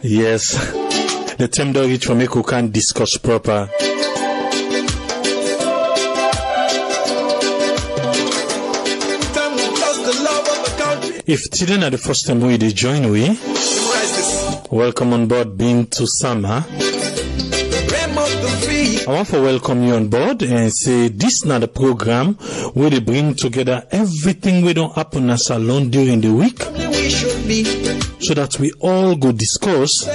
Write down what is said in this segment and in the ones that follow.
Yes, the time don't reach for me who can't discuss proper. If today are the first time we join we, welcome on board being to summer. I want to welcome you on board and say this is not a program where they bring together everything we don't happen as Salone during the week, so that we all go discuss.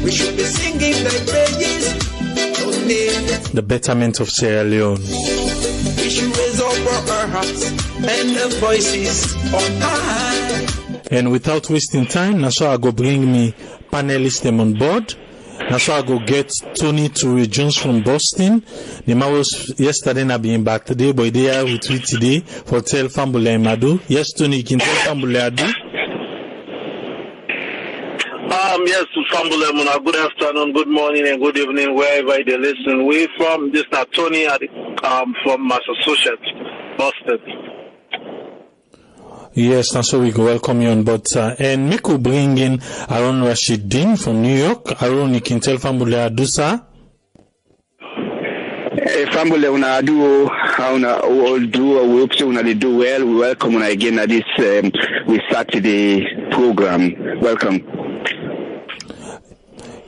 We should be singing the praises the betterment of Sierra Leone. We should raise up our hearts and the voices on high. And without wasting time, that's why I go bring me panelists them on board. That's why I go get Tony to Jones from Boston. The man was yesterday not being back today, but they are with me today for tell Fambule Madu. Yes, Tony, you can tell Fambule Adu. Yes, to Fambule Muna. Good afternoon, good morning, and good evening, wherever they listen. We from this now Tony from Massachusetts, Boston. Yes, that's so we go welcome you on board, sir. And make we bring in Aaron Rashidin from New York. Aaron, you can tell Fambule Adu, sir. Fambule una do how una all do. We hope so una they do well. We welcome una again at this we Saturday program. Welcome.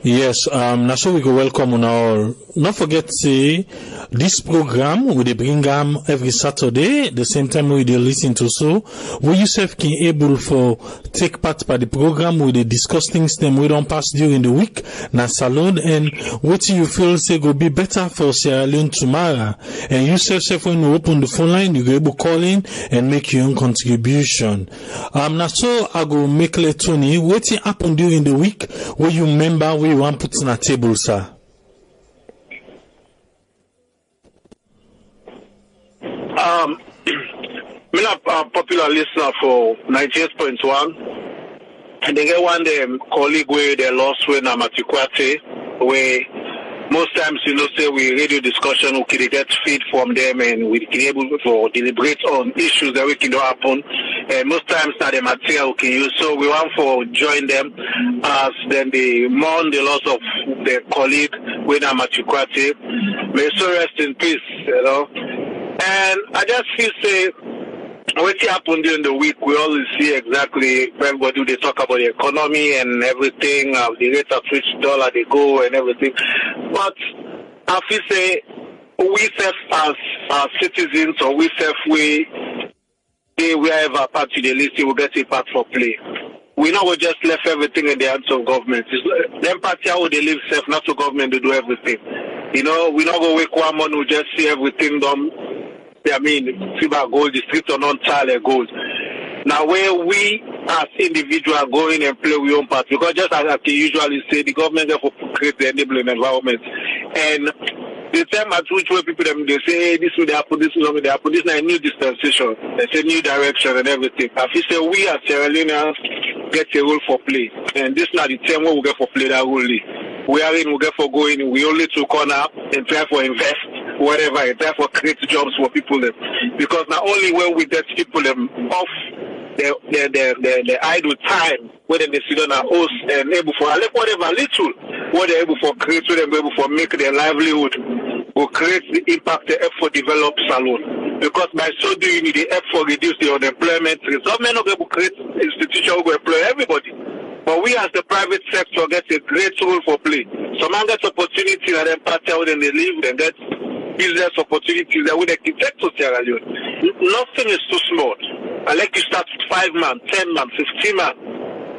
Yes, now so we go welcome on all. Not forget say this program we bring every Saturday, the same time we listen to so we yourself can able for take part by the program we discuss things them we don't pass during the week na Salone, and what you feel say go be better for Sierra Leone tomorrow, and you self when you open the phone line you go able call in and make your own contribution. Now so I go make let Tony what happen during the week where you remember where you want put on a table, sir. I'm a popular listener for 98.1, and they get one them colleague where they lost when I'm at Ikwate, where most times say we radio discussion we can get feed from them and we can able to deliberate on issues that we can do happen, and most times now the material we can use. So we want to join them as then they mourn the loss of their colleague when I'm at Ikwate. May so rest in peace, And I just feel say what happened during the week, we always see exactly everybody they talk about the economy and everything, the rate at which dollar they go and everything. But I feel say we self as citizens, or we self we wherever party they list, we get a part for play. We know we just left everything in the hands of government. Them party how they live self, not to government to do everything. We not go wake one morning, we just see everything done. I mean, Fiba gold, the streets are not entirely gold. Now, where we as individuals going and play our own part, because just as I usually say, the government therefore create the enabling environment. And the time at which way people they say, hey, this will happen, this will happen, this is a new dispensation, it's a new direction and everything. I feel say we as Sierra Leoneans get a role for play. And this is not the time where we get for play that role. We are in, we get for going, we only to corner and try for invest. Whatever, and therefore create jobs for people them. Because not only when we get people them off their idle time, whether they sit on a host and able for whatever little, what they're able for create, so they're able for make their livelihood, will create the impact the effort develop Salone. Because by so doing the effort reduce the unemployment, government not able to create institutions who employ everybody. But we as the private sector get a great role for play. Some man gets opportunity and then party out and they leave and get business opportunities that we can take to Sierra Leone. Nothing is too small. I like you start with 5 man, 10 man, 15 man.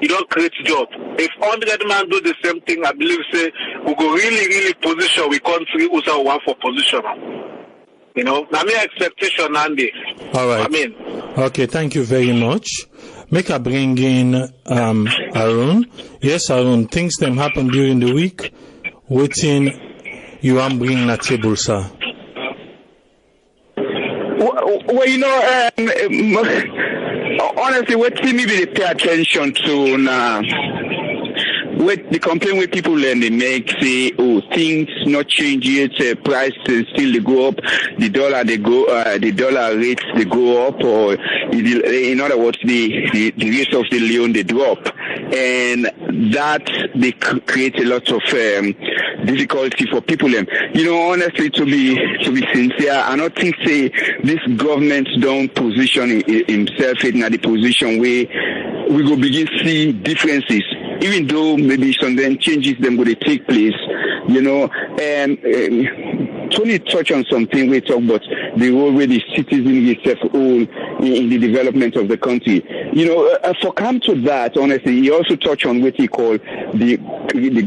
You don't create job. If 100 man do the same thing, I believe say we go really position we country also want for position. Now my expectation Andy. All right. Okay, thank you very much. Make I bring in Aaron. Yes, Aaron, things that happen during the week. Waiting you want bring a table, sir. Well, honestly, what team maybe they pay attention to now? What the complaint with people and they make say, oh, things not change yet, prices still they go up, the dollar rates they go up, or in other words, the rate of the Leone they drop. and that they create a lot of difficulty for people. Honestly, to be sincere, I don't think say this government don't position himself in the position where we go begin see differences, even though maybe some then changes them going to take place. Tony touched on something we talk about the role where the citizen itself hold in the development of the country. For come to that, honestly, he also touched on what he called the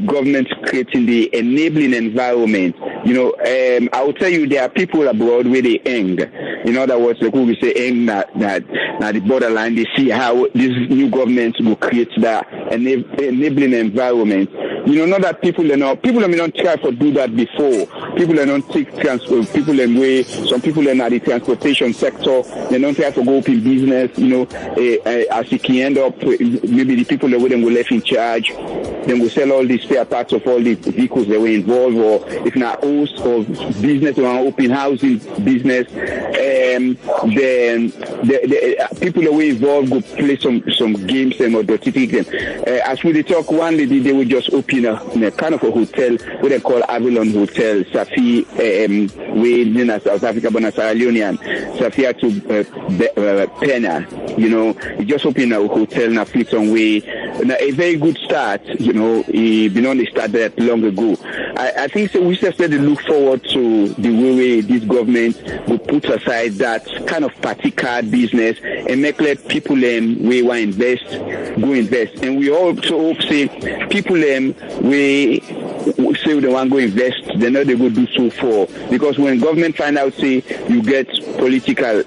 government creating the enabling environment. I will tell you, there are people abroad where they hang. In other words, like we say, hang that the borderline. They see how this new government will create that enabling environment. Not that people may not try to do that before. People are not take transport. People in way. Some people are in the transportation sector. They don't try to go up in business. As it can end up, maybe the people that were left in charge, then will sell all the spare parts of all the vehicles that were involved, or if not host or business or open housing business, then the people that were involved go play some games and or dirty things. As we talk, one lady they would just open a kind of a hotel, what they call Avalon Hotel, Safi, in South Africa, but Sierra Leone, Safia to Pena. He just opened a hotel in a Fleeton way. A very good start. He been on the start that long ago. I think so. We just said to look forward to the way this government will put aside that kind of party card business and let people we want invest, go invest. And we also hope say people we say they want to go invest, they know they go do so for, because when government find out say you get political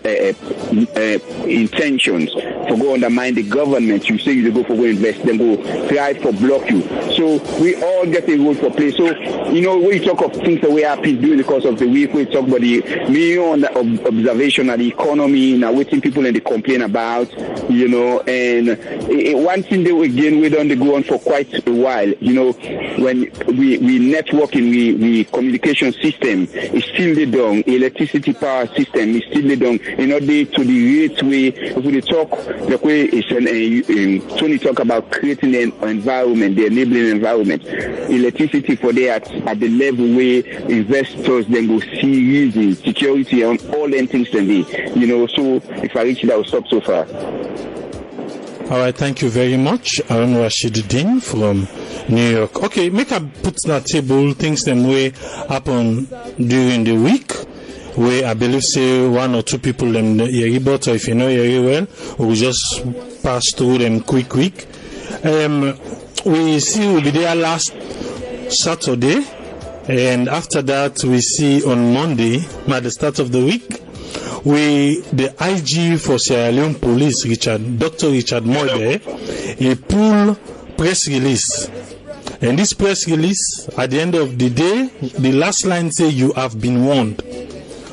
intentions for go undermine the government, you say you go for go invest, then go try for block you. So we all get a role for play. So when you talk of things that we happen during the course of the week, we talk about the million observation of the economy, now waiting people and they complain about, and one thing that we don't go on for quite a while, when we networking, we communication system is still the down, electricity power system is still the down, in order to the rate way, if we talk, the way is Tony talk about creating an environment, the enabling environment, electricity for there at the level where investors then go see reason, security and all them things then be, so if I reach it, I will stop so far. All right, thank you very much, Aaron Rashiduddin from New York. Okay, make a put on the table things that way happen during the week, where I believe say one or two people them hear about, or if you know very well, we'll just pass through them quick. We see we'll be there last Saturday, and after that we see on Monday at the start of the week, the IG for Sierra Leone Police, Dr. Richard Moide, he pull press release. And this press release, at the end of the day, the last line say you have been warned.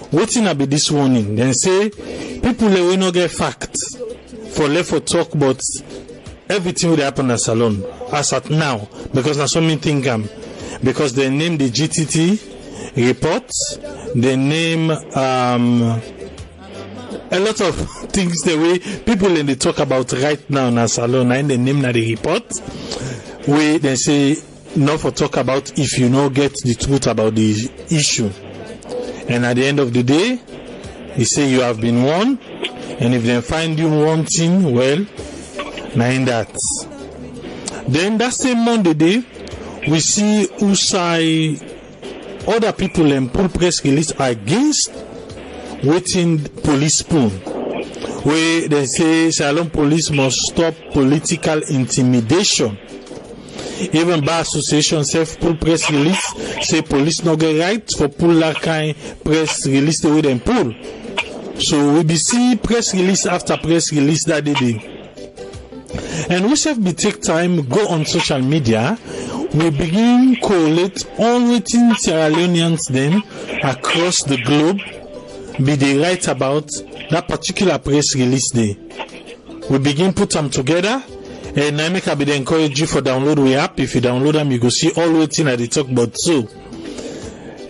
What's in about this warning? Then say people will not get facts for left for talk about everything will happen at Salone as at now, because there's so many things because they name the GTT report, they name a lot of things the way people in the talk about right now in Salone, and they name the report where they say not for talk about if you know get the truth about the issue. And at the end of the day, he say you have been warned, and if they find you wanting, well, now in that. Then that same Monday day, we see Usai, other people and pull press release against waiting police spoon, where they say Salone police must stop political intimidation. Even by association self pull press release say police no get right for pull that kind press release the way they pull. So we be see press release after press release that day. And we have be take time go on social media. We begin collate all waiting Sierra Leoneans then across the globe be they write about that particular press release day. We begin put them together, and I make a bit encourage you for download we app. If you download them, you go see all waiting that they talk about too.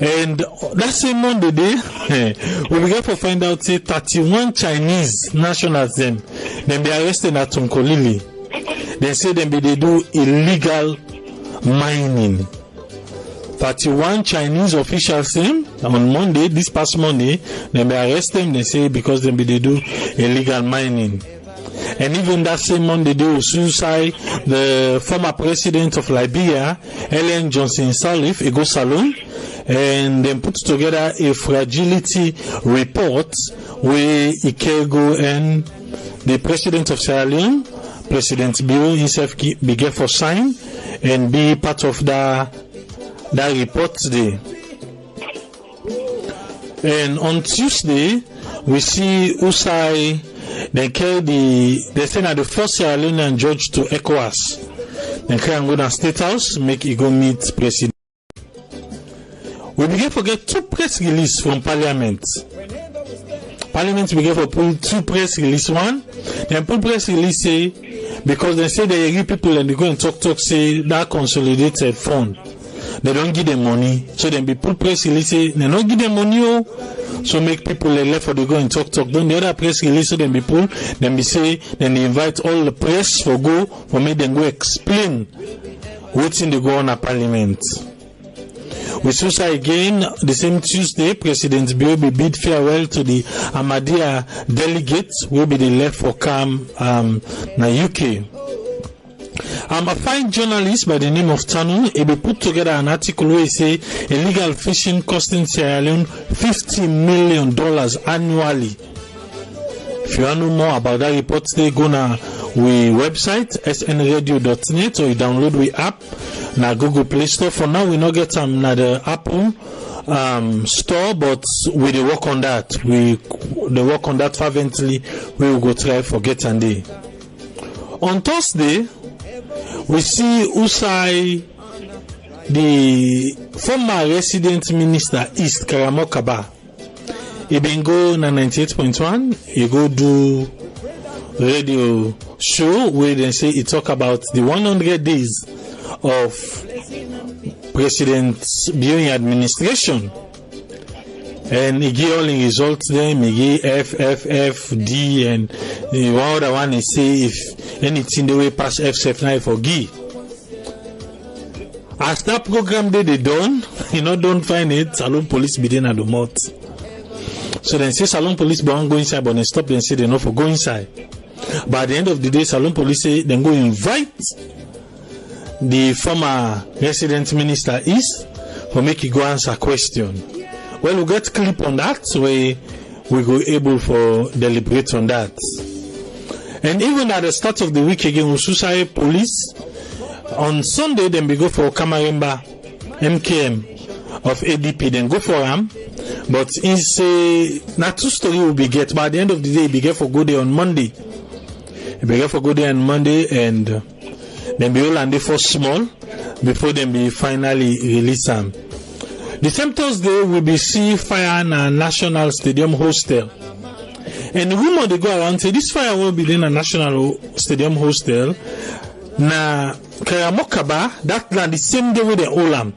And that same Monday day, we began to find out say 31 Chinese nationals then be arrested at Tonkolili. They say they do illegal mining. 31 Chinese officials on Monday, this past Monday, they arrest them. They say because they do illegal mining. And even that same Monday, they will suicide the former president of Liberia, Ellen Johnson Sirleaf, Ego Salone, and then put together a fragility report where Ikego and the president of Sierra Leone, President Bio himself, began for sign and be part of that report today. And on Tuesday, we see Usai. They carry they send the first Sierra Leonean judge to ECOWAS. They carry and go to State House, make it go meet President. We begin to get 2 press releases from Parliament. Parliament began to pull 2 press releases. One, then pull press release say because they say they agree people and they go and talk say that consolidated fund. They don't give them money, so then be pull press release say they don't give them money. So make people left for they go and talk. Then the other press release so then be pull, then be say, then they invite all the press for go for make them go explain what's in the go on at Parliament. We saw again the same Tuesday, President Biobi bid farewell to the Ahmadiyya delegates will be the left for CAM na UK. A fine journalist by the name of Tanu, he put together an article where he say illegal fishing costing Sierra Leone $50 million annually. If you want to know more about that report, they go na we website snradio.net or you download we app na Google Play Store. For now, we not get na the Apple store, but we dey work on that. We dey work on that fervently. We will go try for get and day. On Thursday, we see Usai, the former resident minister East Karamokaba. He been go na 98.1. He go do radio show where they say he talk about the 100 days of President Bioyi administration. And he give all the results them, he give F, D, and the one other one is say if anything the way past F, now for G. As that program they done, don't find it, Salone police be there at the mouth. So then say Salone police be go inside, but then stop then say they not for go inside. But at the end of the day, Salone police say then go invite the former resident minister is for make you go answer question. Well, we get clip on that where we go able for deliberate on that. And even at the start of the week again, Ususai police on Sunday then we go for Kamaremba MKM of ADP, then go for him. But in say not 2 story will be get, but at the end of the day, be get for go there on Monday. Be get for go there on Monday and then be all and they for small before then be finally release them. The same Thursday will be see fire na National Stadium Hostel. And the rumor they go around say this fire will be in a National Stadium Hostel. Na Karamokaba, that na the same day with the Olam.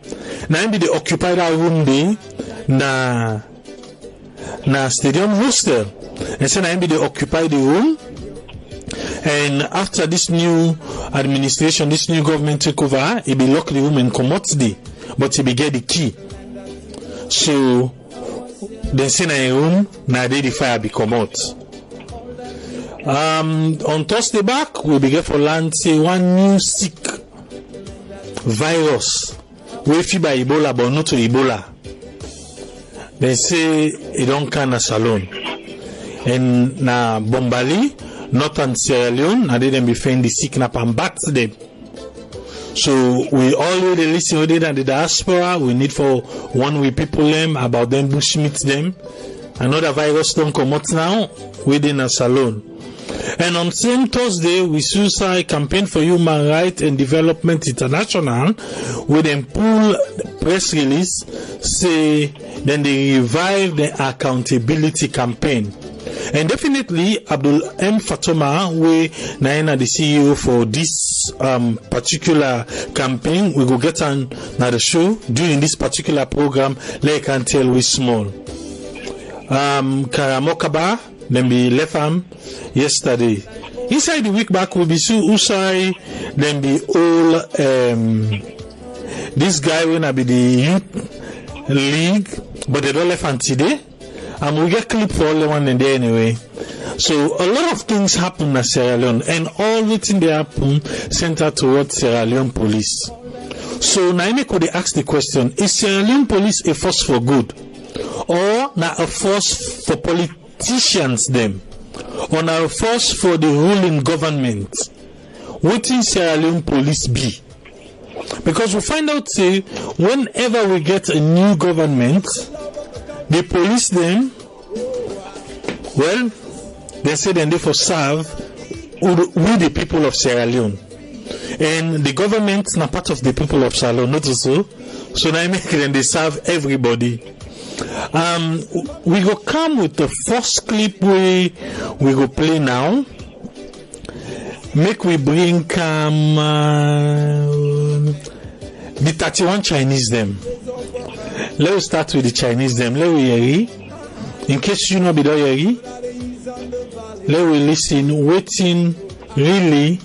Now be they occupy that room day na Stadium Hostel. And so now be they occupy the room. And after this new administration, this new government take over, it be lock the room and come out today. But it be get the key. So then say na a room, na day the fire be come out. On Thursday back, we begin for land say one new sick virus. We feel by Ebola, but not to Ebola. They say it don't can a Salone. And na Bombali, Northern Sierra Leone, and they then be find the sick nap and back to them. So we already listen with it and the diaspora. We need for one way people them about them bushmeat them. Another virus don't come out now within a Salone. And on same Thursday, we suicide campaign for human rights and development international. We then pull press release say then they revive the accountability campaign. And definitely, Abdul M. Fatoma, we now the CEO for this particular campaign, we go get on the show during this particular program. Like I can tell we small. Karamokaba, then be left arm yesterday. Inside the week back, we be see Usai, then be all this guy when I be the youth league, but they don't left until today. And we get clip for all the one in there anyway. So a lot of things happen at Sierra Leone, and all the things they happen center towards Sierra Leone police. So now I could ask the question: is Sierra Leone police a force for good, or now a force for politicians them, or now a force for the ruling government? What in Sierra Leone police be? Because we find out say whenever we get a new government, the police them, well, they say then they for serve with the people of Sierra Leone. And the government is not part of the people of Salone, not so. So now make them they serve everybody. We go come with the first clip we go play now. Make we bring the 31 Chinese them. Let us start with the Chinese them. Let we hear. In case you know be hear, let we listen waiting really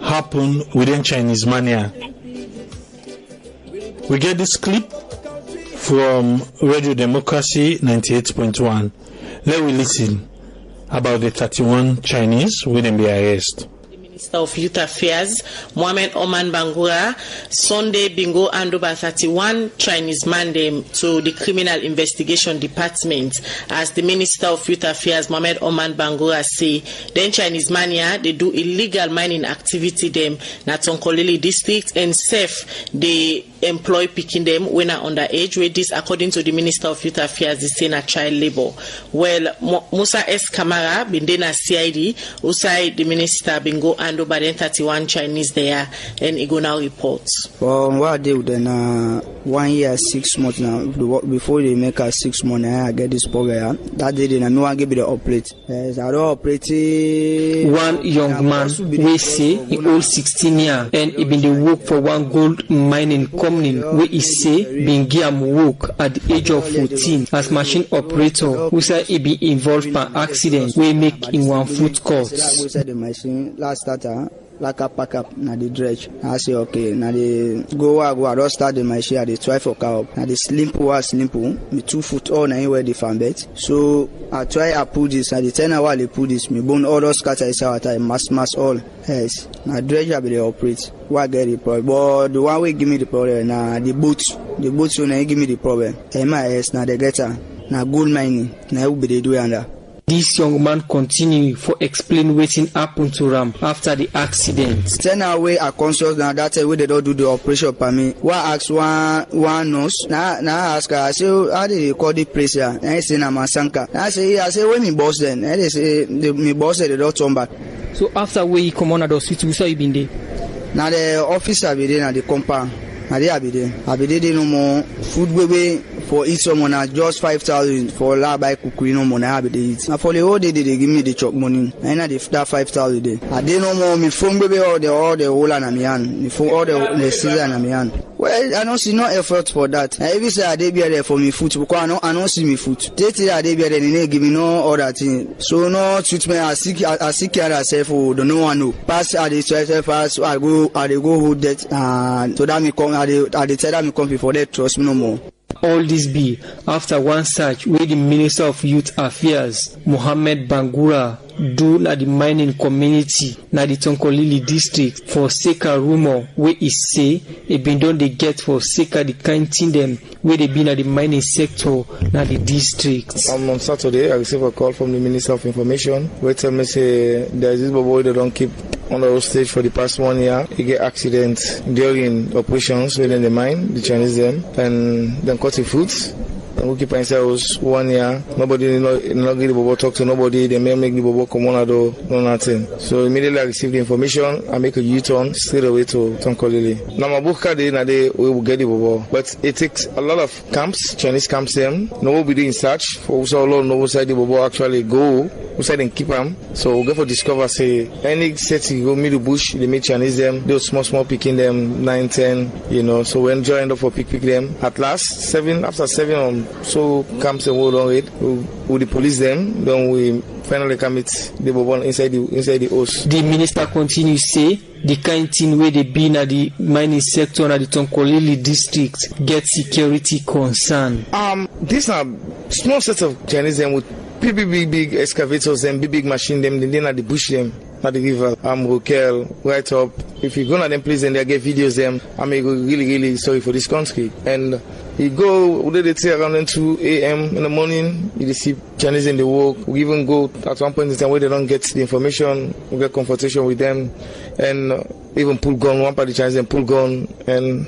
happen within Chinese mania. We get this clip from Radio Democracy 98.1. Let we listen about the 31 Chinese within the arrest. Minister of Youth Affairs, Mohamed Oman Bangura, Sunday bingo and over 31 Chinese man them to the Criminal Investigation Department. As the Minister of Youth Affairs, Mohamed Oman Bangura say, then Chinese mania, they do illegal mining activity them na Tonkolili district, and safe they employ picking them when are underage, with this according to the Minister of Youth Affairs, they say na child labor. Well, Musa S. Kamara, bindena CID, Usai the Minister bingo and over 31 Chinese there, and he go now reports. Well, what I did then 1 year 6 months now, before they make us 6 months, I get this program. That day then I know I give it the operate. Yes, I don't operate. One young man, we say he old 16 years, and he been the work for one gold mining company, where he say been give work at the age of 14 as machine operator, who say he be involved by accident, we make in one foot court. Last starter, like a pack up, na the dredge. I say okay, na the go, I don't start the machine, I try for car up. Na the slimpo, me 2 foot all na where the fan bet. So I try I pull this, na the 10 hour they pull this, me bone all those scatter is out, I mass all. Yes, na dredge I be the operate. What get the problem? But the one way give me the problem, na the boat so na give me the problem. MIS na the getter, na gold mining, na who be the do under. This young man continued for explain what happened to him after the accident. 10 away a consult now that way they don't do the operation for me. What ask one nurse? Now ask her, I say, how did you call the place here? I say, na Masanka. I say, when me boss then? And they say, me boss said they don't turn back. So after where you come on at the hospital, you saw you been there? Now the officer be there, now the compound. Now they be there. I be there no more food way for each someone at just 5,000 for la buy kukui no more. I be there eat. Now for the whole day they give me the chop money. I know that 5,000 day. I dey no more me phone baby all the whole and me hand. Me phone all the season and me hand. Well, I don't see no effort for that. I even say I dey be there for me foot because I don't see me foot. They tell I dey be there they give me no other thing. So no treatment I seek care myself for the no one know. Pass I dey try pass I go hold that so that me come I dey tell that me come before they trust me no more. All this be after one search where the Minister of Youth Affairs, Mohamed Bangura, do at the mining community na the Tonkolili district for Seka rumor where he say he been done they get for Seka the kind thing them where they been at the mining sector na the district. On Saturday I received a call from the Minister of Information where tell me say there is this boy they don't keep on the stage for the past 1 year. He get accidents during operations within the mine, the Chinese them, and then cutting fruits. And we keep ourselves 1 year. Nobody not get the bobo talk to nobody. They may make the bobo come on do no nothing. So immediately I received the information. I make a U-turn straight away to Tonkolili. Now my book we will get the bobo, but it takes a lot of camps, Chinese camps them. Nobody in search for so long. No side the bobo actually go. We say and keep them. So we go for discover say any city go middle bush. They make Chinese them. Those small picking them 9, 10. You know. So we enjoy up for pick them. At last after 7 on so camps and hold on it. We the police them, then we finally commit the bubble inside the house. The minister continues say the kind thing where they be in the mining sector and the Tonkolili district get security concern. These are small sets of Chinese them with big excavators and big machine them, then at the bush them. At the river, Rokel, right up. If you go to them place and they get videos them, I'm really sorry for this country. And you go, they say around 2 a.m. in the morning, you see Chinese in the walk. We even go at one point in time where they don't get the information, we get confrontation with them, and even pull gun, one part of the Chinese and pull gun, and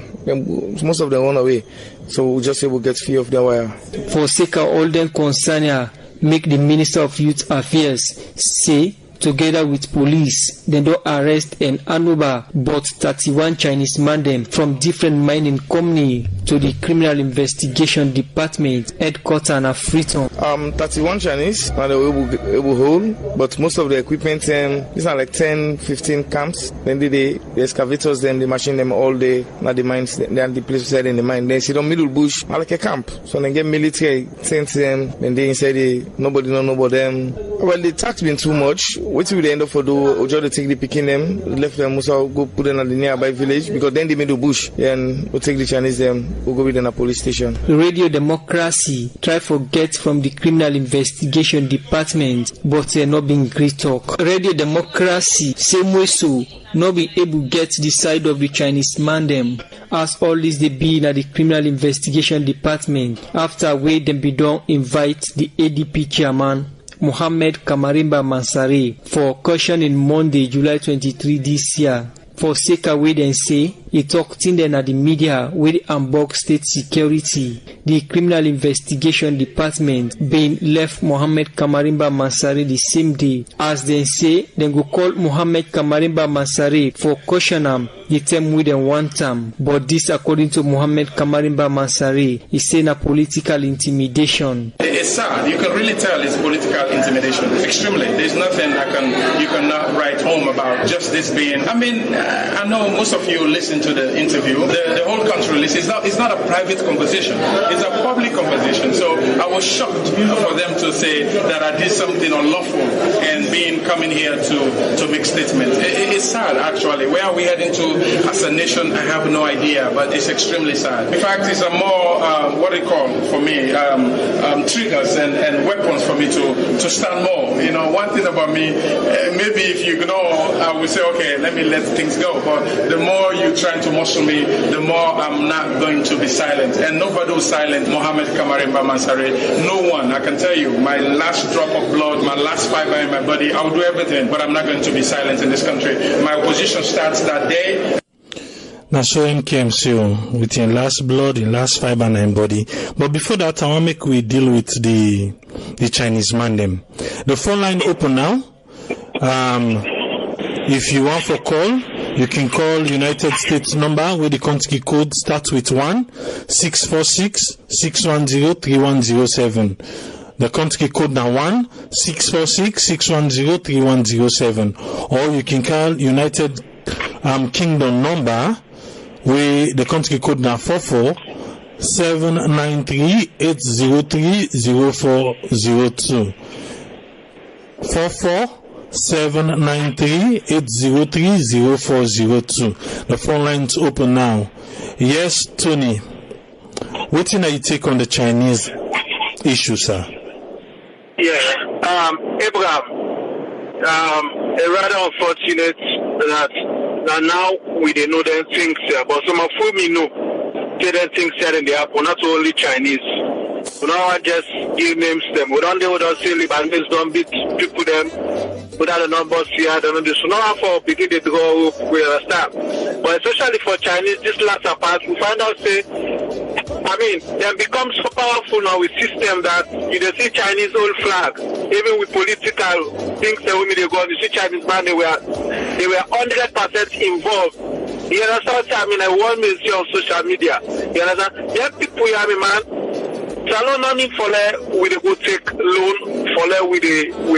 most of them run away. So we just say we get fear of their wire. For sake of all them concern, make the Minister of Youth Affairs say, together with police, they don't arrest and hand over but 31 Chinese men from different mining company to the Criminal Investigation Department headquarters in Freetown. 31 Chinese and they were able hold, but most of the equipment, these are like 10-15 camps. Then the excavators, then the machine them all day at the mines, then the place inside in the mine. Then sit on middle bush, like a camp. So they get military, sent them, then they inside nobody know about them. Well, the tax been too much. What will they end up for do? Or just take the picking them, left them, also go put them at the nearby village because then they made the bush. Then we'll take the Chinese them, we'll go with them at police station. Radio Democracy try to get from the Criminal Investigation Department, but they're not being great talk. Radio Democracy, same way so, not be able to get the side of the Chinese man them. As all this they be in the Criminal Investigation Department, after where them be don't invite the ADP chairman, Mohammed Kamarimba Mansare, for cautioning Monday, July 23 this year. For sake of way then say, he talked in then at the media with Hamburg State Security, the Criminal Investigation Department being left Mohammed Kamarimba Mansare the same day. As they say, then go call Mohammed Kamarimba Mansare for caution him the term within one term. But this according to Mohammed Kamarimba Mansare, is saying a political intimidation. It's sad. You can really tell it's political intimidation. Extremely. There's nothing you cannot write home about just this being. I mean, I know most of you listen to the interview. The whole country listens. It's not a private conversation. It's a public conversation. So I was shocked for them to say that I did something unlawful and coming here to make statements. It's sad, actually. Where are we heading to as a nation? I have no idea, but it's extremely sad. In fact, it's a more, what they call for me, triggers and weapons for me to stand more. You know, one thing about me, maybe if you ignore, I will say, okay, let me let things go. But the more you try to muscle me, the more I'm not going to be silent. And nobody was silent. Mohammed Kamarimba Mansare, no one. I can tell you, my last drop of blood, my last fiber in my body, I'll do everything, but I'm not going to be silent in this country. My opposition starts that day. Now, so MKMC with your last blood, your last fiber in your body. But before that, I want to make we deal with the Chinese man them. The phone line open now. If you want for call, you can call United States number where the country code starts with 1-646-610-3107. The country code now 1-646-610-3107. Or you can call United Kingdom number where the country code now 44-793-803-0402. 44-793-803-0402. The phone lines open now. Yes, Tony. What thing are you take on the Chinese issue, sir? Yeah, Abraham, rather unfortunate that now we didn't know them things, but some of whom we know, them things said in the app, not only Chinese. We don't just give names to them. We don't say Libanese don't beat people them without the numbers here. They don't do so. Now for people they go, we understand. But especially for Chinese, this latter part, we find out say, I mean, they become so powerful now with system that you don't see Chinese old flag, even with political things that we they go, you see Chinese man, they were 100% involved. You understand? I mean, I want me to see on social media. You understand? There are people, I mean, man, Salone no need for with a go take loan for with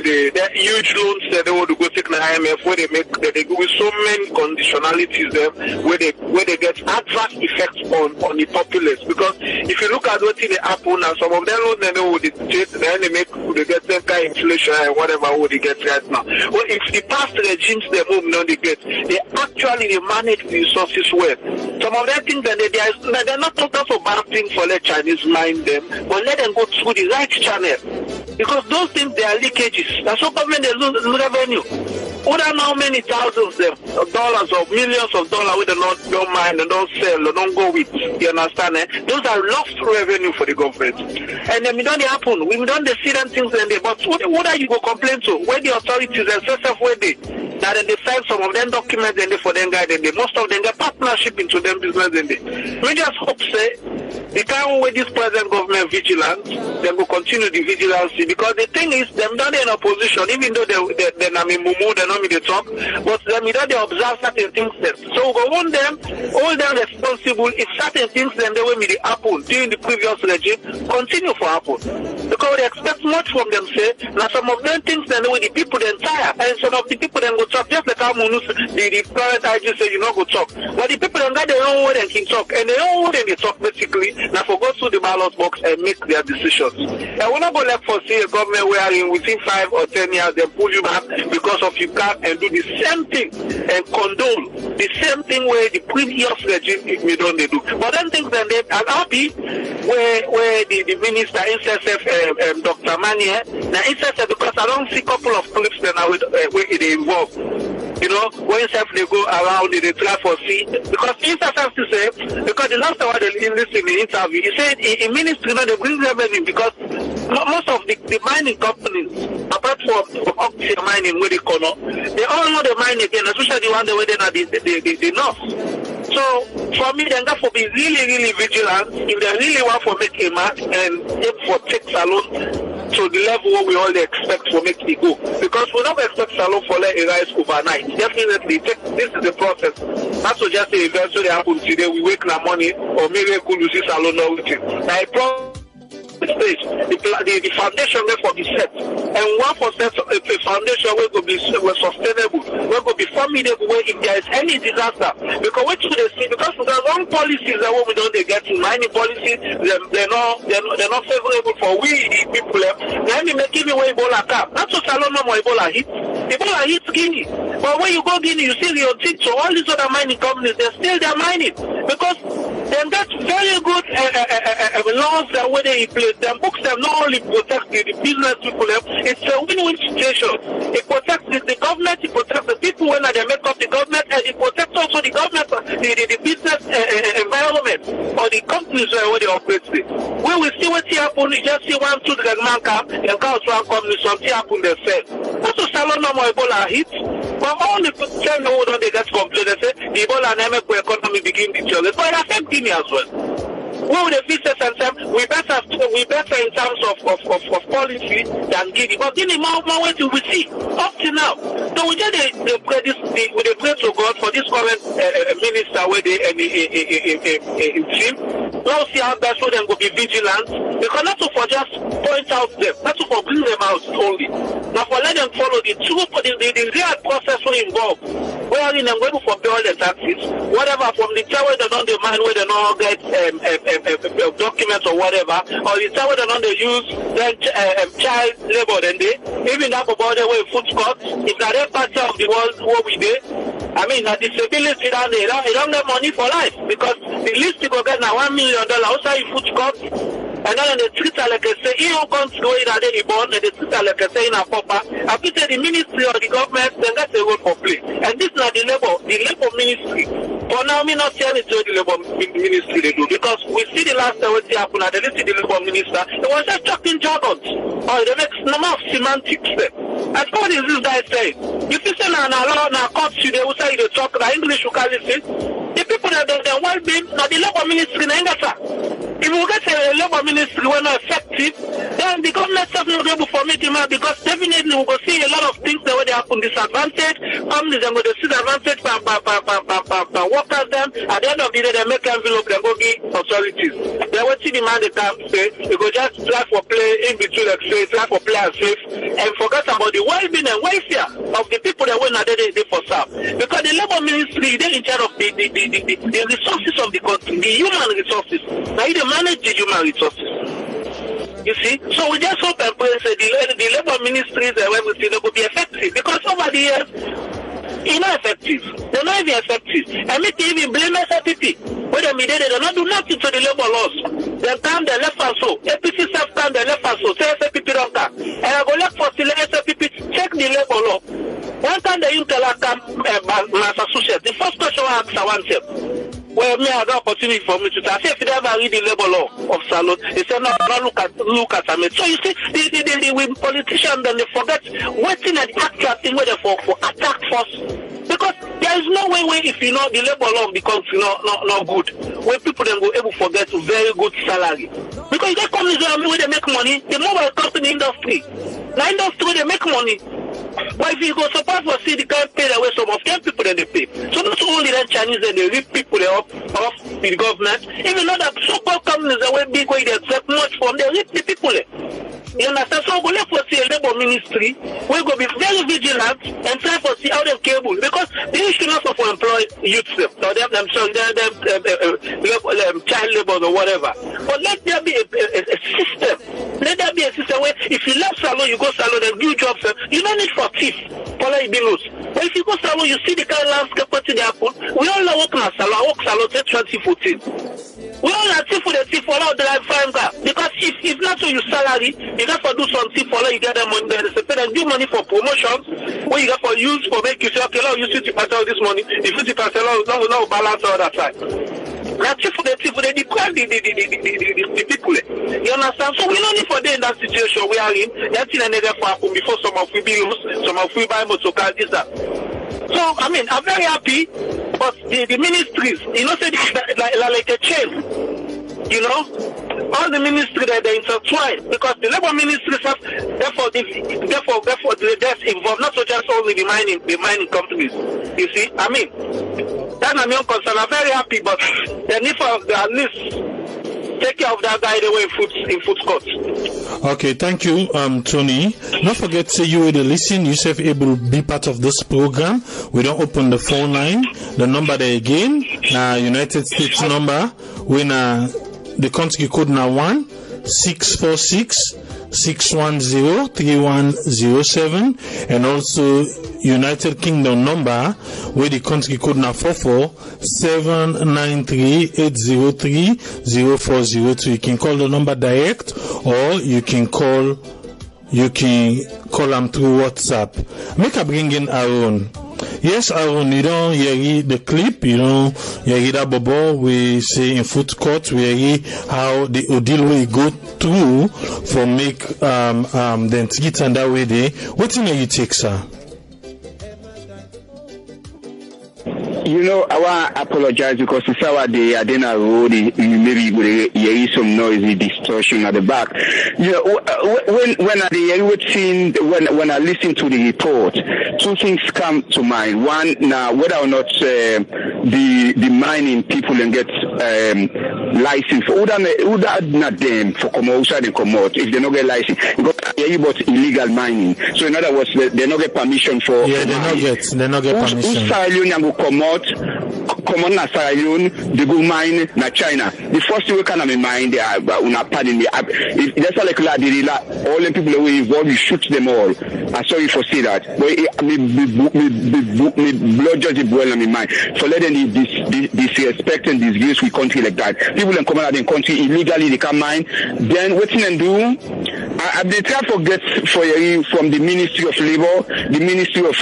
the huge loans that they want to go take the IMF where they make they go with so many conditionalities there where they get adverse effects on the populace. Because if you look at what they happen now, some of them loans they would dictate, then they get them kind of inflation and whatever would they get right now. Well, if the past regimes they move now they get, they actually manage the resources well. Some of them think that they're not talking for bad things for let Chinese mind them, but let them go through the right channel. Because those things, they are leakages. That's what government they lose revenue. Who don't know how many thousands of dollars or millions of dollars we don't mind and don't sell or don't go with. You understand? Those are lost revenue for the government. And then we don't happen. We don't see them things in there. But what are you go complain to? When the authorities and self where they now then they find some of them documents and they for them guide and they most of them get partnership into them business and they. We just hope say they can't wait this present government vigilance, they will continue the vigilance because the thing is them not in opposition, even though they're not in mumu, they're not in the talk, but them without they observe certain things then. So we go want them, hold them responsible if certain things then they will be the happen during the previous regime, continue for happen. Because they expect much from them say, now some of them things then the people then tire and some of the people then go talk just like how Munus the current IG say you know go talk. But the people then got their own way they can talk and their own way they talk basically. Now for go through the ballot box and make their decisions. And we're not going to for see a government where within 5 or 10 years they pull you back because of you can't and do the same thing and condone the same thing where the previous regime we don't they do. But then things then they are happy where the minister SSF Dr. Mania now SSF because I don't see a couple of clips then where they involve. You know, when they go around, they try for see because SSF to say because the last time they listen in the interview, he said in ministry now they bring revenue because most of the mining companies, apart from offshore mining where they corner, they all know the mine again, especially the one where they are the north. So for me, they have to be really, really vigilant if they really want to make a mark and aim for take Salone to the level where we all expect to make it go. Because we don't expect Salone for let it rise overnight. Definitely, this is the process. That's what just say eventually happen today. We wake in the morning or maybe we could lose Salone now with it. Now, stage, the foundation will for be set, and one for set a foundation will go be sustainable, will go be formidable where if there is any disaster. Because what should they see? Because the wrong policies that we don't get to mining policies, they're not favorable for we the people. Then they may give away Ebola cap. That's what Salone no more Ebola hit. Ebola hits Guinea, but when you go Guinea, you see the thing. So all these other mining companies, they're still mining because they got very good laws that when they implement. Them books them not only protect the business people, it's a win-win situation. It protects the government, it protects the people when they make up the government, and it protects also the government, the business environment, or the companies where they operate with. When we see what happen, you just see 1, 2 drug man come, and comes one company, something happen themselves. That's what Salone no more Ebola hit. But all the tell me who don't they get complain, they say the Ebola and MFO economy begin to change. But it affects Guinea as well. Well, the business and them, we better in terms of policy than Guinea. But Guinea more way to we see up to now. So we just they pray to God for this current minister where they in team. Now see how that so them go be vigilant because not to for just point out them, not to for bring them out only. Now for let them follow the real process will involve. Where in them going for all the taxes, whatever from the tower they don't demand where they don't get documents or whatever, or the time they don't use then child labor then they even that about the way food court, if that is part of the world what we did, I mean a disability down there, they don't get money for life because the least you go get now $1 million outside food court. And then they treat her like I say, you can't go in a day born, and they treat her like I say in a papa. I put the ministry or the government, then that's a role for play. And this is not the labor ministry. For now, me not saying it's the labor ministry they do, because we see the last time what happened, and they see the labor minister, it was just talking jargons. Or they make number of semantics there. And what is this guy saying? If you say now court they will say they talk the English you can listen. The people that they're well being, now the labor ministry in England. If we get a labor ministry were not effective, then the government is not able for making money because definitely we will see a lot of things that will happen disadvantage. Companies are going to see the advantage by workers them. At the end of be there, they make envelope, they go give authorities. They will see the man they can say, you go just try for play in between, like say, try for play and safe, and forget about the well-being and welfare of the people that were not there for South. Because the Labour Ministry, they're in charge of the resources of the country, the human resources. Now they manage the human resources. You see? So we just hope and pray that the Labour Ministries and everything will be effective. Because over the years, it's not effective. They're not even effective. And make they even blame SFPP. When they do not do nothing to the labor laws. They come, they left us so. APC self come, they left us so. Say SFPP don't come. And I go left for the SFPP, check the labor law. One time they use come, Mass Associate. The first question I ask oneself. Well, me have the opportunity for me to say if you never read the labor law of Salone, they say no, look at it. So you see, the politicians then they forget waiting at the actual thing where they for attack first. Because there is no way if you know the labor law of the country not good, where people then go able to forget very good salary. Because they come where they make money, the mobile company industry. The industry they make money. But if you go support for see the can't pay the way some of them people that they pay. So not only the Chinese and they rip people they off the government, even though the so-called companies are way big where they accept much from, they rip the people. You understand? So we have to see a Labour Ministry, we go be very vigilant and try to see how they cable. Because the issue not for employ youth or them child labour or whatever. But let there be a system. Let there be a system where if you left Salone, you go Salone and do jobs. You don't need for thief, follow it bills. But if you go Salone, you see the kind of landscape what they happen. We all work in Salone. I work Salone since 2014. We all are thief for the thief for all the life fine car. Because if not so you salary, you got to do something for you get them money. They pay and give money for promotions. Where you got for use for make you say okay, now you 50% of this money. If 50% now balance all that side. That's for the people, they declare the people. You understand? So we don't need for them in that situation we are in. That's in another far before some of we bills, some of we buy motor cars, this that. So I mean, I'm very happy, but the ministries, you know, say like a chain. You know, all the ministries that they intertwine because the Labour ministries have therefore they're involved not so just only the mining companies. You see, I mean. That's my own concern. I'm very happy, but the need for at least take care of that guy the way in food court. Okay, thank you, Tony. Don't forget, say you will listen, yourself able to be part of this program. We don't open the phone line. The number there again, United States number, when the country code now 1-646-610-3107, and also United Kingdom number where the country code now 44-793-803-0402. You can call the number direct, or you can call them through WhatsApp. Make a bring in Aaron. Yes, Aaron, you don't hear the clip, you know, you hear that Bobo, we say in food court, we hear how the ordeal will go through for make them get and that way there. What thing you take, sir? You know, I want to apologize because it's our day. I didn't road. Maybe you hear some noisy distortion at the back. You know, when I listen to the report, two things come to mind. One, now whether or not the mining people and get license, would not them for come outside and come out if they don't get license. But illegal mining. So in other words, they don't get permission for. Yeah, they not get permission. Who come out, come on na Salone, they go mine na China. The first thing we can have in mind, pardon me, that's like all the people who were involved, you shoot them all. I'm sorry for say that. But me blood just boil on my mind. For letting disrespect and disgrace we country like that. People then come out in country illegally, they can mine. Then what they do? They try to get from the Ministry of Labor, the Ministry of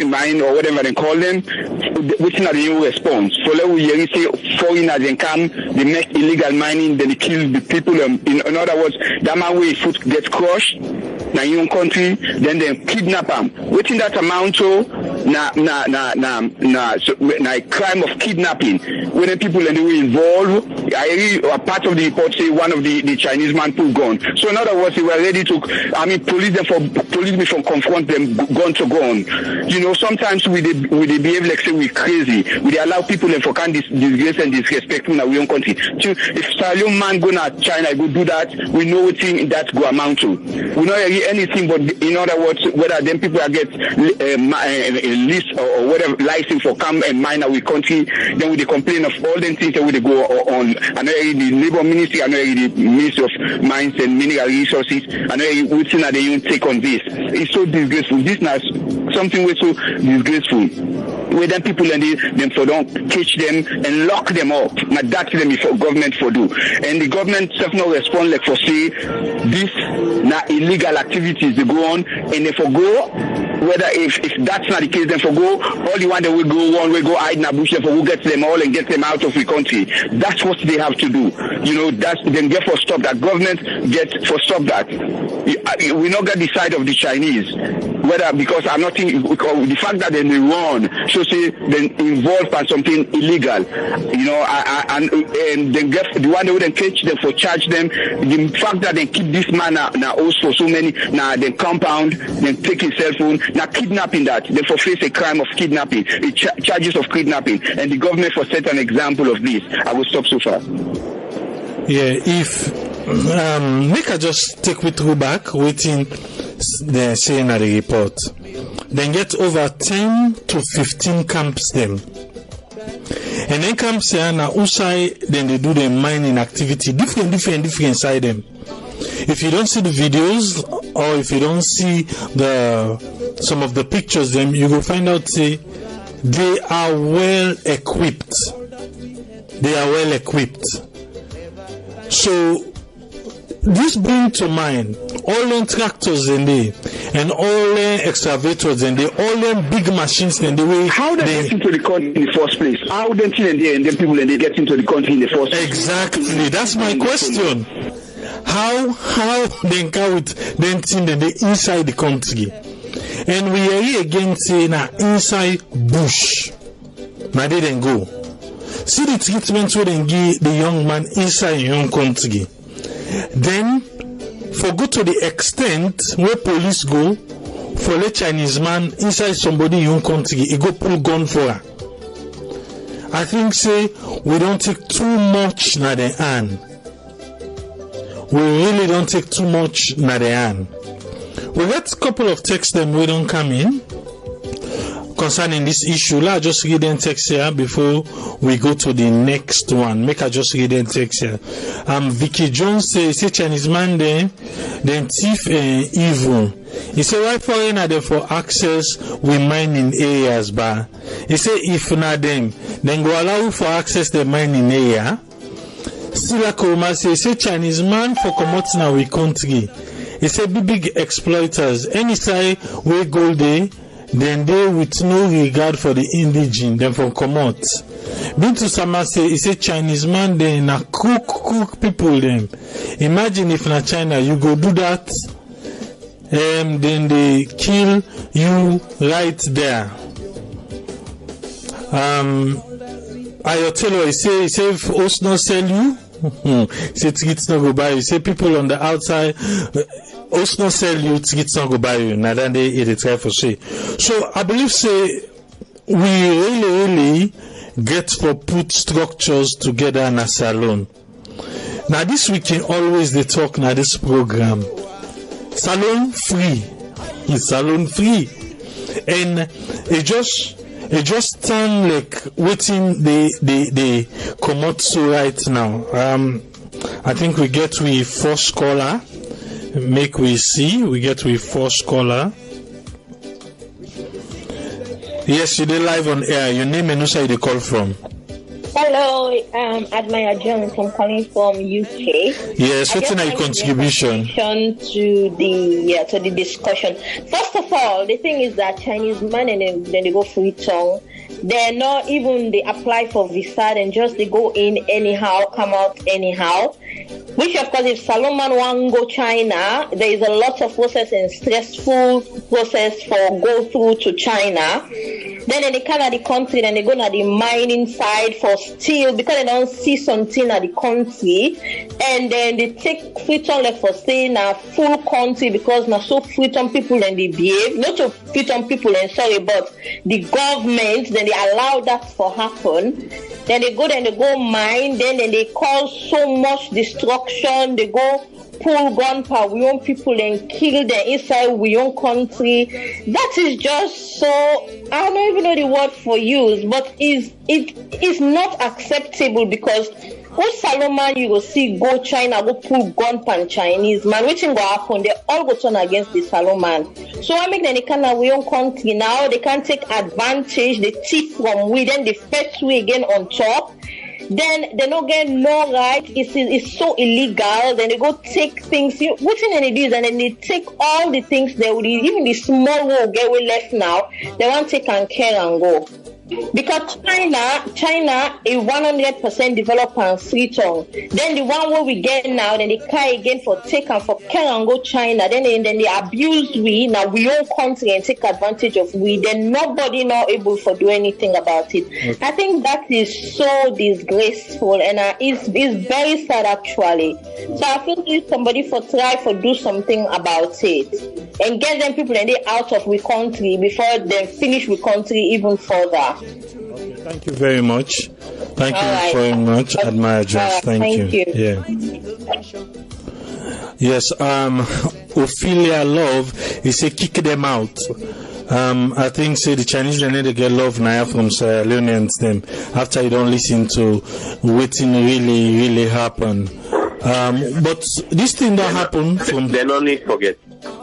mine or whatever they call them, which not the response. So let we say foreigners they come, they make illegal mining, then they kill the people. In other words, that man way foot gets crushed in your country, then they kidnap them. Within that amount to na crime of kidnapping. When the people and they were involved, a part of the report say one of the Chinese man pulled gun. So in other words, they were ready to, police me from confront them gun to gun. You know, sometimes we behave like say we crazy. We allow people and for can disgrace and disrespect in our own country. If Salone man go to China, go do that, we know what thing that go amount to. We not hear anything, but in other words, whether them people get a list or whatever license for come and mine our country, then we complain of all them things that we go on. I know the Labour Ministry, I know the Ministry of Mines and Mineral Resources, I know what thing that they even take on this. It's so disgraceful. This is something was so disgraceful. Where then people and them for don't catch them and lock them up. Now that's them before government for do. And the government self not respond like for say this now illegal activities they go on and they forgo whether if that's not the case then forgo all the one that will go on will go hide in a bush and for who gets them all and get them out of the country. That's what they have to do. You know, that's then get for stop that government get for stop that. We not get the side of the Chinese. Whether because I'm not thinking because the fact that they run so say then involved in something illegal, you know, and then get the one that wouldn't catch them for charge them. The fact that they keep this man now also so many now then compound, then take his cell phone, now kidnapping that they for face a crime of kidnapping, charges of kidnapping, and the government for set an example of this. I will stop so far. Yeah, if make I just take we through back waiting they're saying at the report. Then get over 10 to 15 camps them. And then camps here now outside then they do the mining activity different inside them. If you don't see the videos or if you don't see some of the pictures them, you will find out say they are well equipped. So this brings to mind all them tractors in there and all them excavators and all them big machines and the way how they get into the country in the first place. How them thing and then people and they get into the country in the first place. Exactly, that's my question. How they come with them thing and they inside the country. And we are here again saying inside bush. Now they didn't go. See the treatment where they give the young man inside your own country. Then, for go to the extent where police go, for let Chinese man inside somebody in your own country, he go pull gun for her. I think say we don't take too much na the hand. We really don't take too much na the hand. We got a couple of texts them we don't come in concerning this issue. Let just read them text here before we go to the next one. Make I just read them text here. Vicky Jones say Chinese man then thief and evil. He say why foreigner there for access we mining areas but he say if not them then go allow for access the mining area. Sila Kuruma say Chinese man for commoting our country. He say big exploiters any side we go there then they with no regard for the indigene then for comot. Bintu Sama say he say Chinese man then na cook people them. Imagine if na China you go do that then they kill you right there. Ayotelo he say if us not sell you say tickets not go buy you. Say people on the outside us not sell you tickets not go buy you. Now then they try for say. So I believe say we really get for put structures together in a Salone. Now this weekend always they talk now this program. Salone free. It's Salone free. And it just stand like waiting they come out so right now. I think we get with first caller. Make we see. We get with first caller. Yes, you did live on air. Your name and who side you call from? Hello, Admire Jones. I'm calling from UK. Yes, what's your contribution to the discussion? First of all, the thing is that Chinese men and then they go free tongue. They're not even they apply for visa and just they go in anyhow, come out anyhow. Which of course, if Salone want go China, there is a lot of process and stressful process for go through to China. Then they come at the country, then they go to the mining side for steel because they don't see something at the country, and then they take freedom left for stay in a full country because now so freedom people and they behave, not to freedom people and sorry, but the government then they allow that for happen. Then they go mine, then they cause so much destruction, they go pull gun per we own people and kill them inside we own country. That is just so, I don't even know the word for use, but it is not acceptable because who Salone you go see go China, go pull gun pan Chinese man, which go happen, they all go turn against the Salone. So I make them kind of we own country now, they can take advantage, they thief from we, then they fetch we again on top. Then they don't get no right. It's so illegal. Then they go take things. What's in any deals? And then they take all the things they would even the small will get we left now. They want to take and care and go. Because China is 100% developed and free tongue. Then the one where we get now, then they cry again for take and for care and go China. Then they abuse we now we own country and take advantage of we. Then nobody not able to do anything about it. Okay. I think that is so disgraceful and it's very sad actually. So I feel if somebody for try for do something about it and get them people and they out of we country before they finish we country even further. Okay, thank you very much. Thank you very much, Admire Jones. Thank you. Yeah. Yes, Ophelia Love, he said kick them out. I think say the Chinese they need to get love now from Leone them after you don't listen to waiting really happen. But this thing that happened from they don't need to forget.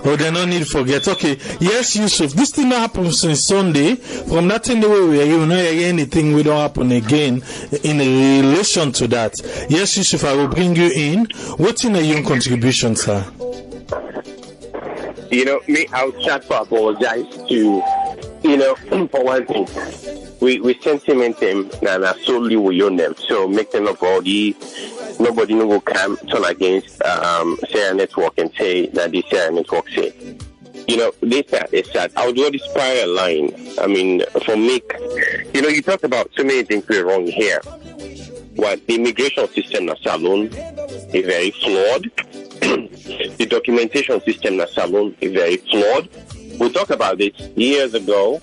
Oh, they don't need to forget. Okay. Yes, Yusuf. This thing that happened since Sunday. From that thing the way we are, you know, anything will don't happen again in relation to that. Yes, Yusuf, I will bring you in. What's in your contribution, sir? You know, me, I'll start to apologize to, you know, for one thing. We sentiment them and solely we own them. So make them up all the nobody will come turn against share network and say that this share network say. You know, this is sad. I would want to spiral line. I mean, for me, you know, you talk about so many things we're wrong here. What the immigration system in Salone is very flawed. The documentation system in Salone is very flawed. We talked about it years ago.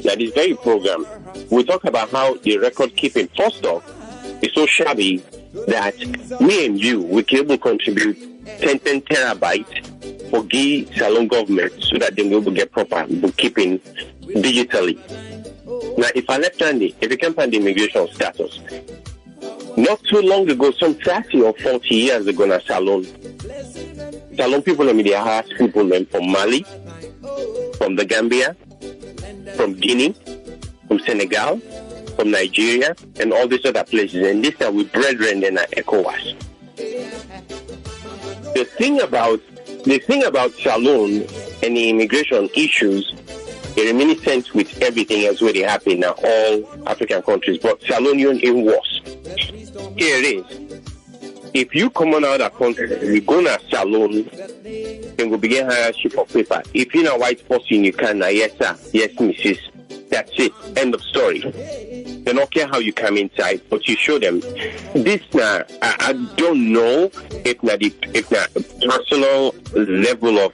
That is very programmed. We talk about how the record keeping first off is so shabby that me and you we can able to contribute 10 terabytes for the Salone government so that they will get proper bookkeeping digitally. Now, if I left-handed, if you can find the immigration status, not too long ago, some 30 or 40 years ago, in Salone people in the house, people from Mali, from the Gambia, from Guinea, from Senegal, from Nigeria, and all these other places. And this are with brethren in ECOWAS. The thing about Salone and the immigration issues is reminiscent with everything else where they happen in all African countries, but Salonian is worse. Here it is. If you come on out of country, we go to Salone, then we begin hierarchy for paper. If you're a white person, you can, yes sir, yes Mrs. That's it. End of story. They don't care how you come inside, but you show them. This now, I don't know if the personal level of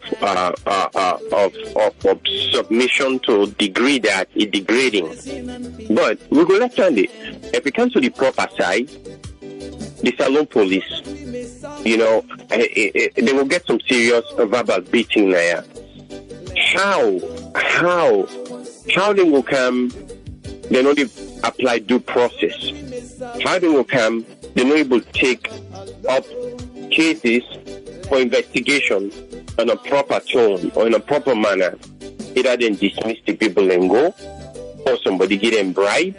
submission to degree that is degrading. But we go left handed. If it comes to the proper side, the Salone police, you know, they will get some serious verbal beating there. How they will come, they not apply due process. How they will come, they're not able to take up cases for investigation on a proper tone or in a proper manner. Either then dismiss the people and go, or somebody get them bribe,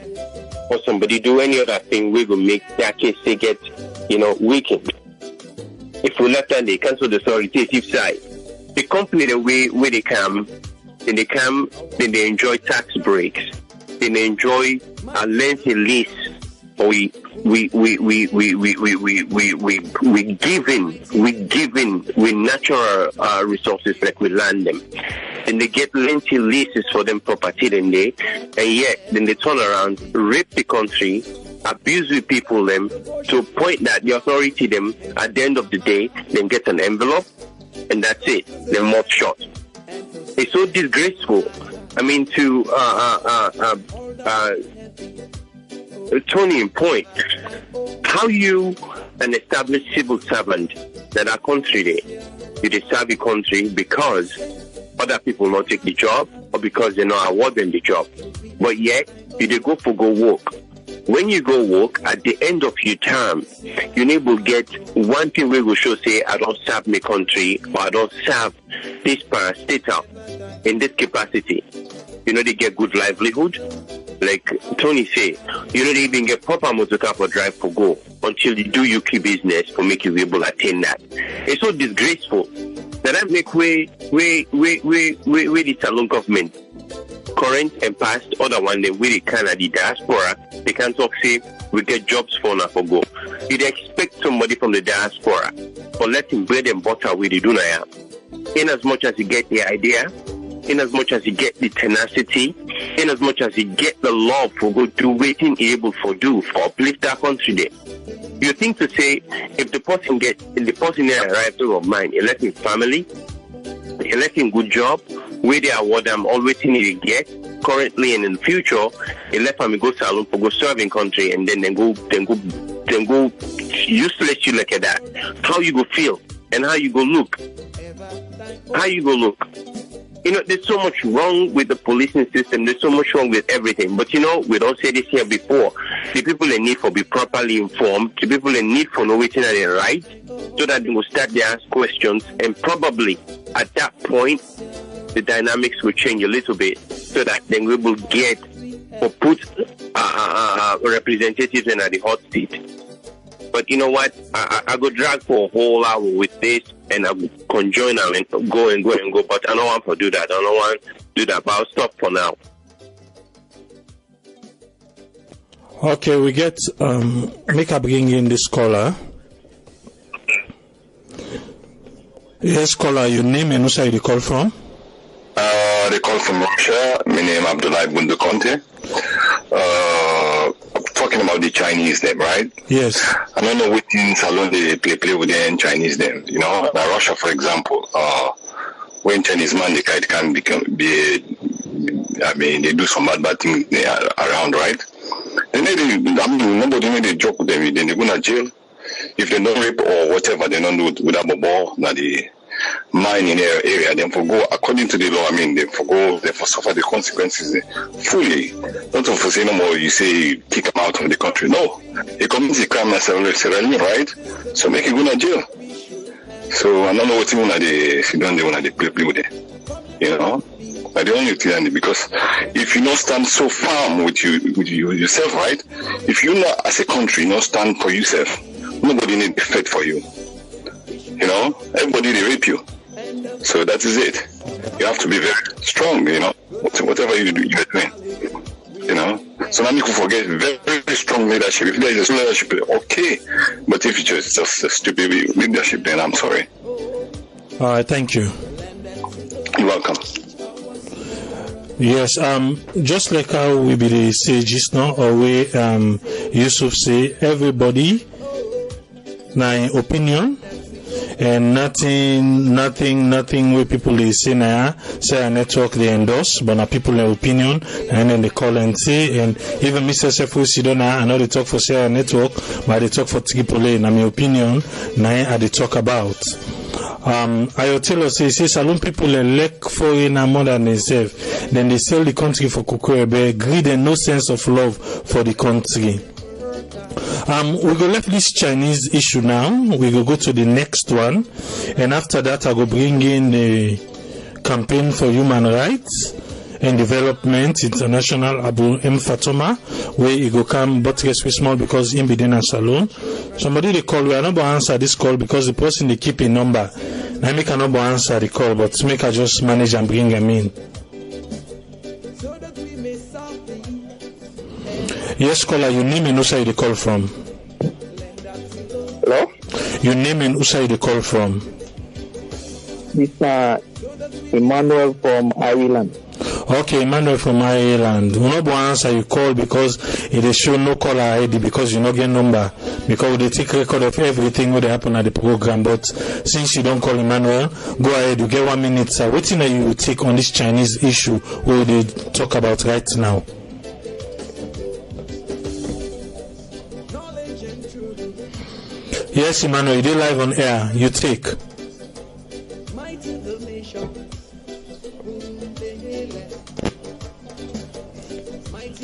or somebody do any other thing, we will make that case they get, weakened. If we let them, they cancel the authoritative side. The company, the way where they come, then they enjoy tax breaks, then they enjoy a lengthy lease. We giving with natural resources like we land them, and they get lengthy leases for them property, then they turn around, rape the country, abuse the people them to a point that the authority them at the end of the day then get an envelope and that's it. They're mouth shut. It's so disgraceful. I mean, to Tony point, how you an established civil servant that our country you serve the country because other people not take the job or because they not award them the job, but yet you they go work. When you go work, at the end of your term, you need to get one thing we will show say, I don't serve my country or I don't serve this parastatal in this capacity. They get good livelihood. Like Tony say, you don't even get proper motor car for drive for go until you do UK business for make you be able to attain that. It's so disgraceful that I make way the Salone government, current and past, other one they with the Canada diaspora, they can talk say we get jobs for now for go. You'd expect somebody from the diaspora or let him bread and butter where they do now. In as much as you get the idea, in as much as you get the tenacity, in as much as you get the love for go do waiting able for do for uplift that country there. You think to say if the person there arrives of mine, you let him family, you let him good job, where they award them all waiting to get currently and in the future, you let him go Salone for go serving country and then go useless you look at that. How you go feel and how you go look. There's so much wrong with the policing system. There's so much wrong with everything. But we don't say this here before. The people in need for be properly informed. The people in need for know waiting at their right, so that they will start to ask questions. And probably at that point, the dynamics will change a little bit, so that then we will get or put representatives in at the hot seat. But you know what? I go drag for a whole hour with this, and I will conjoin them and go. But I don't want to do that. But I'll stop for now. Okay, we get make a bring in this caller. Yes, caller, your name and where you call from? They call from Russia. My name is Abdullah Bundu Conte. Talking about the Chinese name, right? Yes. I don't know which in Salone they play with the Chinese name. Now Russia, for example, when Chinese man they can they do some bad things around, right? Then nobody made a joke with them. Then they go to jail if they don't rape or whatever. They don't do it without a ball. That the mine in their area, then for go according to the law. They for suffer the consequences fully. Not for say no more. You say kick them out of the country. No, he commits a crime as a right? So make it go to jail. So I don't know what you want to if you don't want to play with it. But the only thing because if you not stand so firm with yourself, right? If you not as a country not stand for yourself, nobody need to fight for you. Everybody they rape you. So that is it. You have to be very strong, whatever you're doing. So now you can forget very, very strong leadership. If there is a leadership, okay. But if it's just a stupid leadership, then I'm sorry. All right, thank you. You're welcome. Yes, just like how we be say just now, or we Yusuf say, everybody, my opinion. And nothing where people they say now, say a network they endorse, but now people their opinion, and then they call and say, and even Mr. Sefu Sidona, I know they talk for say a network, but they talk for Tripoli, and my opinion, now they talk about. I tell us, say Salone people elect foreigner more than themselves, then they sell the country for Kukwebe, greed and no sense of love for the country. We go left this Chinese issue now. We go to the next one, and after that I go bring in the campaign for human rights, and Development International Abu M Fatoma, where he go come but with small because in between a salon. Somebody they call, we are not going to answer this call because the person they keep a number. Now me cannot answer the call, but make I just manage and bring them in. Yes, caller, your name and who say the call from? Hello? Your name and who say the call from? Mr. Emmanuel from Ireland. Okay, Emmanuel from Ireland. We not answer your call because it is show no caller ID because you not get number because they take record of everything what happen at the program. But since you don't call Emmanuel, go ahead. You get 1 minute. Sir, what thing you take on this Chinese issue where they talk about right now? Yes, Emmanuel, you did live on air. You take.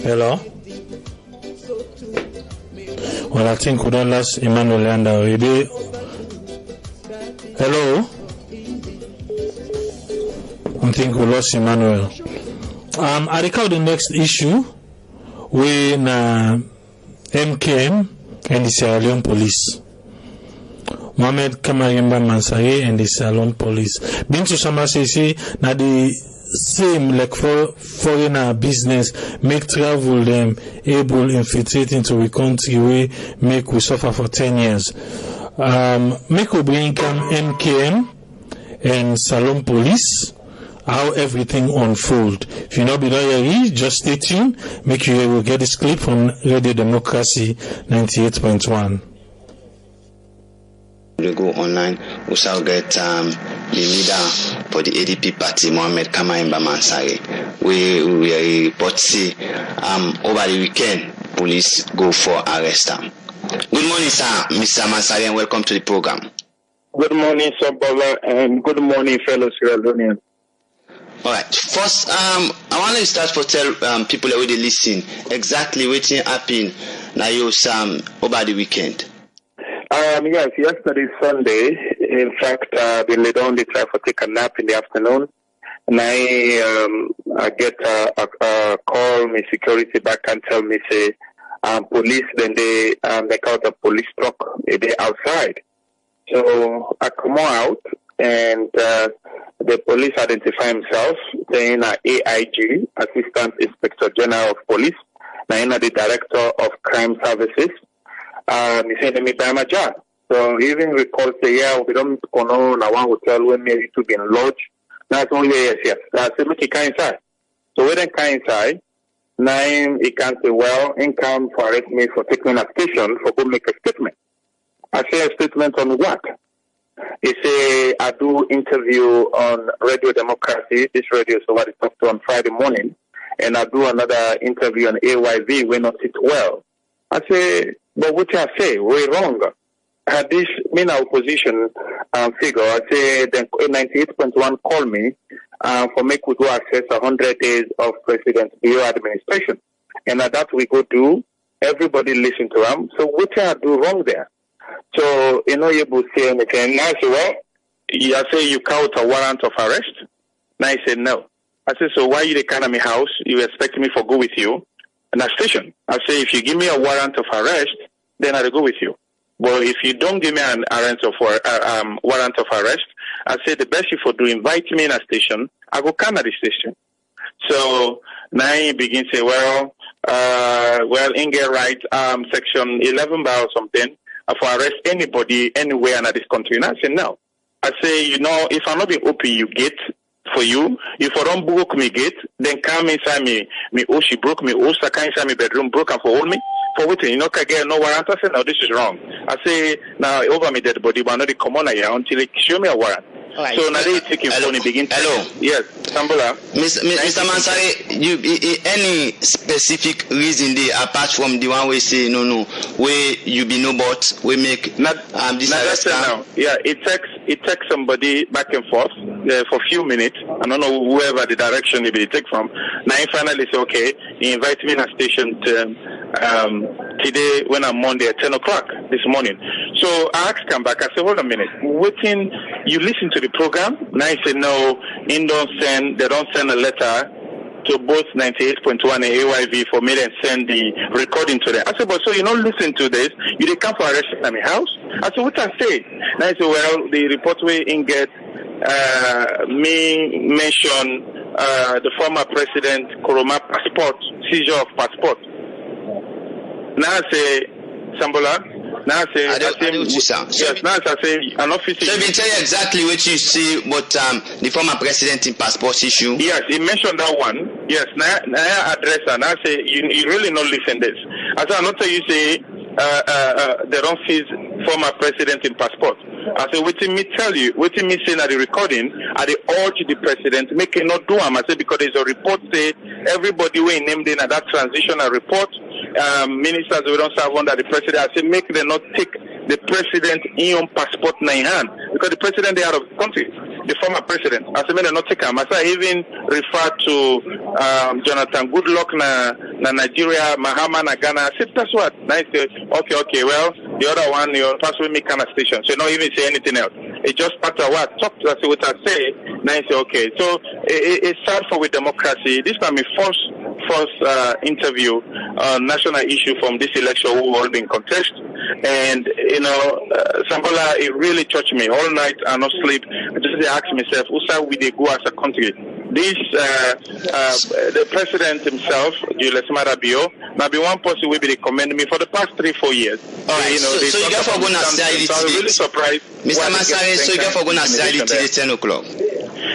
Hello? Well, I think we don't last Emmanuel and already. Hello? I think we lost Emmanuel. I recall the next issue with MKM and the Sierra Leone police. Mohamed Kamayemba Mansare and the Salone police. Bintu Sama say na the same like for foreigner business make travel them able infiltrate into the country we make we suffer for 10 years. Make we bring MKM and Salone police how everything unfold. If you not be there, just stay tuned. Make you will get this clip from Radio Democracy 98.1. We go online, we shall get the leader for the ADP party, Mohamed Kamayemba Mansare. We report see over the weekend, police go for arrest him. Good morning, sir, Mr. Mansare, and welcome to the program. Good morning, Sir Bola, and good morning, fellow Sierra Leoneans. All right. First, I want to start for tell people that they listen exactly what happened now over the weekend. Yes, yesterday Sunday, in fact, the Leone they try to take a nap in the afternoon, and I get a call, my security back and tell me say, police, then they call the police truck, they outside. So I come out and the police identify himself, saying AIG, Assistant Inspector General of Police, now the Director of Crime Services. He said, let me buy my job. So even recall say, yeah, we don't know now one hotel when maybe to be in lodge. That's only yes. I said, look, he can't inside. So when they can't inside, now he can't say, well, in come for arrest me for taking a station for go make a statement. I say a statement on what? He say, I do interview on Radio Democracy. This radio is what I talked to on Friday morning. And I do another interview on AYV when not sit well. I say, but what I say, we're wrong. Had this been our opposition figure, I say then 98.1 call me for make we go access 100 days of President Bio administration. And at that we go do, everybody listen to him. So what I do wrong there? So, you know, you will say anything. Now I say, well, I say you count a warrant of arrest. Now I said, no. I said, so why you the kind of my house? You expect me to go with you? And a station. I say, if you give me a warrant of arrest, then I'll go with you. But if you don't give me an warrant of arrest, I say the best you for do invite me in a station, I go come at the station. So now he begins to say, well, in get right, section 11 bar or something, for arrest anybody anywhere in this country. And I say, no. I say, you know, if I'm not being open you gate for you, if I don't broke me gate, then come inside me, she broke me, also come inside me bedroom, broke and for hold me. For waiting, you know, can get no warrant. I say, no, this is wrong. I say, now over me dead body, but not the commoner here until they show me a warrant. Right. So now they take your phone and begin. Hello. Yes, Sambola. Mr. Mansare, you any specific reason they apart from the one we say no, where you be no but we make not this arrest now. Yeah, it takes somebody back and forth for a few minutes. I don't know whoever the direction they take from. Now he finally say, okay, he invited me in a station today when I'm Monday at 10 o'clock this morning. So I asked him back, I said, hold a minute, waiting, you listen to the program? Now he said, no, they don't send a letter to both 98.1 and AYV for me and send the recording to them. I said, but so you don't listen to this, you didn't come for arrest at my house? I said, what I say? And I said, well, the report we in get me mention the former president Koroma passport, seizure of passport. Now I say, Sambola, now I say, yes, now I say, an officer. So, tell you exactly what you see, but the former president in passport issue. Yes, he mentioned that one. Yes, now I address that. Now I say, you really not listen this. I said, I'm not tell you say, they don't seize former president in passport. I said, waiting me tell you, waiting me saying at the recording, I urge the president, make it not do him. I said, because there's a report say everybody we named in at that transitional report, ministers we don't serve under the president. I said, make them not take the president in on passport in hand, because the president they out of the country, the former president. I said, make them not take him. I said, I even refer to Jonathan Goodluck na Nigeria, Mahama na Ghana. I said, that's what. I said, okay, well, the other one, you're passed with me kind of station, so not even say anything else. It just part of what talk to us, what I say. Now I say, okay. So it's sad for with democracy. This is my first interview on national issue from this election who all been contest. And Sambola, it really touched me all night. I not sleep. I just ask myself, who we they go as a country? This the president himself, Julius Marabio, now be one person will be recommending me for the past 3-4 years. All right, so you got for going to say it. I'm really surprised. Mr. Masare, so you got for going to say it till 10 o'clock.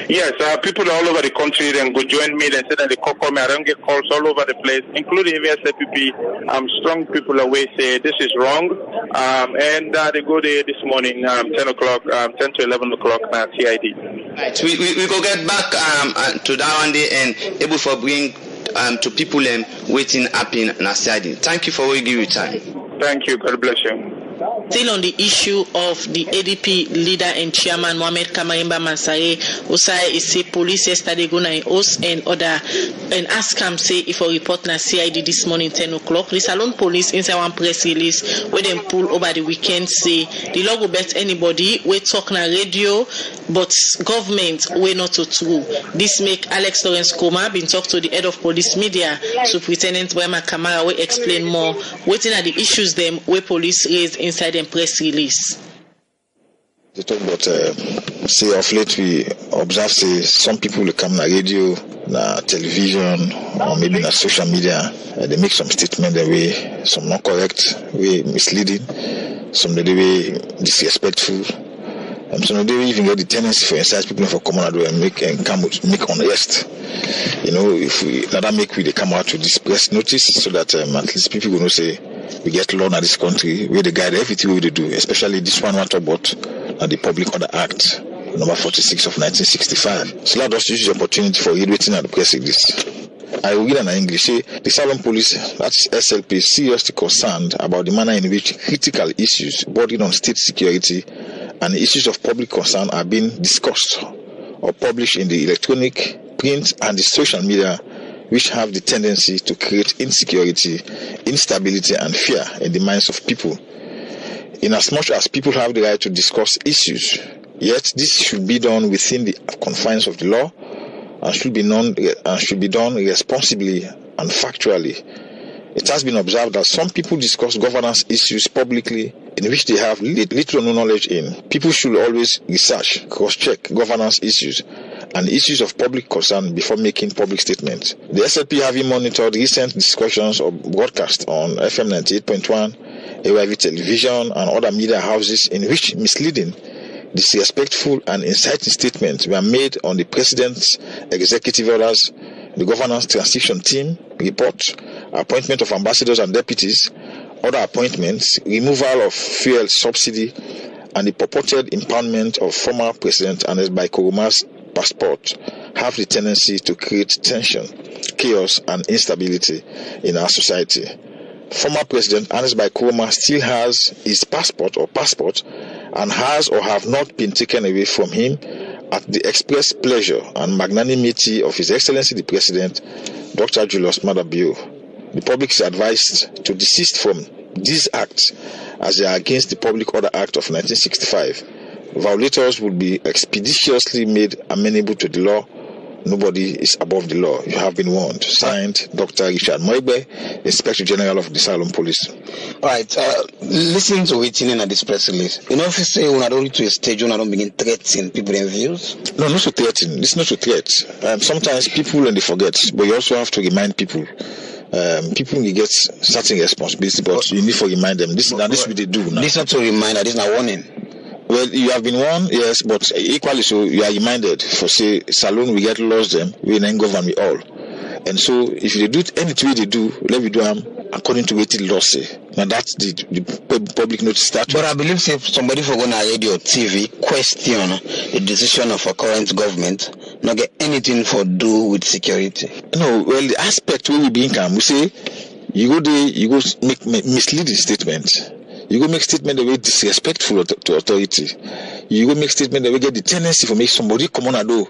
Yes, people all over the country then go join me. They say that they call me. I don't get calls all over the place, including SFPP. Strong people away say this is wrong, and they go there this morning, 10 o'clock, 10 to 11 o'clock now TID. Right, we go get back to that one day and able for bring to people waiting up in Nasadi. Thank you for giving your time. Thank you. God bless you. Still on the issue of the ADP leader and chairman Mohamed Kamarimba Mansaye, Osai is say police yesterday go na host and other and ask him say if a report na CID this morning 10 o'clock. The Salone police inside one press release where them pull over the weekend say the law will bet anybody we talk na radio but government we not to true. This make Alex Lawrence Koma been talk to the head of police media, Superintendent Wema Kamara will explain more waiting at the issues them where police raised inside the press release. They talk about say of late we observe say some people will come na radio, na television, or maybe na social media. They make some statement that way, some not correct, way misleading, some that way disrespectful. Some they even get the tendency for inside people for come out and make unrest. If we let that make they come out with this press notice so that at least people will know say we get law in this country where they guide everything we do, especially this one what about the Public Order Act number 46 of 1965. So let us use the opportunity for waiting at the press release. I will read in English. Say the Salone Police, that is SLP, is seriously concerned about the manner in which critical issues bordering on state security and issues of public concern are being discussed or published in the electronic, print, and the social media, which have the tendency to create insecurity, instability, and fear in the minds of people. Inasmuch as people have the right to discuss issues, yet this should be done within the confines of the law and should be done responsibly and factually. It has been observed that some people discuss governance issues publicly in which they have little or no knowledge in. People should always research, cross-check governance issues and issues of public concern before making public statements. The SLP having monitored recent discussions or broadcasts on FM 98.1, AYV television and other media houses in which misleading, disrespectful and inciting statements were made on the President's executive orders, the governance transition team report, appointment of ambassadors and deputies, other appointments, removal of fuel subsidy, and the purported impoundment of former President Ernest Bai Koroma's passport have the tendency to create tension, chaos, and instability in our society. Former President Ernest Bai Koroma still has his passport and has or have not been taken away from him at the express pleasure and magnanimity of His Excellency the President, Dr. Julius Madabio. The public is advised to desist from these acts as they are against the Public Order Act of 1965. Violators will be expeditiously made amenable to the law Nobody is above the law. You have been warned. Signed, Dr. Richard Moigbe, Inspector General of the Salone Police. All right. Listen to it in this press release. You know, if you say when I don't reach to a stage when I don't begin threatening people in views. No, not to threaten. This is not to threat. Sometimes people and they forget, but you also have to remind people. People will get certain responsibility, but you need to remind them. This is what they do now. This is not to remind. This is not warning. Well, you have been warned, yes, but equally so, you are reminded. For say, Salone, we get lost them, we then govern we all. And so, if they do anything they do, let me do them according to what the law say. Now that's the public notice statute. But I believe if somebody for going to radio or TV question the decision of a current government, not get anything for do with security. No, well, the aspect where we be income, we say, you go there, you go make misleading statement. You go make statement that way disrespectful to authority. You go make statement that way get the tendency for make somebody come on and do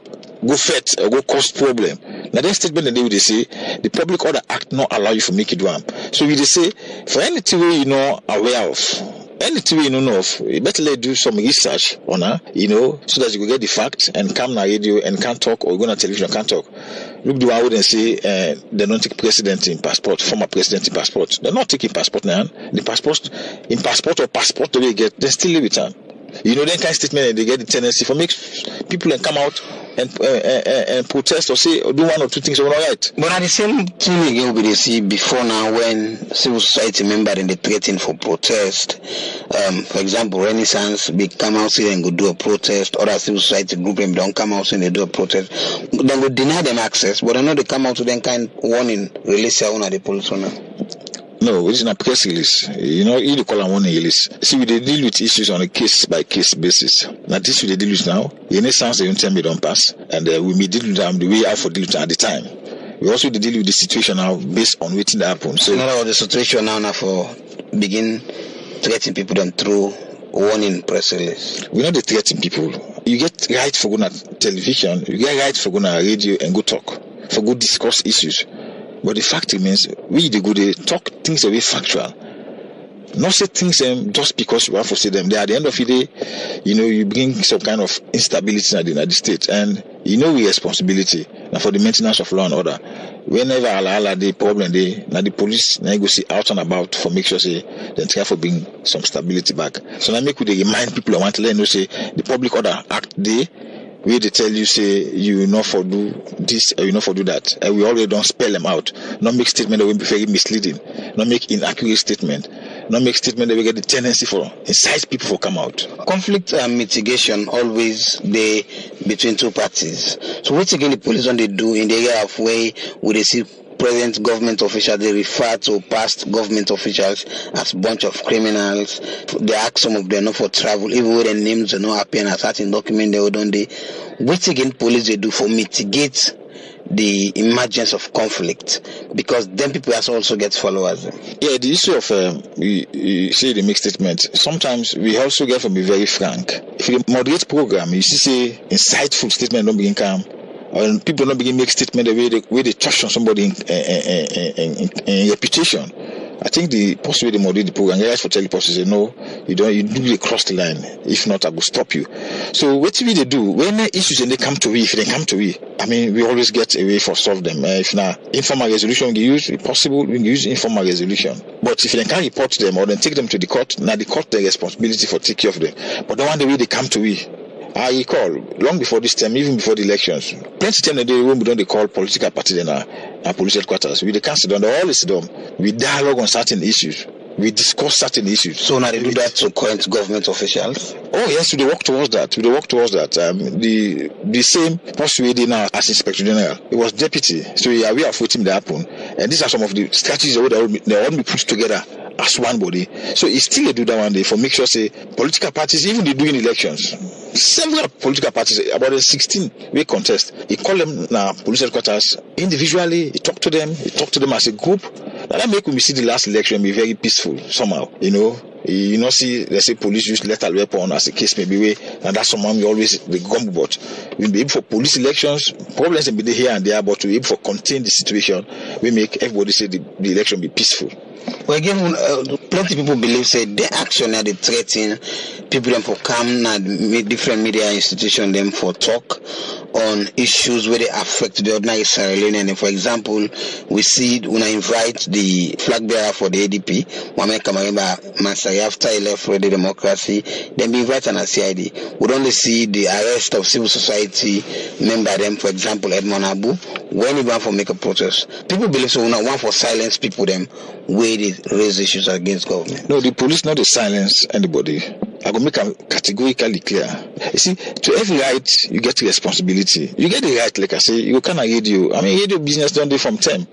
go fetch or go cause problem. Now that statement that they say the Public Order Act not allow you to make it one. So we say for anything you know aware of, anything you know of, you better let do some research on her, so that you will get the facts and come on radio and can't talk or go on television and can't talk. Look, do I wouldn't say they don't take president in passport, former president in passport. They're not taking passport now. The passport in passport or passport they get, they still live with them. That kind of statement they get the tendency for make people and come out and protest or say or do one or two things all right. But at the same thing again we see before now when civil society members and they threaten for protest. For example, Renaissance they come out here and go do a protest, other civil society group and don't come out and they do a protest. Then we deny them access, but I know they come out to them kind of warning release their own at the police now. No, it's not a press release. You call them warning release. See, we deal with issues on a case-by-case basis. Now, this we deal with now. In a sense, they don't tell me don't pass. And we may deal with them the way I for deal with them at the time. We also deal with the situation now based on waiting to happen. So, the situation now for begin threatening people then through warning press release. We're not the threatening people. You get right for going to television, you get right for going to radio and go talk, for go discuss issues. But the fact remains, we the good talk things away factual. Not say things just because you have to say them. They at the end of the day, you bring some kind of instability in the state, and we responsibility now for the maintenance of law and order. Whenever the problem now the police now go see out and about for make sure say they try for bring some stability back. So now make we remind people I want to let them know say the Public Order Act where they tell you say you not for do this or you not for do that. And we already don't spell them out. Not make statement that will be very misleading. Not make inaccurate statement. Not make statement that will get the tendency for incite people for come out. Conflict mitigation always they between two parties. So what again the police don't they do in the area of way where they see present government officials, they refer to past government officials as bunch of criminals. They ask some of them not for travel, even though their names are not appearing as certain document they don't they. What again police they do for mitigate the emergence of conflict, because then people also get followers. Yeah, the issue of you say the mixed statement. Sometimes we also get to be very frank. If you moderate program, you see say insightful statement don't begin come. And people don't begin make statement the way they touch on somebody in reputation. I think the possible they moderate the program, guys for telling person say no, you do cross the line. If not, I will stop you. So what do they do when the issues and they come to we? If they come to we, I mean, we always get a way for solve them. If not informal resolution we use, if possible we can use informal resolution. But if they can't report them or then take them to the court, now the court their responsibility for take care of them. But the one the way they come to we. I recall long before this time, even before the elections, plenty of time when we don't call political parties in our police headquarters. We can't sit down, they always sit down. We dialogue on certain issues. We discuss certain issues. So now they do that to current government officials? Oh yes, we work towards that. The same possibility now as Inspector General. It was deputy, so we are aware of what that happen. And these are some of the strategies that all be put together as one body. So it's still a do that one day for make sure say political parties, even they doing elections. Several political parties, about 16 we contest. He call them now police headquarters individually. He talk to them as a group. Now that make we see the last election be very peaceful somehow. See, let's say police use lethal weapon as a case maybe way, and that's someone we always the gumbo. But we be able for police elections, problems may be here and there, but we be able for contain the situation. We make everybody say the election be peaceful. Well, again, plenty of people believe say their action are the threatening people them for come na different media institution them for talk on issues where they affect the ordinary Sierra Leonean. And for example, we see when I invite the flag bearer for the ADP, Mohamed Kamaremba Mansari, after he left for the democracy, then we invite an CID. We only see the arrest of civil society member them, for example, Edmond Abu, when he went for make a protest. People believe so we not want for silence people them where they raise issues against government. No, the police not to silence anybody. I will make them categorically clear. You see, to every right, you get responsibility. You get the right, like I say, you cannot radio. I mean, radio business done it from 10.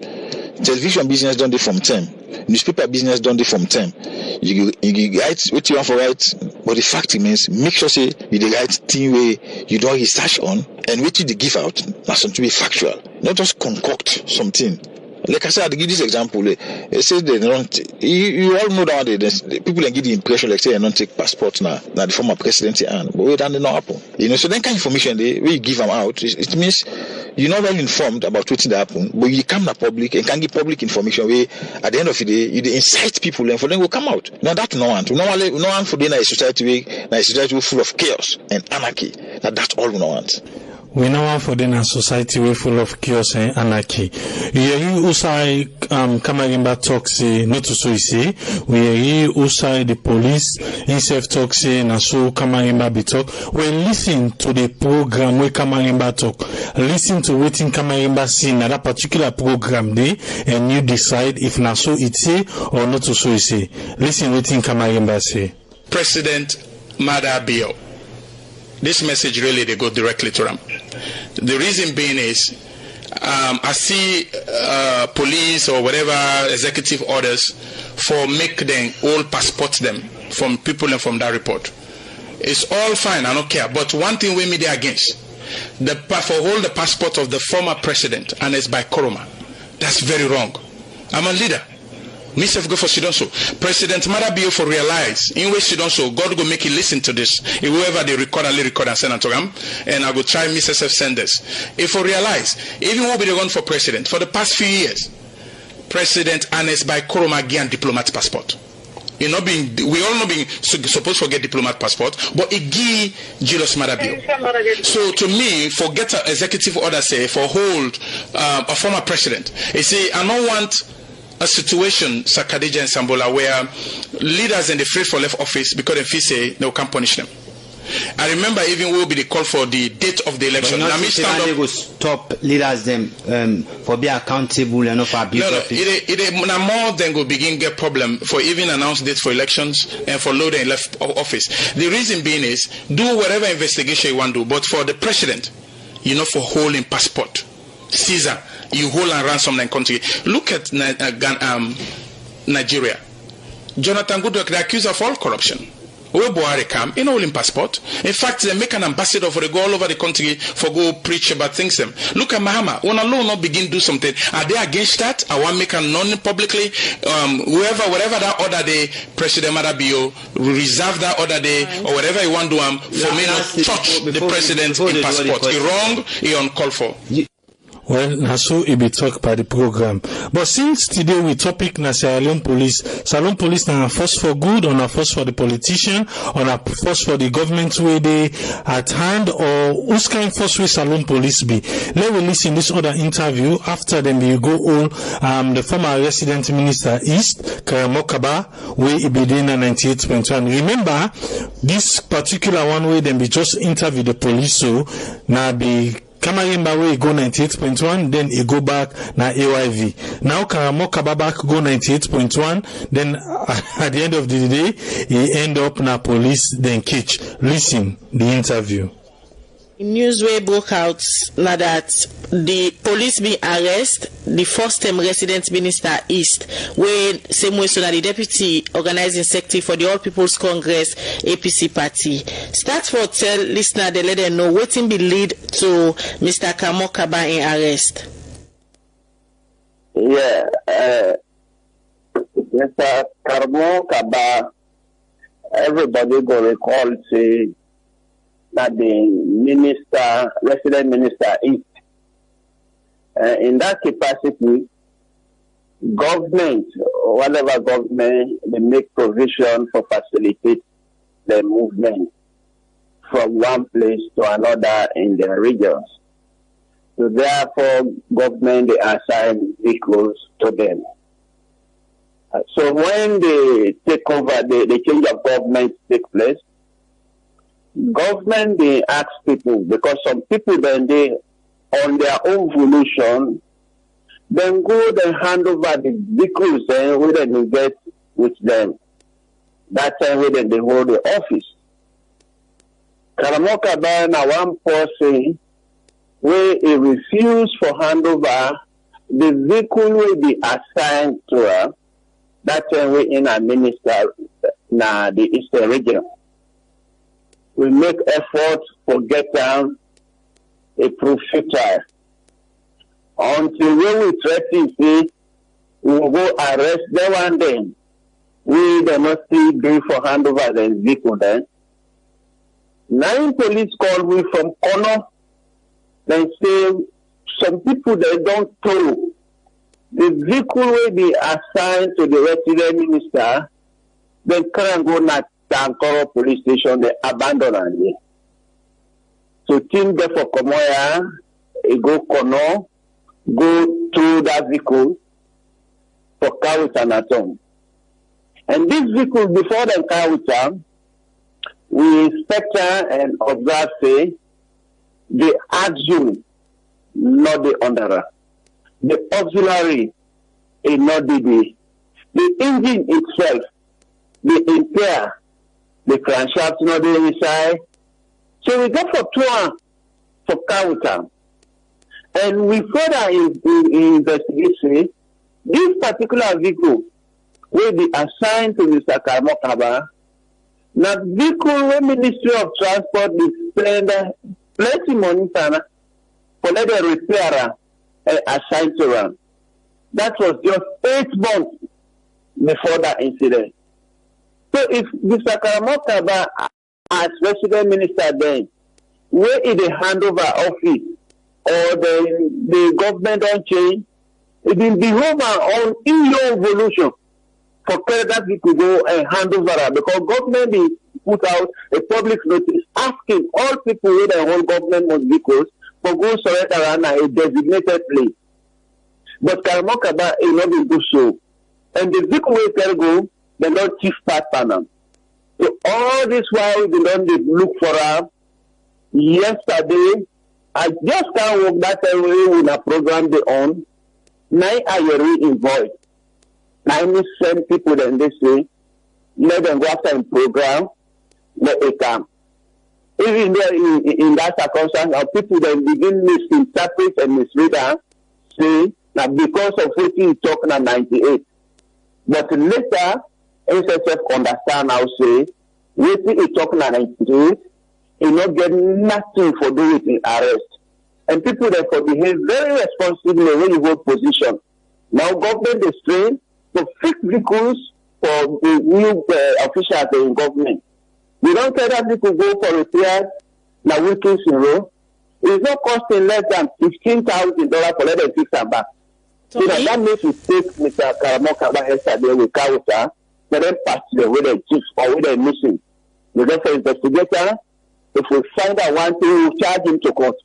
Television business done it from 10. Newspaper business done it from 10. You write what you want for right, but the fact remains, make sure say you the right thing where you don't research on, and what you give out, that's something to be factual. Not just concoct something. Like I said, to give this example, they say they don't. You all know nowadays, people can give the impression like say they don't take passports now the former president and but wait, that did not happen. You know, so then kind of information they when you give them out, it means you're not well informed about what that happen, but you come to public and can give public information where at the end of the day you incite people and for them will come out. Now that no one for them a society full of chaos and anarchy. That's all we want. We now want for a society way full of chaos and anarchy. We hear Usai Kamaremba talk say not to so say. We hear Usai the police himself talk say na so Kamaremba be talk. We listen to the program where Kamaremba talk. Listen to what Kamaremba say in that particular program day, and you decide if na so it say or not to so say. Listen what Kamaremba say. President Madabio. This message really they go directly to them. The reason being is I see police or whatever executive orders for make them all passport them from people and from that report. It's all fine, I don't care. But one thing we media against for hold the passport of the former president and it's by Koroma. That's very wrong. I'm a leader. Myself go for Sidonso. President Madabio for realize in which Sidonso, God go make you listen to this. Whoever they record and send it to them, and I go try Mrs. send this. If for realize, even when we run for president for the past few years, President Anes by Koroma again diplomat passport. We all not being supposed to get diplomat passport, but it give Julius Madabio. So to me, forget an executive order say for hold a former president. They say I don't want a situation, Sakadija and Sambola, where leaders in the free for left office, because if they say they can't punish them. I remember even we will be the call for the date of the election. But they will stop leaders them for be accountable and not for abuse. No, it more than go begin get problem for even announce dates for elections and for loading in left office. The reason being is do whatever investigation you want to do, but for the president, for holding passport, Caesar. You hold and ransom in country. Look at Nigeria. Jonathan Goodluck, they're accused of all corruption. Where Buhari come, holding passport. In fact, they make an ambassador for to go all over the country for go preach about things. Them. Look at Mahama. When Allah not begin do something, are they against that? I want to make a known publicly. Whatever that order day, President Madabio reserve that order day or whatever you want to do for me not touch the president in passport. He wrong. He uncalled for. Well, na so it be talk by the program. But since today we topic na Salone police na force for good or na force for the politician or na force for the government where they at hand or whose kind force way Salone police be. Let me listen this other interview after them we go all the former resident minister East, Karamokaba, where he be in 98.1. Remember this particular one where them be just interview the police so na be Kamaremba way go 98.1, then he go back na AYV. Now Karamokaba back go 98.1, then at the end of the day, he end up na police, then catch. Listen, the interview. Newsway broke out now that the police be arrest the first time resident minister East, where same way so that the deputy organizing secretary for the All People's Congress APC party. Start for tell listener they let them know waiting be lead to Mr. Karamokaba in arrest. Yeah, Mr. Karamokaba, everybody go recall say that the resident minister is in that capacity, government, whatever government, they make provision for facilitate the movement from one place to another in the regions. So therefore, government they assign vehicles to them. So when they take over, the change of government take place, government they ask people, because some people then they on their own volition, then go and hand over the vehicles and we then get with them. That time we then they hold the office. Karamoka Bana one person where he refused for handover, the vehicle will be assigned to her. That time we in a minister na the Eastern region. We make effort for get down a proof futile. Until when we threaten say we will go arrest them one day, we do not still do for handover the vehicle then. 9 police call me from Kono. They say some people they don't tow. The vehicle will be assigned to the resident minister. Then can't go na Tankoro police station. They abandon it. So team there for Komoya, go Kono, go to that vehicle for Kawita Atom. And this vehicle before the Kawita, we inspect her and observe say the axle not the under, the auxiliary is not the engine itself, the impair, the crankshaft not the inside. So we go for tour for Kawita, and we further investigate this particular vehicle will be assigned to Mr. Karmokaba. Now, vehicle where Ministry of Transport is spend plenty money for let the repairer assigned to run. That was just 8 months before that incident. So if Mr. Karamokaba as resident minister then, where is the handover office or the government don't change, it will be over on in your evolution. For that we could go and hand over because government is put out a public notice asking all people with their own government must vehicles for go surrender around a designated place. But Karamokaba is not going to do so. And the vehicle will tell go, they don't chief part panel. So all this while they don't look for her. Yesterday, I just can't work that way when a program they own. Now I re-invoice. I need send people then they say, let them go after a program, let it come. Even there in that circumstance, our people then begin misinterpret and misread her, say, now because of what he talking at 98. But later, SSF understand now say, what he talking at 98, he not get nothing for doing it in arrest. And people therefore behave very responsibly when you hold position. Now government is trained to fix vehicles for the new officials in government. We don't tell that people go for repairs now weekends in row. It's not costing less than $15,000 for let them fix them back. So that makes it take Mr. Karamokaba yesterday with Kawuta, for them pass the way they chief or way they're missing. The therefore investigator, if we find out one thing, we'll charge him to court.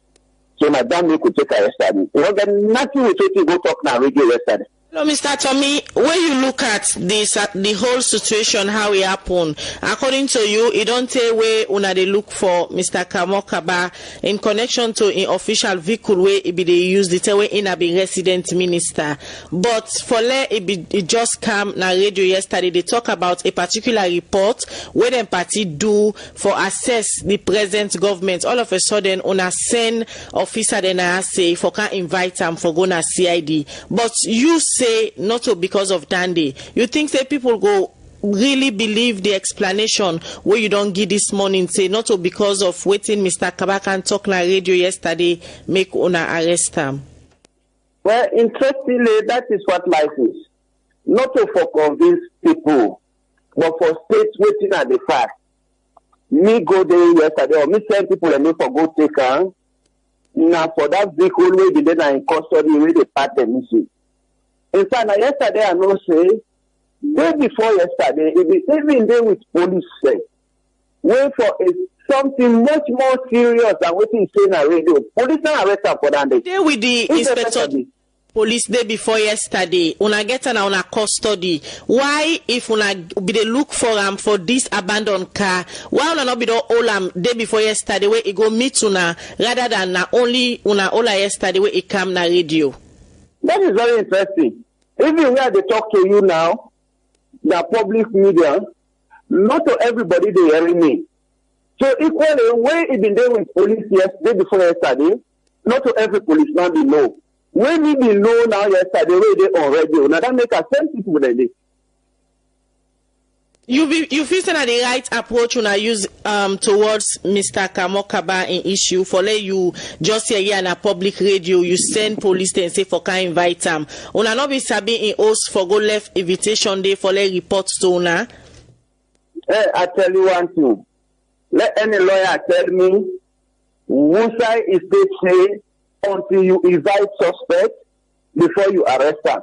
So now that we could take her yesterday. You know, there's nothing we take to go talk now radio yesterday. Hello, Mr. Tommy. When you look at this, the whole situation, how it happened, according to you, it don't tell where una they look for Mr. Kamokaba in connection to an official vehicle where it be they use the tell where in a be resident minister. But for it just come na radio yesterday. They talk about a particular report where the party do for assess the present government. All of a sudden, una send officer then I say for can invite them for go na CID. But you say not so because of Dandy. You think say people go really believe the explanation where you don't give this morning, say not so because of waiting Mr. Kabakan talk na radio yesterday make una arrest him? Well, interestingly, that is what life is. Not to for convince people, but for states waiting at the fact. Me go there yesterday or me send people and me for go take her. Now for that vehicle where they then in custody where they part the missing. In fact, yesterday I know say, day before yesterday, it is even day with police say, wait for something much more serious than what he's saying on radio. Police don't arrest him for that day. They with the inspector police day before yesterday, una get an una custody. Why, if una be the look for him for this abandoned car, why una not be the all day before yesterday where he go meet una rather than only una all yesterday where he come na radio? That is very interesting. Even where they talk to you now, the public media, not to everybody they hearing me. So equally, when he been there with police yesterday before yesterday, not to every policeman be know. When we be know now yesterday, where they on radio, now that make us same people with it. You feel that the right approach when I use towards Mr. Kamokaba in issue for let you just hear on a public radio, you send police and say for can invite them. Una not be sabi in host for go left invitation day for let report to una. Hey, I tell you one thing. Let any lawyer tell me whose side is they say until you invite suspect before you arrest them.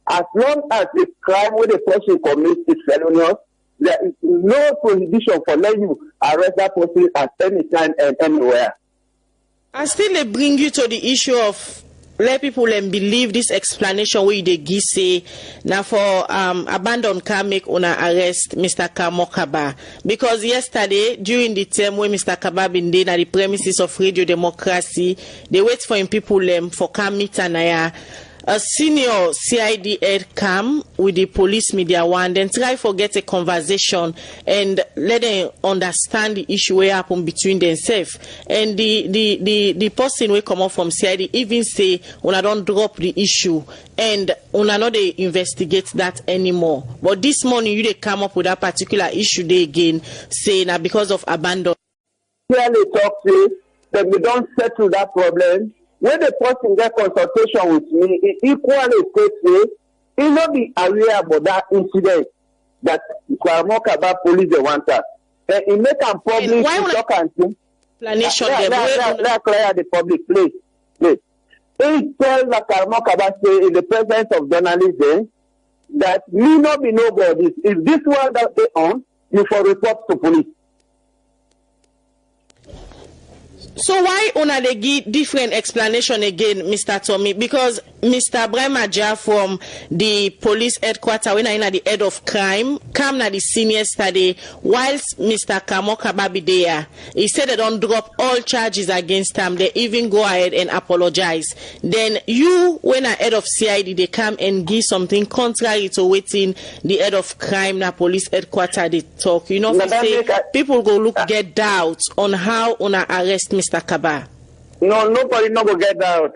As long as the crime where the person commits is felonious, there is no prohibition for letting you arrest that person at any time and anywhere. I still bring you to the issue of let people believe this explanation where they give say now for abandoned car make una arrest Mr. Kamokaba, because yesterday during the term when Mr. Kaba been there at the premises of Radio Democracy, they wait for him people for come meet anaya. A senior CID head come with the police media one, then try to get a conversation and let them understand the issue where happen between themselves. And the person will come up from CID even say, "Una don't drop the issue and una not they investigate that anymore." But this morning you they come up with that particular issue they again say now because of abandon. Clearly talk to that we don't settle that problem. When the person get consultation with me, it equally states me, it not be aware about that incident that Kwamokaba police they want us. And it make them public talk and see. Let clear the public, please. It tells the Kwamokaba say in the presence of journalists that me not be nobody. If this one that they on, you for report to police. So why una they give different explanation again, Mr. Tommy? Because Mr. Bremaja from the police headquarters, when I the head of crime, come na the senior study, whilst Mr. Kamokaba be there, he said they don't drop all charges against him. They even go ahead and apologize. Then you, when a head of CID, they come and give something contrary to waiting the head of crime na police headquarters they talk. You know, no, say, people go look get doubt on how una arrest Mr. Kaba. No, nobody no go get out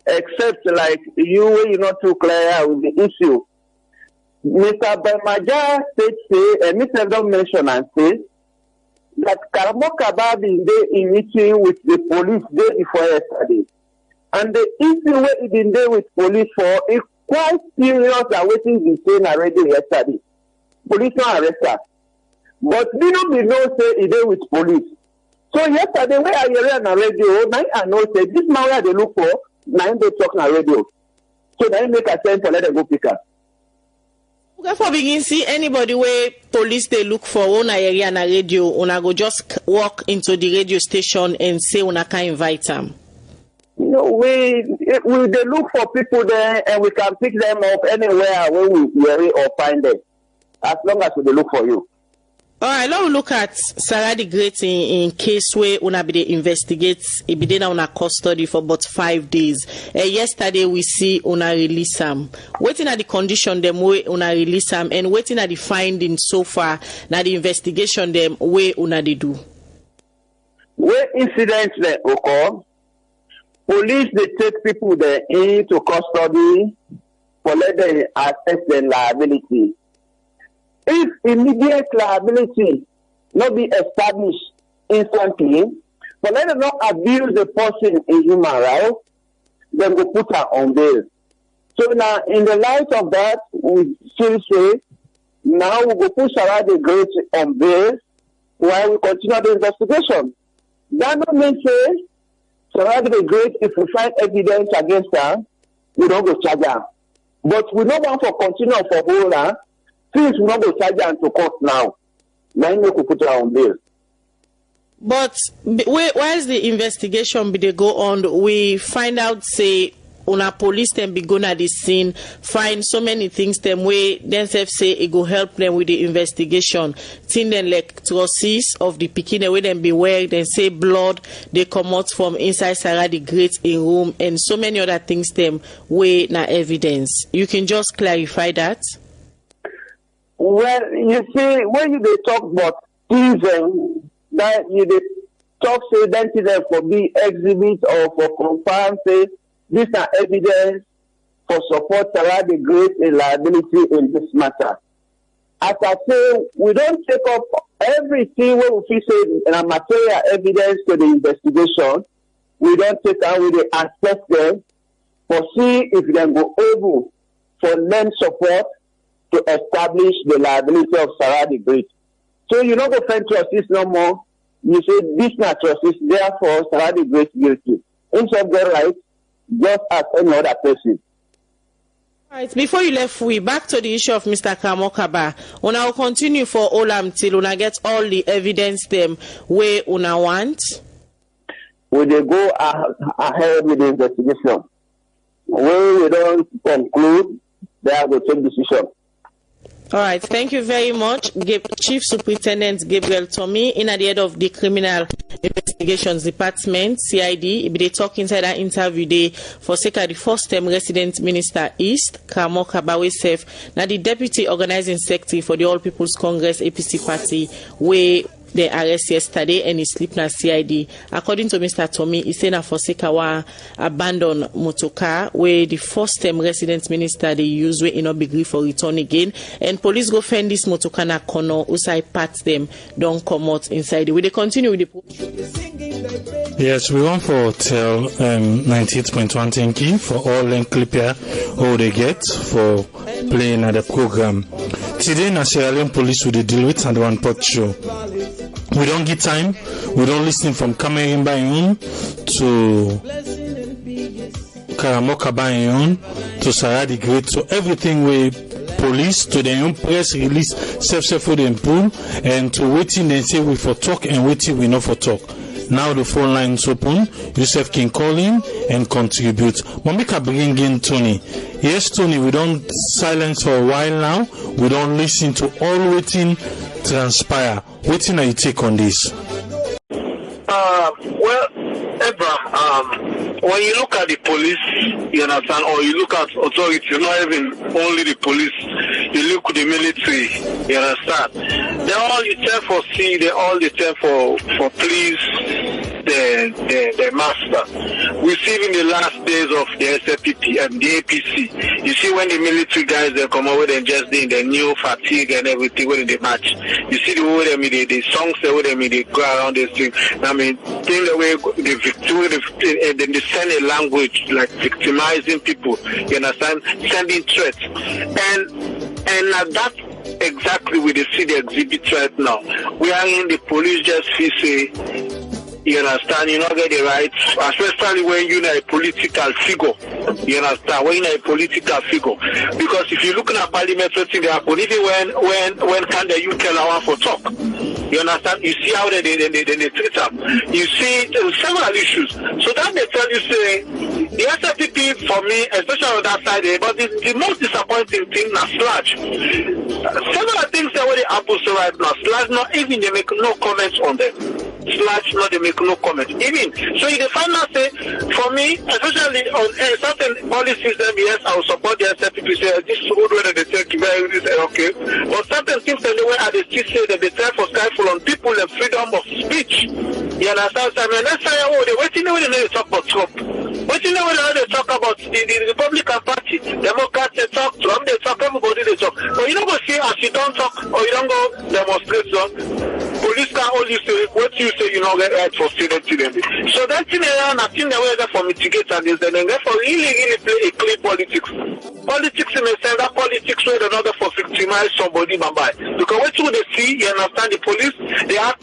except like you not too clear with the issue. Mr. Bemaja say, and Mr. Don't mention and say that Kamokaba been there in meeting with the police day before yesterday. And the issue where he been there with police for is quite serious and waiting to be seen already yesterday. Police not arrest her. But we don't be no say he there with police. So yesterday, where I hear on the radio, now I know say this man where they look for, now they talk on the radio. So now make a sense for let them go pick up. Okay, for begin see anybody where police they look for on area on the radio, una go just walk into the radio station and say una can invite them. No, we they look for people there and we can pick them up anywhere where we hear or find them, as long as they look for you. All right, let's look at Sarah the Great in case where una be dey investigate. It be dey na una custody for about 5 days. Yesterday we see una release him. Waiting at the condition them way una release him and waiting at the findings so far. Now the investigation them way una they do. Where incidents they occur, police they take people there into custody for let them assess their liability. If immediate liability not be established instantly, but let them not abuse the person in human rights, then we put her on bail. So now, in the light of that, we still say, now we go put Sarah the Great on bail while we continue the investigation. That don't mean say, Sarah the Great, if we find evidence against her, we don't go charge her. But we don't want to continue for hold her. Since we not go charge her to court now, now we could put her on bail. But whilst the investigation be they go on, we find out say una police them be going at the scene, find so many things them way themselves say it go help them with the investigation. Thing then like trusses of the pikin way them be wear, then say blood they come out from inside Sarah the Great in room and so many other things them way na evidence. You can just clarify that. Well, you see, when you talk about things that you talk say identity for be exhibit or for confirm say these are evidence for support Sarah the Great in liability in this matter. As I say, we don't take up everything when we say in a material evidence to the investigation. We don't take out, we assess them for see if they go able for lend support to establish the liability of Sarah the Great. So you don't go find trustees no more. You say this not trustees, therefore Sarah the Great guilty. In some their rights, just as any other person. Right, before you left, we back to the issue of Mr. Kamokaba. Una will continue for all till una get all the evidence them where una want. When they go ahead with the investigation, when we don't conclude, they have to take decision. All right, thank you very much, Chief Superintendent Gabriel Tommy, in at the head of the Criminal Investigations Department, CID. They talk inside that interview day for sake of the first-time resident minister East, Kamo Kabawe Sef, now the deputy organizing secretary for the All People's Congress APC party, where they arrest yesterday and he sleep na CID. According to Mr. Tommy, he said na for Sekawa abandon motocar where the first time resident minister they use where not be agree for return again. And police go find this motocar na kono usai part them don't come out inside. Will they continue with the Yes, we want for tell 98.1 thank you for all link clip here all they get for playing at the program. Today na Sierra Leone police will deal with and the WanPot show. We don't get time. We don't listen from Cameroon Bayon to Karamoka Bayon to Sarah the Great. So everything we police to the young press release self for them pull and to waiting and say we for talk and waiting we not for talk. Now the phone lines open. Yusuf can call in and contribute. Momika bring in Tony. Yes, Tony, we don't silence for a while now. We don't listen to all waiting transpire. Waiting, are you take on this? Well, Abraham, when you look at the police, you understand, or you look at authority, not even only the police, you look at the military, you understand. They all the time for see, they all the time for please the master. We see in the last days of the SFPP and the APC, you see when the military guys they come over and just doing the new fatigue and everything when they match. You see the way they songs the way they go around this thing. I mean, think the way the victory, then they send a language like victimizing people. You understand? Sending threats, and that exactly we see the exhibit right now. We are in the police just say. You understand? You not get the right, especially when you're a political figure. You understand? When you're a political figure, because if you're looking at parliamentary thing, they happen even when can the UK allow for talk. You understand? You see how they treat them. You see several issues. So that they tell you say the SFPP for me, especially on that side, but the most disappointing thing is Slash. Several things that already happen right now. Slash not even they make no comments on them. Slash not they make no comment. Even so, you find out say for me, especially on certain policies, yes, I will support the SFPP. Say this is good way they take very okay, but certain things the way they still say that they try for skyful on people and freedom of speech. You understand? I mean, let's say they waiting when they talk about Trump. Waiting when they talk about the Republican Party, Democrats they talk, Trump they talk, everybody they talk. But you don't go see as you don't talk or you don't go demonstrate. So police can only say what you say. You know get right for student to them. So that thing around, I think the way that for mitigate and this, and then therefore really play a clean politics. Politics in a sense that politics where another for victimize somebody by because what you they see, you understand the police they act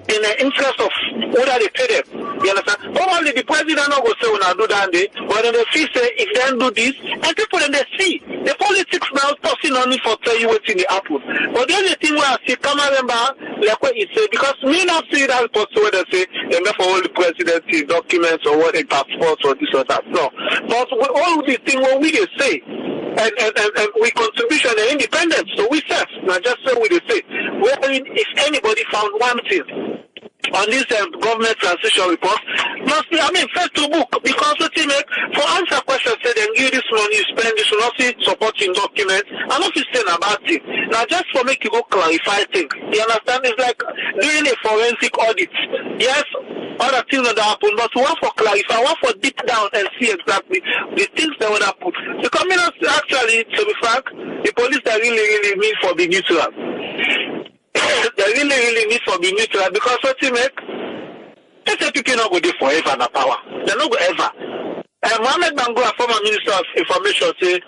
in the interest of whether they pay them. You understand? Probably the president not go say when I do that day, but then the fee say if they don't do this, and people then they see the politics now tossing on me for tell you what's in the apple. But the only thing where I see, come remember, like what he say, because me not see that post where they say they make for all the presidency documents or what they passports or this or that. No, but all the thing what we they say. And we contribution and independence, so we serve. Now just say we say. Well, if anybody found one thing on this government transition report, must be, first to book, because what you make for answer questions, say then give this money, you spend this, you not see supporting documents, and not saying about it. Now just for make you go clarify things. You understand? It's like doing a forensic audit. Yes, other things that happen, but one for clarify, one for deep down and see exactly the things that would happen. The communists actually, to be frank, the police that really need for be neutral. They really need for be neutral, because what you make, SFPP not go there forever in the power. They're not go ever. Mohammed Bangoura, former Minister of Information, say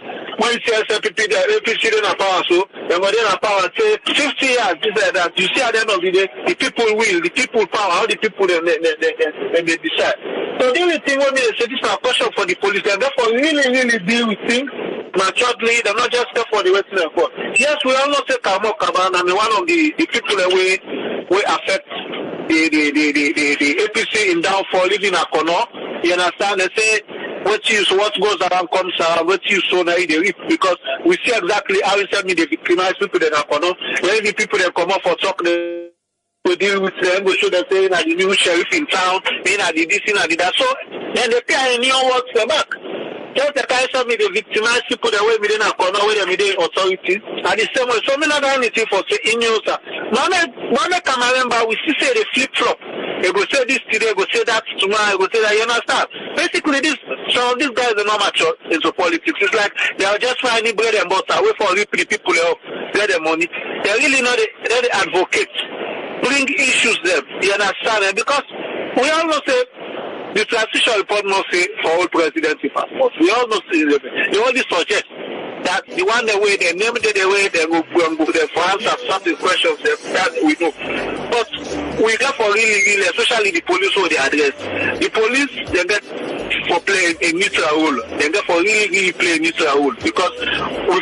when you see SFPP, the APC in the power, so they're going to power. Say 50 years, this that you see at the end of the day, the people will, the people power, how the people they decide. So the only thing when they say this is a question for the police, and therefore really deal with things maturely. They're not just there for the Western court. Yes, we all know say Kamo Kaban, I mean one of the people that we affect the APC in downfall, living a corner. You understand? They say what goes around comes around, what you so now they reap, because we see exactly how instead they victimize people that are corner. When the people that come up for talk, they deal with them, we show them saying that the new sheriff in town, in at the this, in at the that. So then they pay any words them back. Just the kind of me they victimize people that way within a corner where they the authorities. And the same way, so many other anything for say in news. Mama can remember we see say they flip flop. They go say this today, go say that tomorrow, go say that, you understand? Basically these guys are not mature into politics. It's like they are just finding bread and butter, wait for the people get their money. They really know they advocate. Bring issues there, you understand? And because we all know say the transition report must say for all presidency passports. We all know say they only suggest that the one the way they name it the way they go for answer certain questions that we know. But we get for really, especially the police who they address. The police they get for play a neutral role. They get for really play a neutral role, because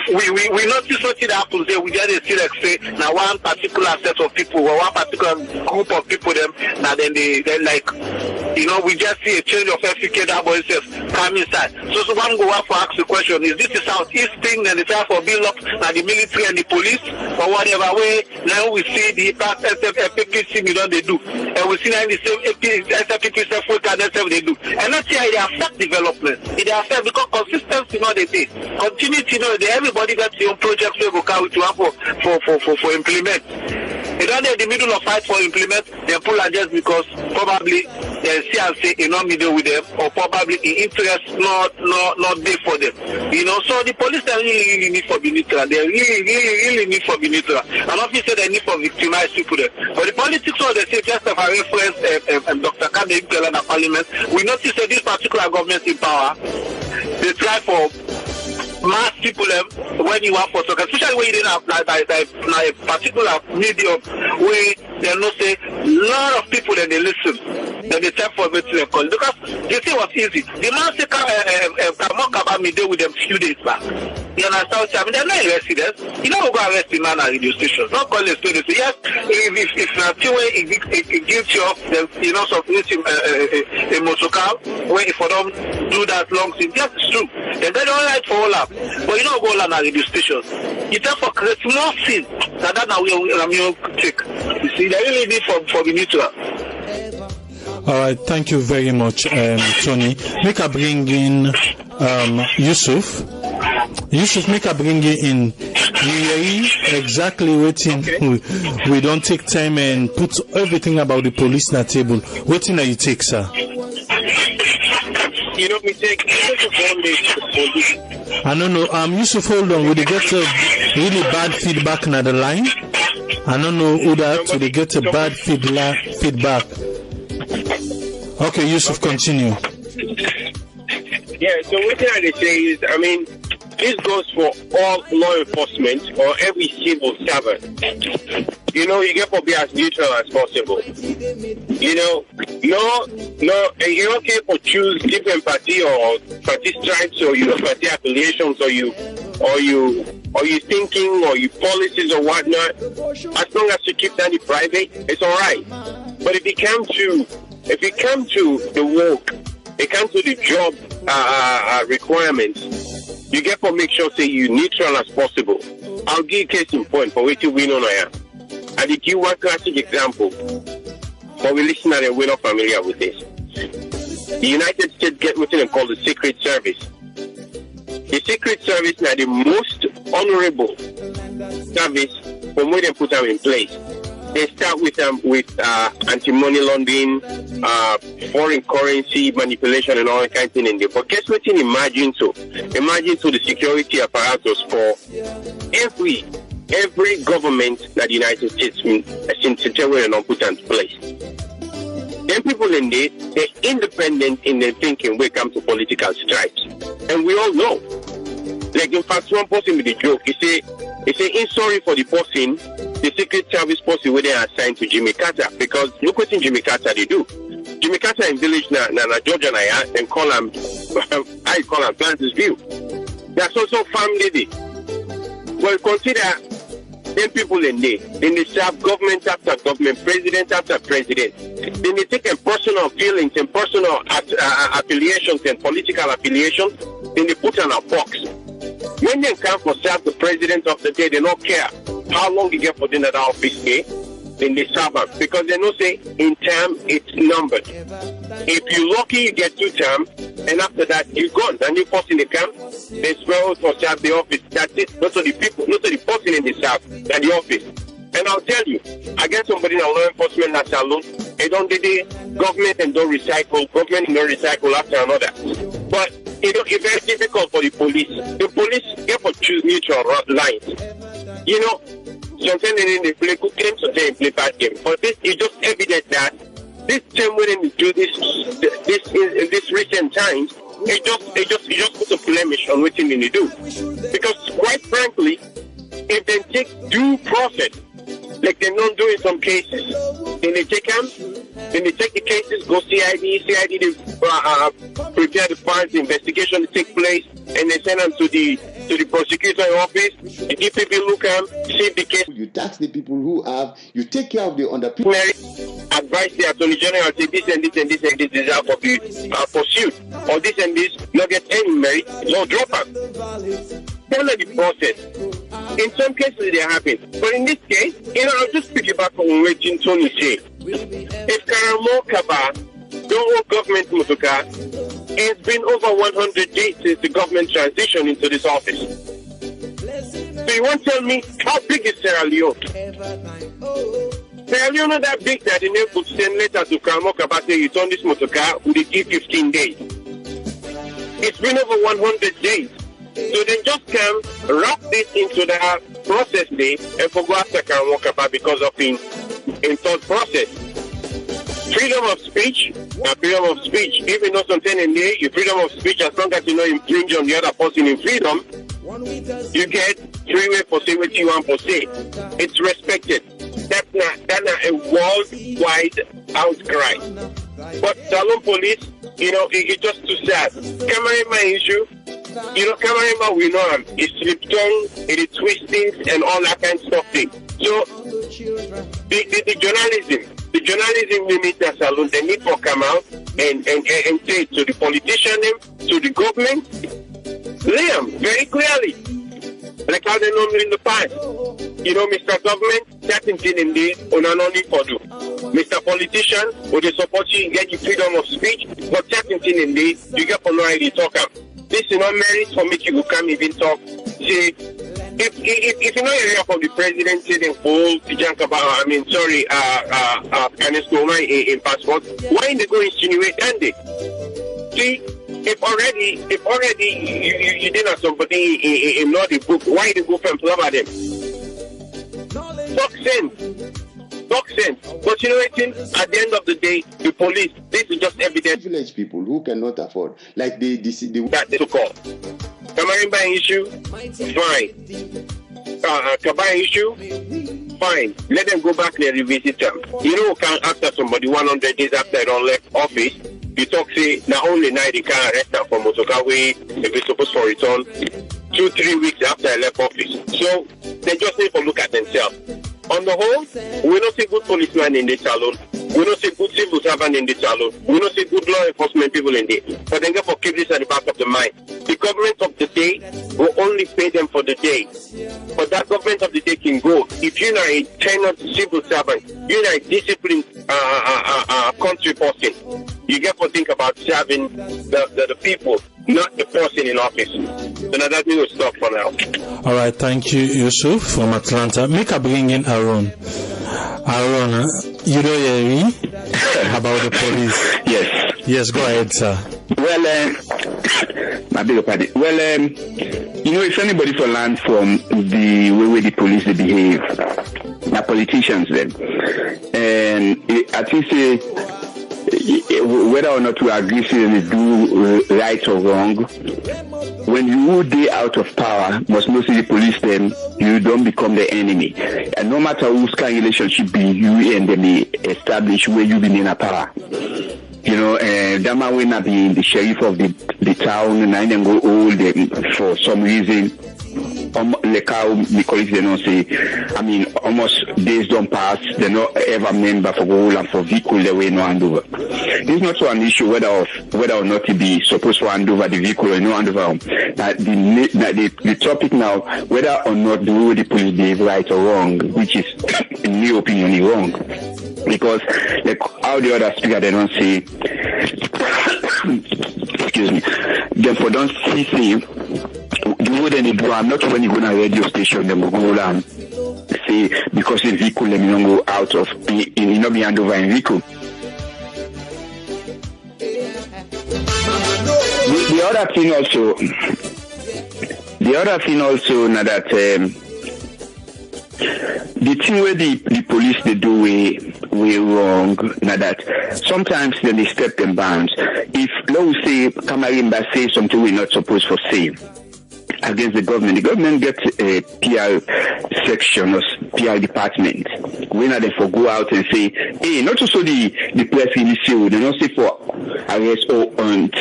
we notice what happens there. We just see like say now one particular set of people or one particular group of people them now then they like, you know, we just see a change of FK that boy says come inside. So one go up for ask the question, is this the Southeast thing and the time for build up now the military and the police or whatever way? Now we see the past SFPC they do, and we see now the same SFPC they do, and let's see how they affect development. It affect because consistency not the day, continuity everybody got their own projects they go carry to have for implement. They don't in the middle of fight for implement, they pull just because probably they see and say in no middle with them, or probably the interest not there for them. You know, so the police they really need for be neutral. They really need for be neutral. And obviously they need for victimize people there. But the politics all they say, just of a reference Dr. Kade in Parliament, we notice that this particular government in power, they try for mass people when you have for talk, especially when you didn't have like a particular medium where they know say a lot of people that they listen, that they tell for veteran call, because they say what's easy. The man say come about me there with them few days back. You understand? I mean, they're not residents. You know, we go arrest the man at radio station. Not call the students. Yes, if not two way it gives you off, then you know something a motor car where if I don't do that long thing, yes, it's true. Then they don't like for all up. But you know, go on radio stations. You therefore create more sin that now we take. You see, they really need for the neutral. All right, thank you very much, Tony. Make a bring in Yusuf. Yusuf, make a bring in. Exactly waiting. We don't take time and put everything about the police on the table. Waiting that you take, sir. You know, we take 1 day to the police. I don't know. Yusuf, hold on. Will they get a really bad feedback on the line? I don't know who that. Will they get a bad feedback? Okay, Yusuf, continue. Yeah, so what I say is, I mean, this goes for all law enforcement or every civil servant. you get to be as neutral as possible. And you don't care for choose different party or party stripes or your party affiliations or you thinking or your policies or whatnot. As long as you keep that in private, it's all right. But if you come to the work, it comes to the job requirements, you get to make sure say you neutral as possible. I'll give you case in point for which we know now. I will give one classic example. For we listeners and we're not familiar with this. The United States get what they call the Secret Service. The Secret Service now the most honorable service from where they put them in place. They start with anti-money laundering, foreign currency manipulation, and all that kind of thing in there. But guess what? Imagine the security apparatus for every government that the United States seems to tell where they put into place. Then people in there, they're independent in their thinking when it comes to political stripes, and we all know. Like in fact, one person with a joke, he say, "In sorry for the person." The Secret Service person where they are assigned to Jimmy Carter, because look what in Jimmy Carter they do. Jimmy Carter in village na Georgia and I call him Planter's View. That's also family day. Well, consider them people in there. Then they serve government after government, president after president. Then they take in personal feelings and personal affiliations and political affiliations. Then they put on a box. When they come for serve the president of the day, they don't care how long you get for dinner at office day, then they serve them. Because they know say in term it's numbered. If you're lucky you get 2 terms, and after that you're gone. And you person in the camp, they swear for serve the office. That's it. Not to the people, not to the person in the serve, and the office. And I'll tell you, I get somebody in a law enforcement at Salone, they don't do the government and don't recycle after another. But it's very difficult for the police. The police get to choose neutral lines. Sometimes they play good games, sometimes they play bad games. But this is just evident that this time when they do this in this recent times, it just puts a blemish on what they do. Because quite frankly, if they take due process, like they're not doing some cases, then they take the cases, go CID they prepare the files, the investigation to take place, and they send them to the prosecutor office. The DPP look at them, see the case. You tax the people who have, you take care of the underprivileged. Advise the Attorney General, say this and this and this and this deserve to be pursued, or this and this not get any merit, no drop out. Tell her the process. In some cases they happen, but in this case, I'll just pick it back on what Tony said. If Karamo Kaba don't want government motoka, it's been over 100 days since the government transitioned into this office. So you won't tell me how big is Sierra Leone? Sierra Leone not that big that the name could send letter to Karamo Kaba say you turn this motoka, would it give 15 days? It's been over 100 days. So then just come, wrap this into the process day and forgo after Karamo Kaba because of in thought process. Freedom of speech, freedom of speech. If you know something in there, your freedom of speech, as long as you know infringe on the other person in freedom, you get freeway for say what you want to say. It's respected. That's not a worldwide outcry. But Salone police, it's just too sad. Cameraman issue. Cameraman, we know him. It's slip tongue, it's twisting, and all that kind of stuff thing. So, the journalism unit at Salone, they need to come out and say to the politician, to the government, Liam, very clearly, like how they know in the past. Mr. Government, certain thing in this, only for do. Mr. Politician, would they support you, get your freedom of speech, but certain thing in this, you get to know how they talk about. This is not merit for me to come even talk. See, if you know area of the presidency, then whole junk about, in passport, why they go insinuate and they? See, if already you didn't have somebody in not the book, why they go from plumber them? Talk sense. But you know what? At the end of the day, the police, this is just evidence. Privileged people who cannot afford, like the that they so-called. Kamarimba issue, fine. Kabay issue, fine. Let them go back there and revisit them. You know, can after somebody 100 days after they don't left office, you talk say not only now they can arrest them for motorway if it's supposed to return 2-3 weeks after I left office. So they just need to look at themselves. On the whole, we don't see good policemen in the Salone. We don't see good civil servants in the Salone. We don't see good law enforcement people in there. But then therefore keep this at the back of the mind. The government of the day will only pay them for the day. But that government of the day can go. If you're not a tenured civil servant, you're not a disciplined country person, you get to think about serving the people, not the person in office. So now that we will stop for now. All right, thank you, Yusuf from Atlanta. Make a bring in Aaron. Aaron, you don't hear me about the police? Yes. Yes, go ahead, sir. Well, my big pardon. Well, you know, if anybody for learn from the way the police they behave, the politicians then, and I think say whether or not we agree say they do right or wrong, when you day out of power, must not see the police them, you don't become the enemy. And no matter whose kind of relationship be you and them establish where you be in a power. You know, that man will not be the sheriff of the town, and I then go old for some reason. Like how the colleagues they don't say, I mean, almost days don't pass, they not ever member for goal and for vehicle the way no hand over. It's not so an issue whether or not to be supposed to hand over the vehicle or no hand over. The topic now, whether or not the way the police behave right or wrong, which is, in my opinion, is wrong. Because like how the other speaker they don't say, excuse me, therefore don't see the way they do. I'm not when you go to a radio station, them go and say because the vehicle them don't go out of in not be hand over in vehicle. The other thing also now that the thing where the police they do way wrong now that sometimes then they step them bounds. If let's say Kamarimba say something we're not supposed to say against the government gets a PR section or PR department. When they for go out and say, hey, not to show the press release, they don't say for arrest or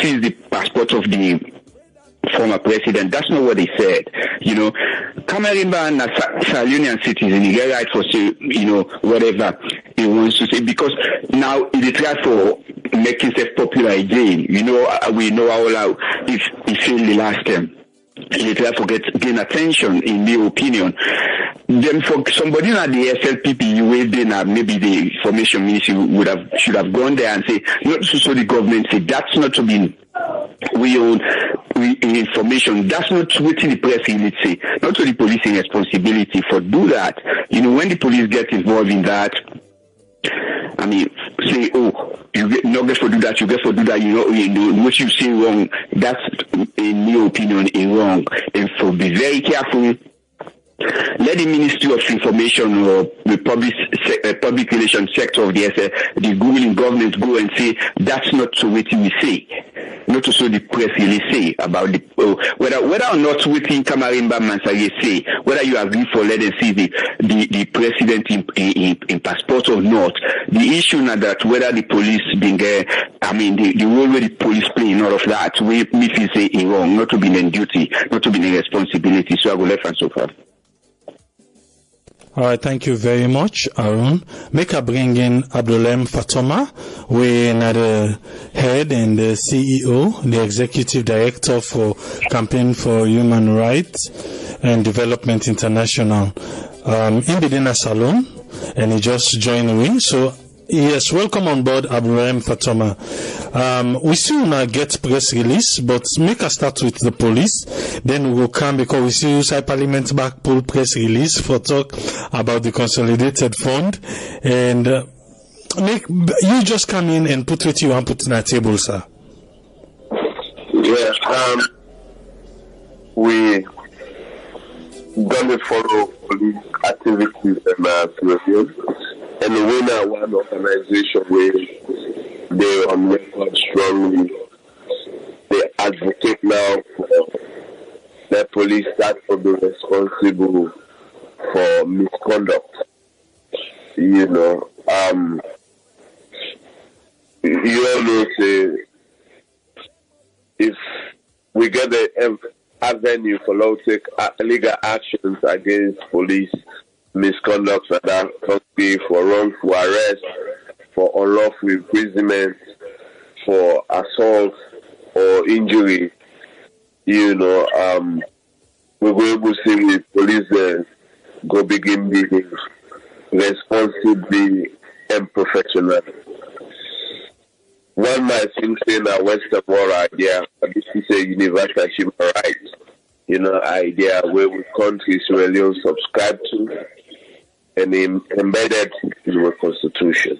seize the passport of the former president. That's not what they said. You know, Kamarimba and Salone citizen, he get right for say, you know, whatever he wants to say, because now he try for make himself popular again. You know, we know how if he failed the last time. He try to gain attention, in my opinion. Then for somebody at the SLPP, you will then maybe the information ministry should have gone there and say, not so the government say that's not to be we own information. That's not what the press release say. Not to the policing responsibility for do that. You know, when the police get involved in that, I mean, say, oh, you not get to do that, you get to do that, you know what you say wrong, that's, in my opinion, is wrong. And so be very careful. Let the Ministry of Information or the public relations sector of the governing government go and say, that's not so what we say. Not to so the press really say about the whether or not what Kamarimba Mansari say, whether you agree for let them see the president in passport or not. The issue now that whether the police being the role where the police play in all of that, we feel say is wrong, not to be in duty, not to be in responsibility. So I will left and so far. All right, thank you very much, Aaron. Make a bring in Abdulem Fatoma, we are the head and the CEO, the executive director for Campaign for Human Rights and Development International, in Bedina Salone, and he just joined me. So, yes, welcome on board, Abdulem Fatoma. We still not get press release, but make us start with the police. Then we will come because we still use Parliament back pull press release for talk about the consolidated fund. And you just come in and put what you want to put on the table, sir. Yeah, we don't follow police activities and review. And the winner one organization where they on record strongly they advocate now for the police that will be responsible for misconduct you know, you all know, say, if we get the avenue for law to take legal actions against police misconduct and that can be for wrongful arrest, for unlawful imprisonment, for assault or injury, you know, we will able to see the police go begin being responsibly and professionally. One might think saying a Western world idea, but this is a universal human rights, you know, idea where we countries really subscribe to and embedded in our constitution.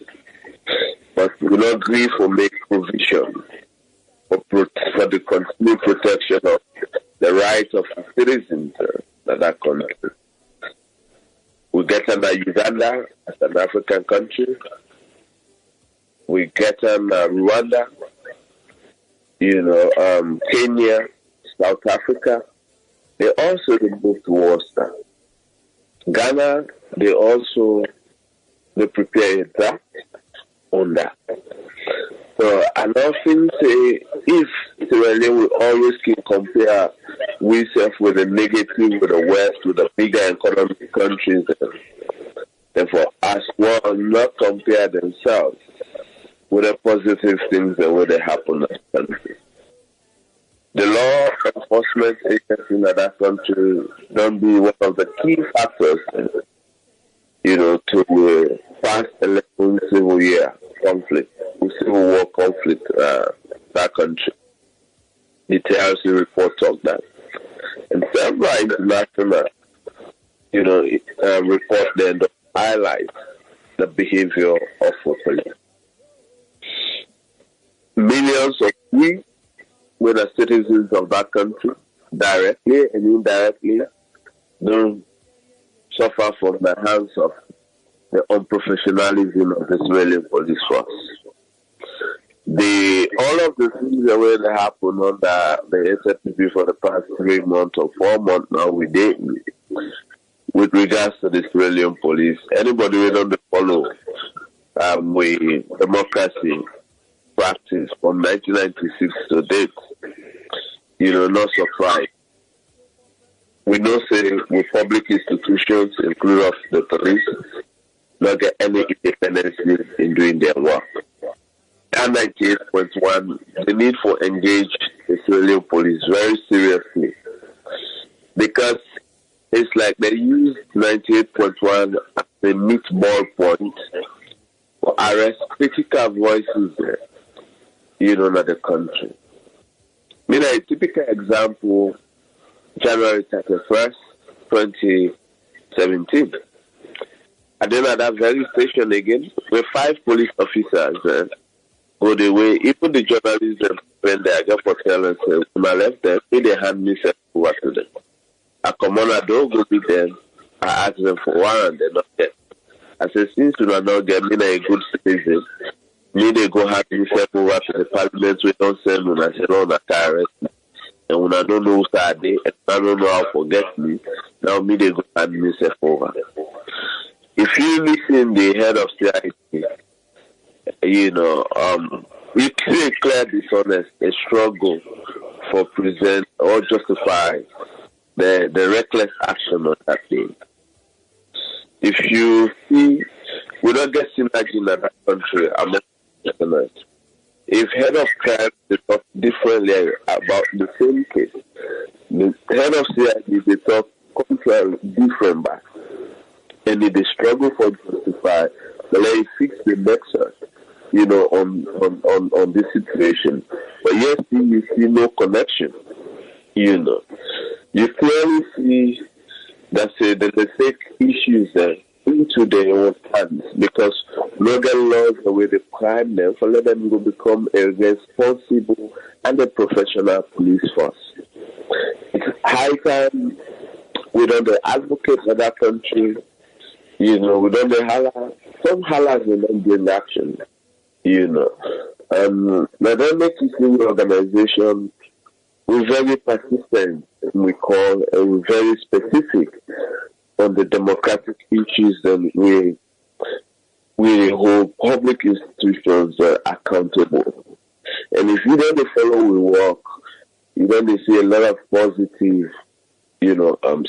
But we will not agree for make provision for the continued protection of the rights of the citizens of that country. We get under Uganda as an African country. We get Rwanda, you know, Kenya, South Africa. They also move towards that. Ghana, they prepare a draft on that. So I often say if Sierra Leone will always can compare ourselves with the negative, with the West, with the bigger economic countries, therefore as well not compare themselves with the positive things that will happen in that country. The law enforcement agencies in that country don't be one of the key factors, you know, to past 11 civil year conflict, civil war conflict, that country. The TRC report talk that. And several international, you know, report then highlight the behavior of police. Millions of we the citizens of that country, directly and indirectly, don't suffer from the hands of the unprofessionalism of the Israeli police force. All of the things that happen under the SFPP for the past 3 months or 4 months now, we did with regards to the Israeli police. Anybody who don't follow democracy practice from 1996 to date, you know, not surprised. We know say with public institutions, including the police, not get any independence in doing their work. And 98.1, the need for engaged Israeli police very seriously, because it's like they use 98.1 as a meatball point for arrest critical voices there, you know, in the country. I mean, a typical example, January 31st, 2017. And then at that very station again, with 5 police officers go the way, even the journalists when they get for telling say, when I left them, they hand me over to them. I come on, I don't go with them, I ask them for warrant, they're not there. I said, since you are not getting a good citizen, me they go have myself over to the parliament, we don't send when I say, no, that I arrest me. And when I don't know who's that day, and I don't know how to forget me, now me they go hand myself over. If you listen the head of CIT, you know, we see clear dishonest, a struggle for present or justify the reckless action of that thing. If you see, we don't get synergy in that country among listeners. If head of crime they talk differently about the same case, the head of CID they talk contrary different back. And if they struggle for justify, so let it fix the nexus, you know, on this situation. But yes, you see no connection, you know. You clearly see that the fake issues there into their own hands, because local laws the way they prime them for let them go become a responsible and a professional police force. It's high time we don't advocate for that country. You know, we don't some halas will not bring action, you know. But then make it an organization, we're very persistent, we call, and we're very specific on the democratic issues that we we hold public institutions accountable. And if you don't follow we work, you don't see a lot of positive,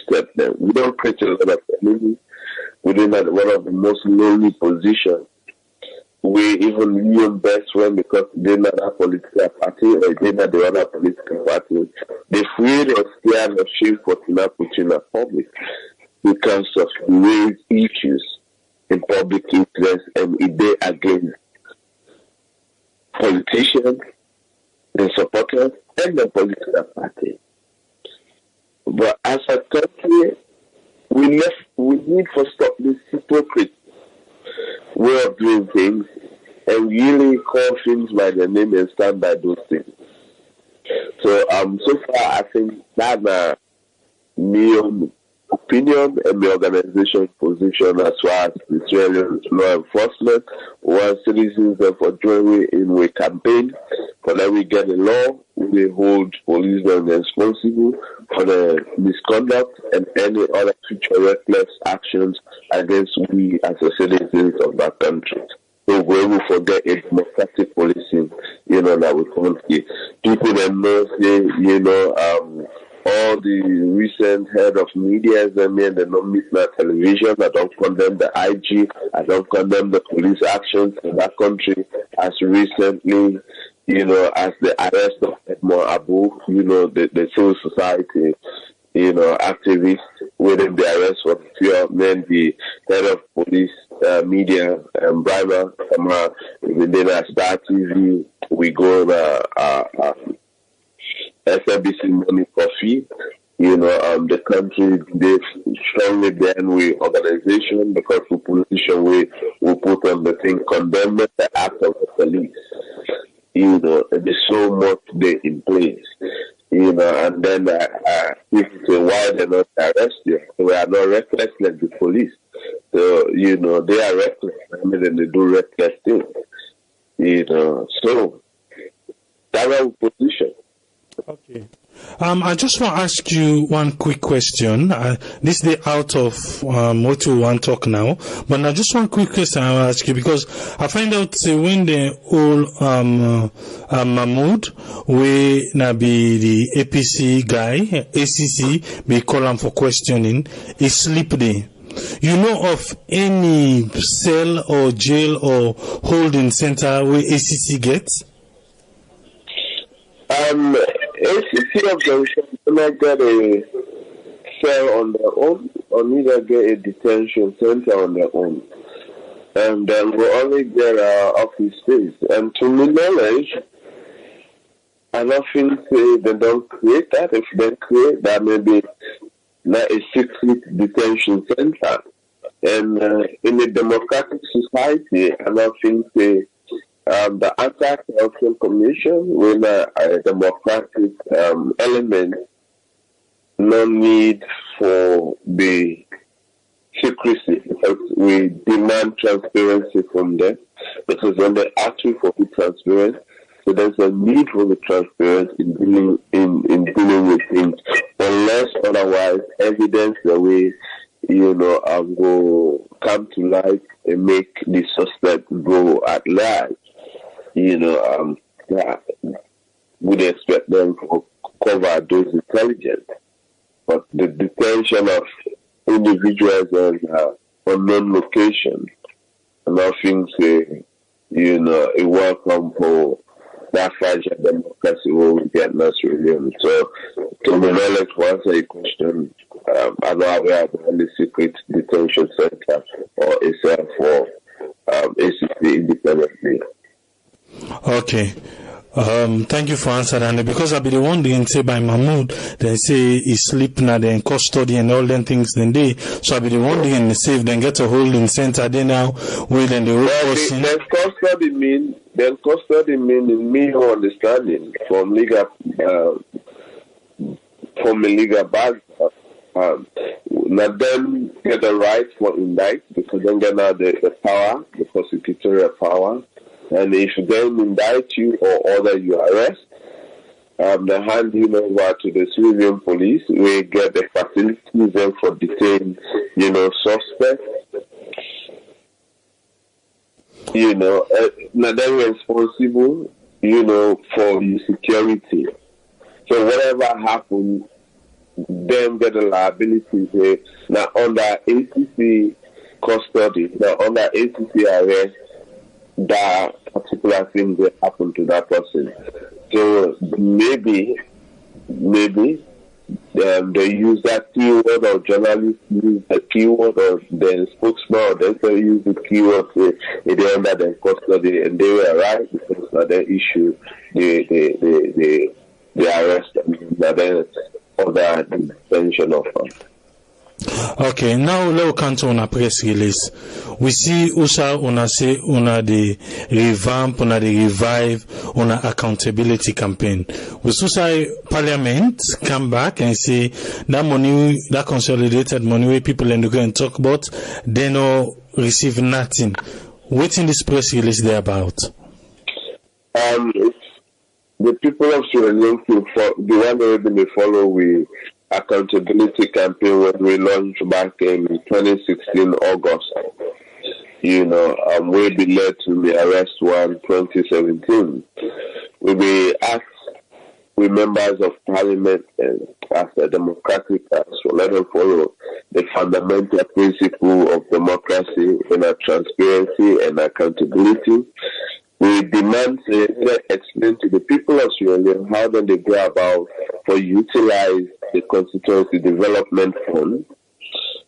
step there. We don't create a lot of enemies. We're in one of the most lonely positions. We even Leone best friend because they're not a political party or they're not the other political party. They're afraid or scared or shameful to not put in the public because of raised issues in public interest and they against politicians, the supporters, and the political party. But as a country, we need to stop this hypocrite way of doing things and really call things by their name and stand by those things. So so far I think that's my opinion and my organization's position as far as Israeli law enforcement. Once citizens for joining in a campaign for that we get a law, we hold policemen responsible for the misconduct and any other future reckless actions against we as a citizens of that country. So we will forget a democratic policing, that we can't see. People that know say, all the recent head of media and they don't meet my television. I don't condemn the IG. I don't condemn the police actions in that country as recently, as the arrest of Edmond Abu, the civil society, activists within the arrest for fear, then the head of police media and Briber within a Star TV, we go SABC money for fee. The country, they strongly ban we organization because the politician we put on the thing, condemn the act of the police. There's so much they in place. And then people say, why they're not arrest you? We are not reckless like the police. So, they are reckless. And they do reckless things. So that's our position. Okay. I just want to ask you one quick question. This is out of what we want to talk now, but now just one quick question I will ask you because I find out when the old Mahmoud, we now be the APC guy, ACC, we call him for questioning, he sleep there. You know of any cell or jail or holding center where ACC gets? ACC of Junction do not get a cell on their own, or neither get a detention center on their own. And then we only get our office space. And to my knowledge, I don't say they don't create that. If they create that, maybe not a secret detention center. And in a democratic society, I don't think the Anti-Corruption Commission with a democratic element, no need for the secrecy because we demand transparency from them because when they ask you for the transparency, so there's a need for the transparency in dealing with things unless otherwise evidence the way will come to light and make the suspect go at large. We'd expect them to cover those intelligence. But the detention of individuals on unknown location, and I think a welcome for that fragile democracy where we get Leone. So, to my knowledge, to answer your question, I know we have only secret detention center or a cell for ACC independently. Okay. Thank you for answering that. Because I be the one they say by Mahmoud, they say he sleep now, they in custody and all them things then they. So I be the one they in the safe, then get a holding center, they now wait and the whole person. Then custody mean in me understanding from legal background. Now then get the right for indict because then get now the power, the prosecutorial power. And if they indict you or order you arrest, they hand you over to the civilian police. We get the facilities then for detaining, suspects. now they're responsible, for the security. So whatever happens, them get the liability now under ACC custody, now under ACC arrest, that particular thing that happened to that person. So maybe they use that keyword, or journalists use the keyword, or the spokesman, or they use the keyword, they're under their custody, and they were right because they issue the arrest and then other detention of them. Okay, now let's come to a press release. We see USA una say una the revamp, una the revive, una accountability campaign. We say Parliament come back and say that money, that consolidated money where people and go and talk about, they no receive nothing. What in this press release they about? The people of Sierra Leone, the one that they follow with accountability campaign when we launched back in 2016 August. We'll be led to the arrest one 2017. We'll be asked with members of parliament and as a democratic council, let them follow the fundamental principle of democracy and transparency and accountability. We demand to explain to the people of Sierra Leone how then they go about for utilize the constituency development fund,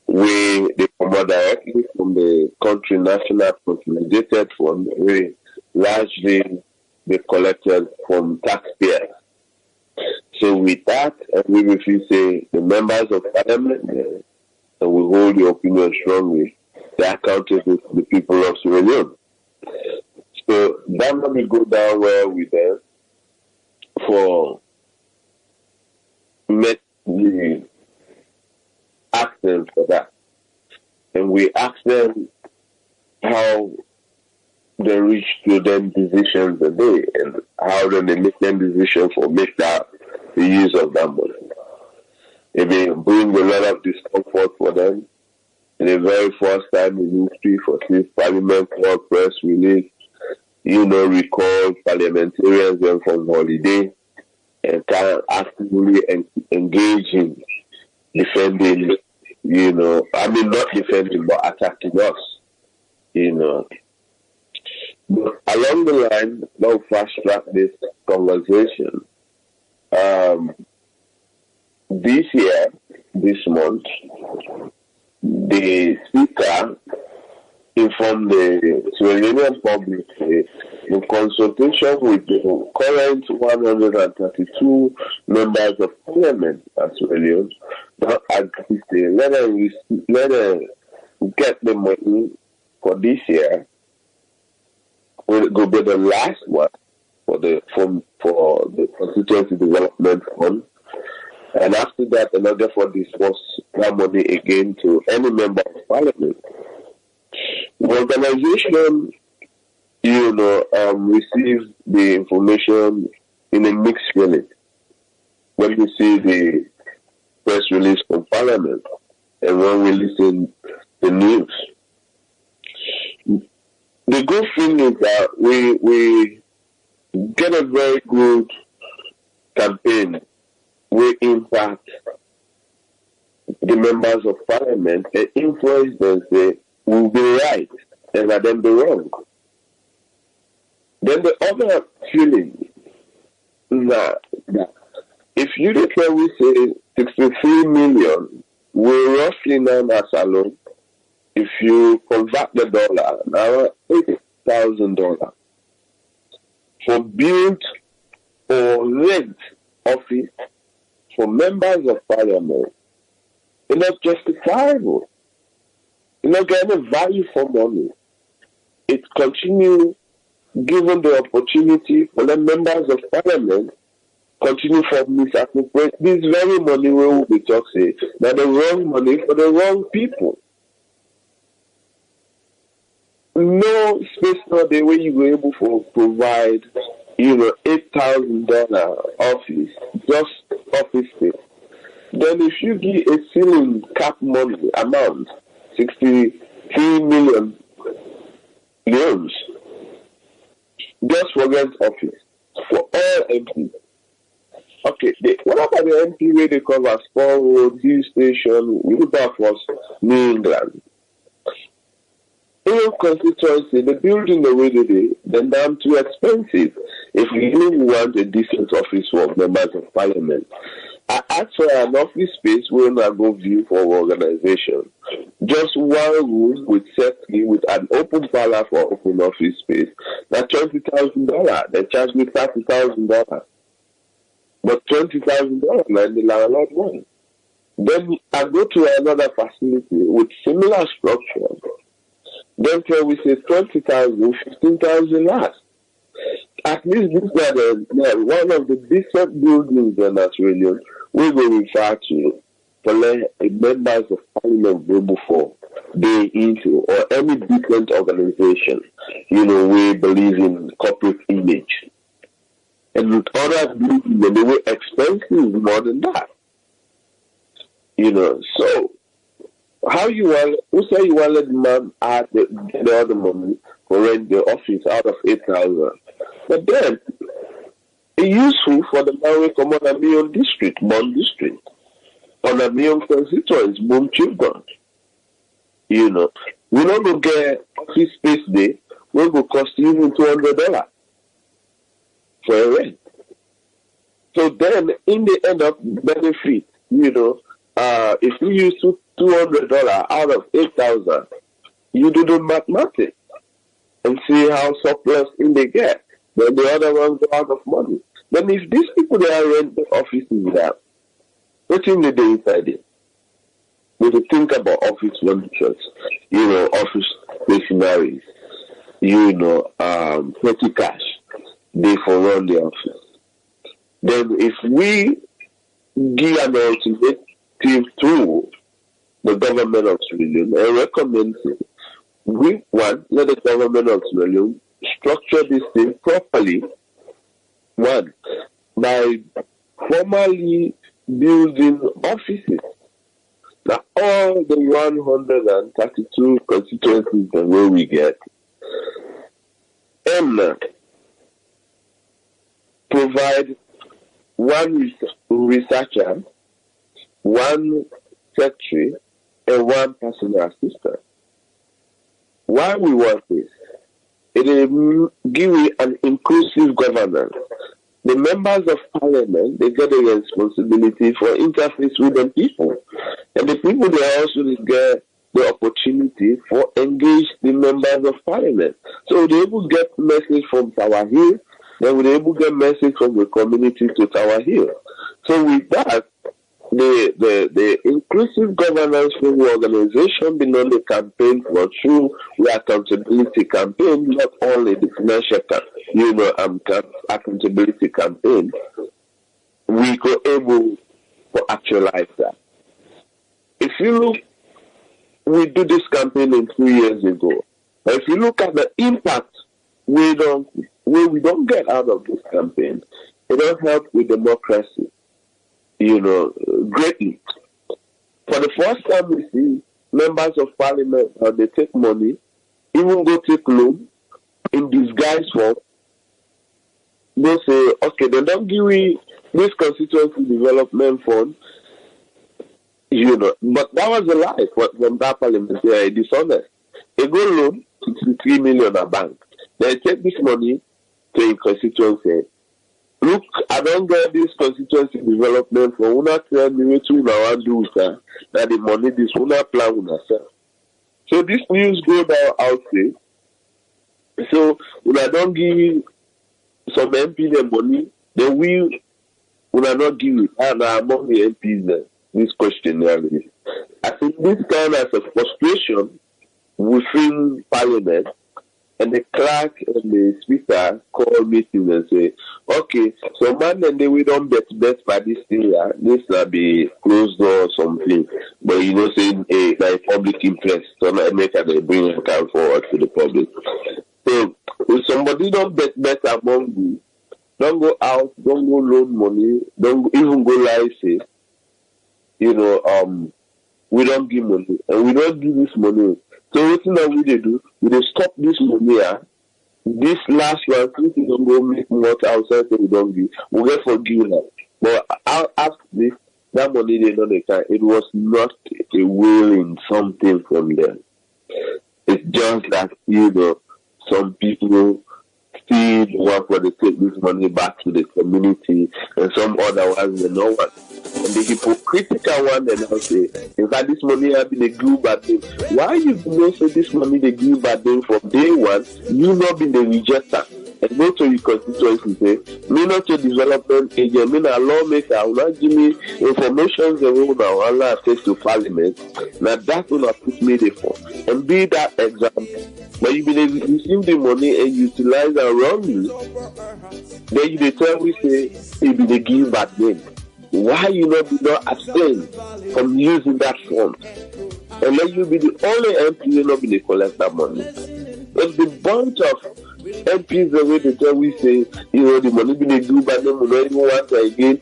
where they come directly from the country national consolidated fund, where largely they collected from taxpayers. So with that, we will say the members of parliament, and we hold the opinion strongly, they are accountable to the people of Sierra Leone. So that will go down well with them for we ask them for that. And we ask them how they reach to them decisions a day and how then they make them decisions for make that the use of that money. It may bring a lot of discomfort for them. In the very first time in history for this parliament or press release, recall parliamentarians them from holiday and can actively engage in defending, not defending, but attacking us, But along the line, now fast track this conversation. This month, the speaker informed the Sierra Leonean public in consultation with the current 132 members of parliament at Sierra Leone, that agree to let them get the money for this year. Will go be the last one for the constituency development fund, and after that, another for disperse that money again to any member of parliament. The organization, receives the information in a mixed feeling. When we see the press release from Parliament and when we listen to the news, the good thing is that we get a very good campaign. We impact the members of Parliament and influence them say will be right and let them be wrong. Then the other feeling that if you look at we say 63 million, we're roughly now as Salone. If you convert the dollar, now $80,000 for build or rent office for members of parliament, it's not justifiable. You're not getting value for money. It continues given the opportunity for the members of parliament continue for misappropriate this very money we will be talking that the wrong money for the wrong people. No space now the way you were able to provide, $8,000 office, just office space. Then if you give a ceiling cap money amount, 63 million loans, rent office for all MPs. Okay, what about the MP where they cover Spur Road, Hill Station, Wilberforce, New England? In your constituency, the building the way they do, then damn too expensive. If we really want a decent office for members of parliament, I asked for an office space where I go view for organization. Just one room with setting with an open parlor for open office space. That's $20,000. They charge me $30,000. But $20,000 and the landlord won. Then I go to another facility with similar structure. Then can we say 20,000, 15,000 last? At least this is one of the decent buildings in Australia we will refer to for members of parliament go before they into or any decent organization, we believe in corporate image. And with other buildings, they were expensive more than that. So how you want, who say you want to let the man add the other money for rent the office out of 8,000? But then, it's useful for the man who come on a million district, Bond district, on a million constituents, Boom Children. We don't go get office space there, we go cost even $200 for a rent. So then, in the end of benefit, if you use $200 out of 8,000, you do the mathematics and see how surplus in they get. Then the other ones go out of money. Then if these people they are rent the offices there, what in the day inside it? We to think about office furnitures, office stationaries, petty cash, they for run the office. Then if we give an alternative to the government of Australia, I recommend we want let the government of Australia structure this thing properly. One, by formally building offices. Now, all the 132 constituencies the way we get, provide one researcher, one secretary, and one personal assistant. Why we want this? It will give you an inclusive governance. The members of parliament, they get a responsibility for interface with the people. And the people, they also get the opportunity for engage the members of parliament. So they will get message from Tower Hill, they will able to get message from the community to Tower Hill. So with that, the inclusive governance for the organization beyond the campaign for true accountability campaign, not only the financial accountability campaign, we go able to actualize that. If you look, we do this campaign in 2 years ago. But if you look at the impact we don't get out of this campaign, it don't help with democracy. Greatly. For the first time we see members of parliament, they take money, even go take loan, in disguise form. They say, okay, they don't give me this constituency development fund, but that was a lie from that parliament. They are dishonest. They go loan 63 million a bank. They take this money to a constituency. Look, I don't get this constituency development for una tell me what we want to do with that the money this una plan with herself. So this news go down out there. So una don't give some MP the money, then we una not give it. And among the MPs this question is. I think this kind of a frustration within parliament. And the clerk and the speaker call meeting and say, okay, so man and we don't bet by this thing, this will be closed door or something. But saying like public interest, so not make they bring account forward to the public. So if somebody don't bet among you, don't go out, don't go loan money, don't even go lie say, we don't give money and we don't give this money. So what we do? We stop this money this last one, since we don't go make more outside, so we don't give. We'll get forgiven now. But after this, that money they don't account. It was not a willing something from them. It's just that, some people still want to take this money back to the community, and some other ones they know what. And the hypocritical one they now say, in fact, this money have been a good bad thing. Why you know say this money they give bad thing from day one? You not been the rejecter. And go to your constituency say, me not a development agent, me not lawmaker, I will not give me information the way now Allah takes to parliament. Now that will not put me there for. And be that example. But you been receive the money and utilize it wrongly, then you tell me say it be the give bad thing. Why you not abstain from using that fund? And let you be the only MP you not be the collect that money. But the bunch of MPs the way they tell we say, the money be the do but then we don't even want to again,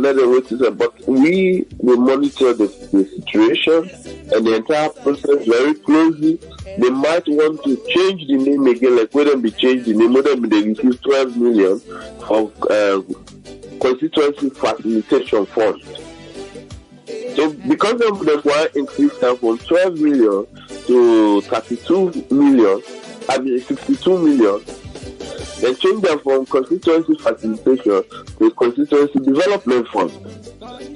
let them wait to say. But we will monitor the situation and the entire process very closely. They might want to change the name again, like when them be changed the name, when them they receive 12 million of constituency facilitation fund. So because they want to increase them from 12 million to 32 million, 62 million, then change them from constituency facilitation to constituency development fund.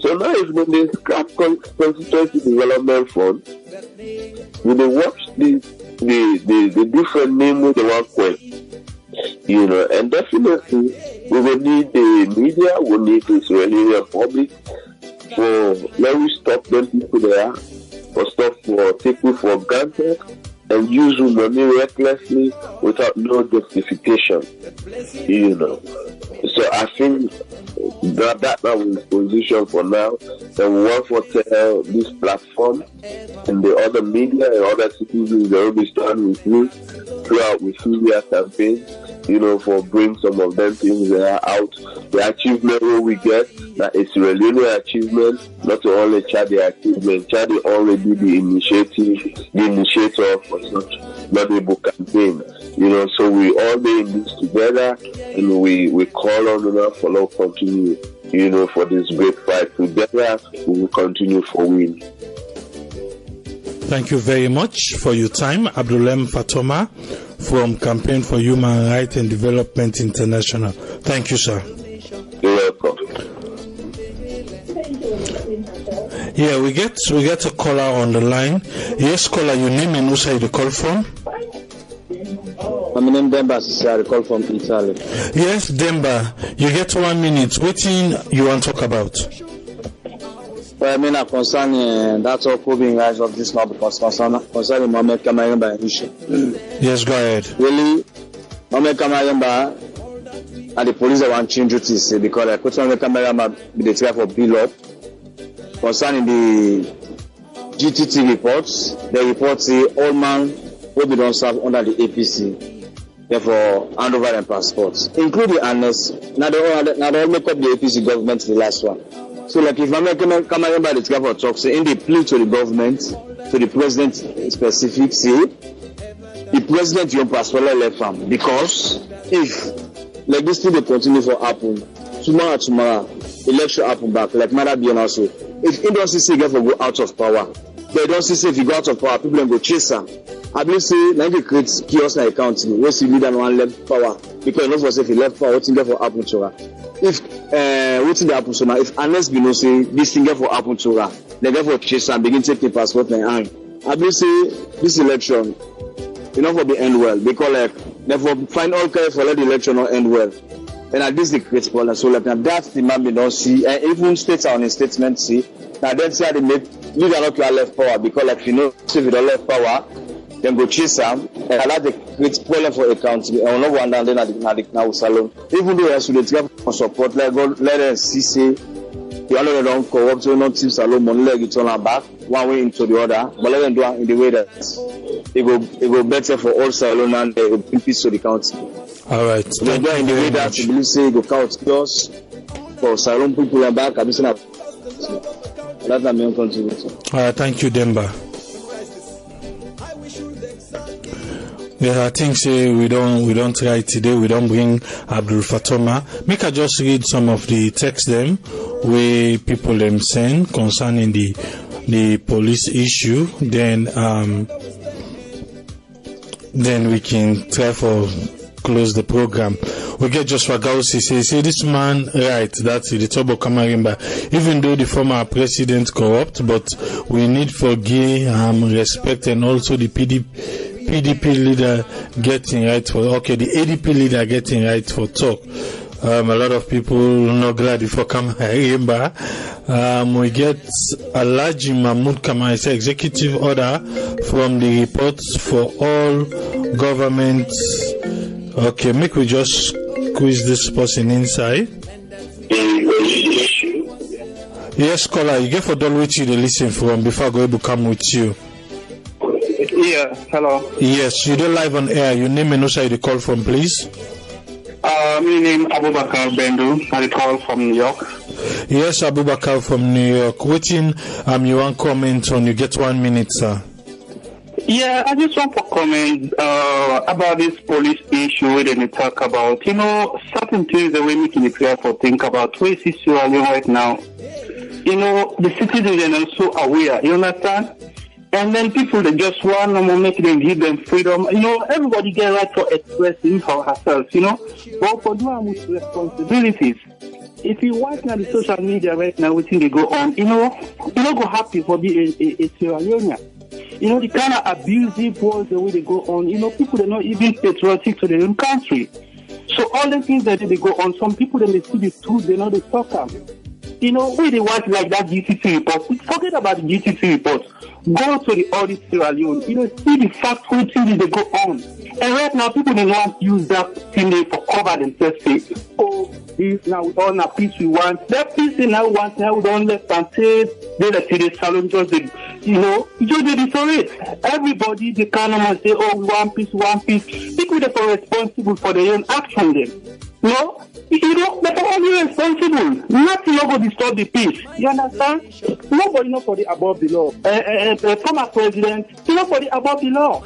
So now if when they scrap constituency development fund, when they watch the different names they want to, and definitely we will need the media, we need the Israeli public for let me stop them people there, for stop for taking for granted and use money recklessly without no justification. So I think that was position for now. And we want to tell this platform and the other media and other citizens that will be starting with me throughout with Syria campaign, for bring some of them things that are out. The achievement we get, that is Leone achievement, not to only Chad the achievement. Chad already the initiator for such laudable campaign. So we all be in this together, and we call on them for continue, for this great fight together. We will continue for win. Thank you very much for your time, Abdulem Fatoma from Campaign for Human Rights and Development International. Thank you, sir. You're welcome. Yeah, we get a caller on the line. Yes, caller, your name and who say the call from? My name Demba, I call from Italy. Yes, Demba, you get 1 minute. What thing you want to talk about? Well, concerning that's all proving rise of this now because concerning Mohamed Kamayemba issue. Yes, go ahead. Really, Mohamed Kamayemba and the police want change duties because the question Mohamed Kamayemba be the trial for bill up. Concerning the GTT reports, the report say all man will be done serve under the APC. Therefore, hand over their passports, including Annes. Now they all make up the APC government the last one. So, like if Mohamed Kamayemba the trial for talks, in the plea to the government, to the president specific, say the president your passport left him because if like this thing they continue for happen tomorrow election happen back like Mother be also. If industry say get for go out of power, they don't say if you go out of power, people go chase them. I believe say now they create chaos in the country. We see leader one left power because not for say if he left power, what thing get for happen to her. If what thing happen to her, if unless we know say this thing get for happen to her, they get for chase and begin taking passport in hand. I believe say this election, for be end well because like therefore find all care for let the election not end well. And at this the great problem. So like that's the man we don't see, and even states are on a statement see. Now then say they make leader not to left power because like if you don't left power, then go chase them and allow the great problem for a country. And no one down then at now Salone. Even though as they get for support, let them see say the other don't corrupt, so not team Salone money like it turn back one way into the other, but let them do it in the way that it go better for all Salone and they will bring peace to the country. All right. So they do in the way that you believe say go count yours for Salone people and back. I'm saying that's my main contribution. All right, thank you, Demba. Yeah, I think we don't try today. We don't bring Abdul Fatoma. Make I just read some of the text them where people them send concerning the police issue. Then we can try for close the program. We get Joshua Gausi say this man right, that's the Tobo Kamarimba. Even though the former president corrupt, but we need forgive, respect, and also the PDP leader getting right for the ADP leader getting right for talk. A lot of people not glad for Kamarimba. We get Alaji Mahmoud Kamara, say executive order from the reports for all governments. Okay, make we just squeeze this person inside. Yes, caller, you get for done with you to listen from before I go able to come with you. Yeah, hello. Yes, you do live on air. Your name and also you call from, please. My name Abubakar Bendu. I call from New York. Yes, Abubakar from New York. Waiting, you want comment on? You get 1 minute, sir. Yeah, I just want to comment about this police issue where they talk about, certain things that we're making it clear for think about. Where is Sierra Leone right now? The citizens are also aware, you understand? And then people that just want to make them, give them freedom. Everybody get right for expressing for herself, but for doing with responsibilities. If you watch now the social media right now, what thing they go on, you don't go happy for being a Sierra Leone. The kind of abusive words the way they go on, people are not even patriotic to their own country. So all the things that they go on, some people they see the truth, they know the talk them. When they watch like that GTC report, forget about the GTC report. Go to the audit Sierra Leone, see the factual things they go on. And right now, people don't want to use that thing for cover themselves. Say, this now we all now peace we want. That peace they now want, now we don't let and say, they let the Salone just, just they deteriorate. Everybody, they can't say, we want peace, we want peace. People that are responsible for their own action then. They're only responsible. Nothing will disturb the peace. You understand? Nobody knows for the above the law. Former president, not for the above the law.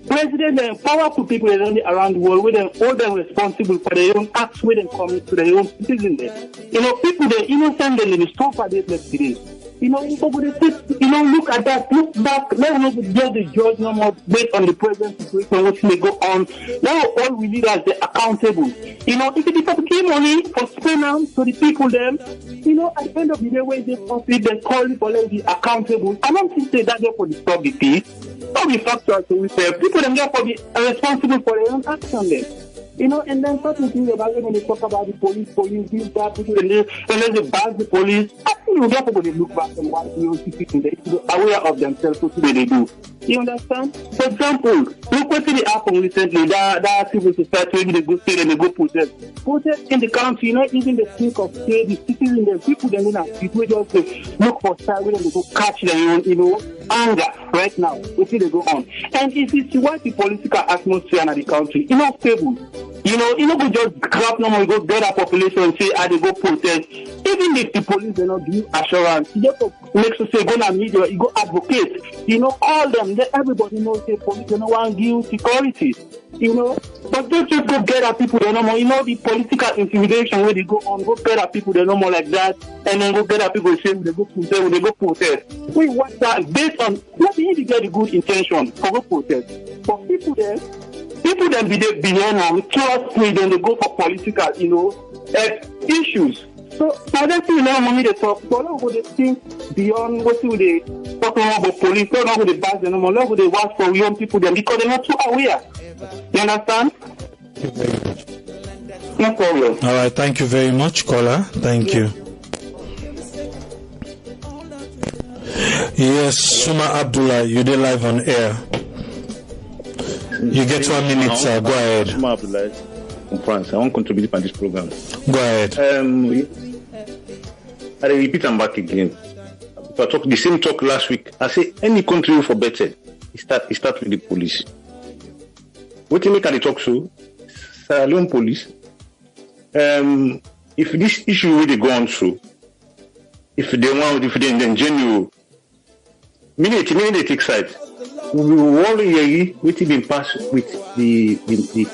President and powerful people around the world, with them all them responsible for their own acts, with them coming to their own citizens. People they innocent and they stop for this today. Look at that, look back, let us not just the judge no more based on the present situation which may go on. Now all we need is the accountable. If it is for key money for spend to the people them, at the end of the day when they profit, they call it for them be accountable. I don't think that they for the stop the peace. All the factors we say people them therefore be responsible for their own action then. And then certain things about when they talk about the police, this, that, people, and then they bash the police. I think you get people to look back and watch people they aware of themselves, what they do. You understand? For example, look what they happened recently. That civil society, they go state and they go protest. Protest in the country, even the think of state, the citizens, the people, they don't have people just look for style when they go catch their own, anger right now. What they go on. And if it's what the political atmosphere in the country, not stable. You go just grab no more, go get a population and say, they go protest. Even if the police do not give assurance, you just make us say, go to media, you go advocate, call them, let everybody know, say, police do not want to give security, But don't just go get at people, they no more, the political intimidation where they go on, go get at people, they no more like that, and then go get at people saying, they go protest. We want that based on, not even to get a good intention for go protest. For people there, people that be there behind them, trust me, then they go for political, issues. So, for them to money they talk, so long would they think beyond what would they talk about police, so long would they bash them, long would they watch for young people then because they're not too aware. You understand? No problem. All right, thank you very much, caller. Thank you. Yes, Suma Abdullah, you did live on air. You get 1 minute, sir. Go ahead. Suma Abdullah from France. I want to contribute on this program. Go ahead. I repeat and back again. If I talk the same talk last week, I say any country for better, it start with the police. What you make at the talk so? Salone police. If this issue really go on through, if they genuine, meaning they take side. we will already waiting been passed with the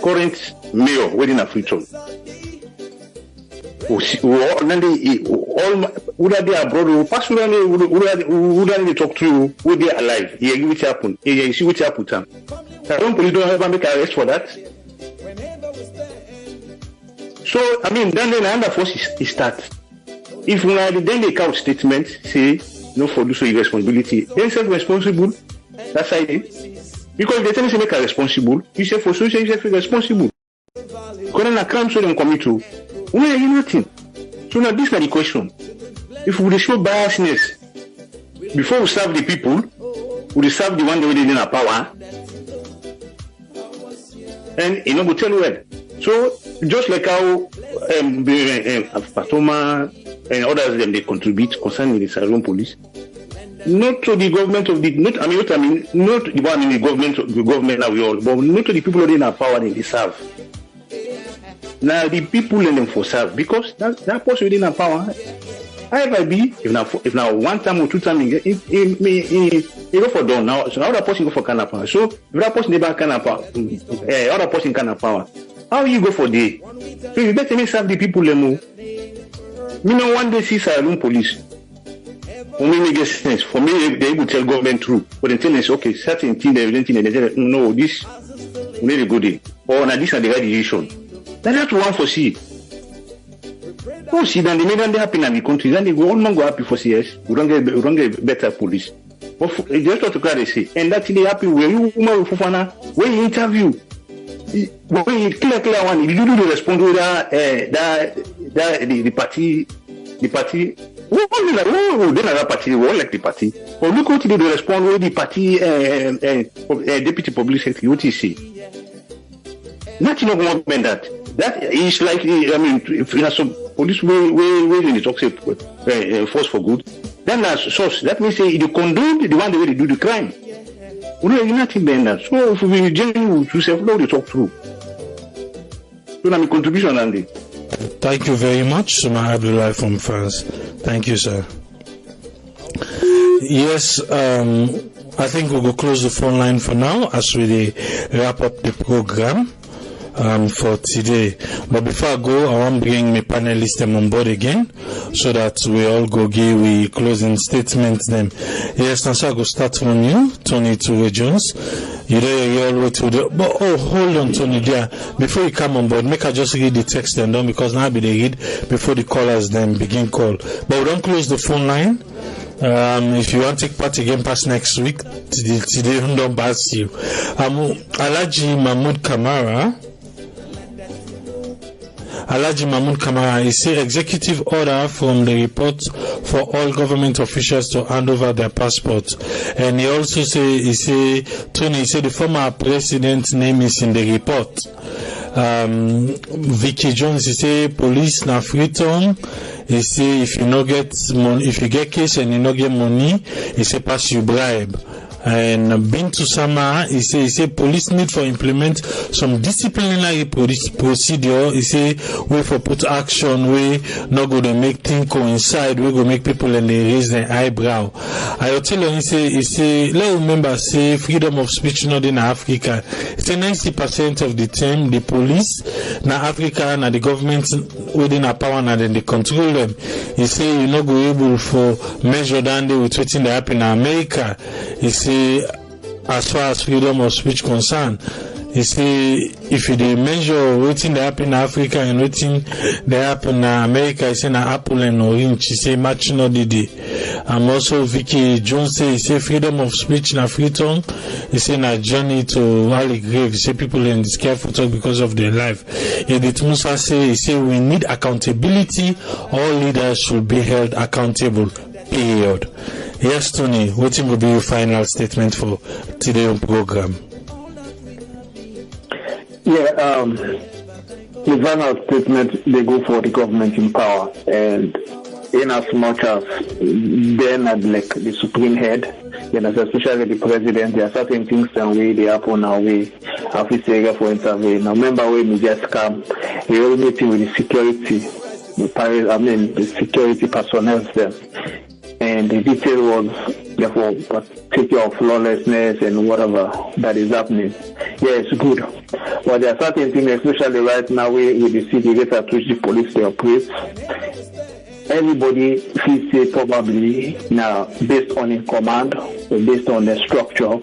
current mayor waiting a free zone. All they abroad, pass they talk through, where they alive, yeah, which happened, yeah, see which happened. Salone police don't ever make arrest for that. So, I mean, then another force is that. If then they count statement, say, no for do so irresponsibility, then self-responsible, that's how it is. Because they tell you to make a responsible, you say for social, you say responsible. Because a crime so them commit to, why are you nothing? So now this is the question. If we show biasness, before we serve the people, we serve the one that we did in our power, and you know, we tell you well. So just like how Patoma and others them they contribute concerning the Salone police, not to the government of the not the one in the government now we all, but not to the people in our power in the serve. Now the people in them for serve because that person within our power. However, if now one time or two times he go for done now, so other person go for can power. So if that person never can power, other person can power. How you go for day? So you better make serve the people more. Me no one day see Salone police. For me make sense. For me they will tell government true. But the thing is okay, certain thing they tell no this we need a good day. Or now this are the right decision. That's one for see. Oh, see, then they make them happy in the country. Then they go all man go happy for CS. We don't get better police. But just what to clearly say, and that's they happy where you woman Fofana when you interview. When you clear one, you do the response with the party. Then another party, we all like the party. But look what they respond with the party deputy public secretary. What is he? Nothing of more than that. That is like, I mean, if you have some police way in the toxic force for good, then that's source. That means you condone the one the way they do the crime. We don't have nothing than that. So if we genuine to self-law, they talk through. So that's my contribution, Andy. Thank you very much, Suma Abdullah from France. Thank you, sir. Yes, I think we'll go close the phone line for now as we wrap up the program. For today. But before I go, I want to bring my panelists on board again so that we all go give we closing statements them. Yes, Nancy, I go start from you, Tony Ture Jones. You all the way to the but hold on, Tony, there. Before you come on board, make I just read the text and done because now be they read before the callers then begin call. But we don't close the phone line. If you want to take part again past next week, today don't pass you. Alhaji Mahmoud Kamara, he say executive order from the report for all government officials to hand over their passports. And he also say Tony, he said the former president's name is in the report. Vicky Jones, he say police na freedom. He say if you no get money, if you get case and you no get money, he say pass you bribe. And Bintu Sama, he say police need for implement some disciplinary procedure. He say way for put action, way not go to make things coincide, we go make people and they raise their eyebrow. I will tell you, he say let's remember say freedom of speech not in Africa. He say 90% of the time the police na Africa na the government within our power and then they control them. He say you not go able for measure down there with waiting that happen in America. He say as far as freedom of speech concerned, he say if you measure waiting that happen in Africa and waiting that happen in America, he say na apple and orange. He say match no didi. Also Vicky Jones say he say freedom of speech na freedom. He say na journey to early grave. He say people in this careful talk because of their life. Edith Musa say he say we need accountability. All leaders should be held accountable. Period. Yes, Tony, what will be your final statement for today's program? Yeah, the final statement, they go for the government in power. And in as much as they're not like the supreme head, especially the president, there are certain things that they happen now, we have to say for interview. Now, remember when we just come, we all meeting with the security, the security personnel there. And the detail was therefore take care of lawlessness and whatever that is happening. Yeah, it's good. But there are certain things, especially right now, with the city, the rate at which the police they operate. Everybody feels say probably now based on a command or based on the structure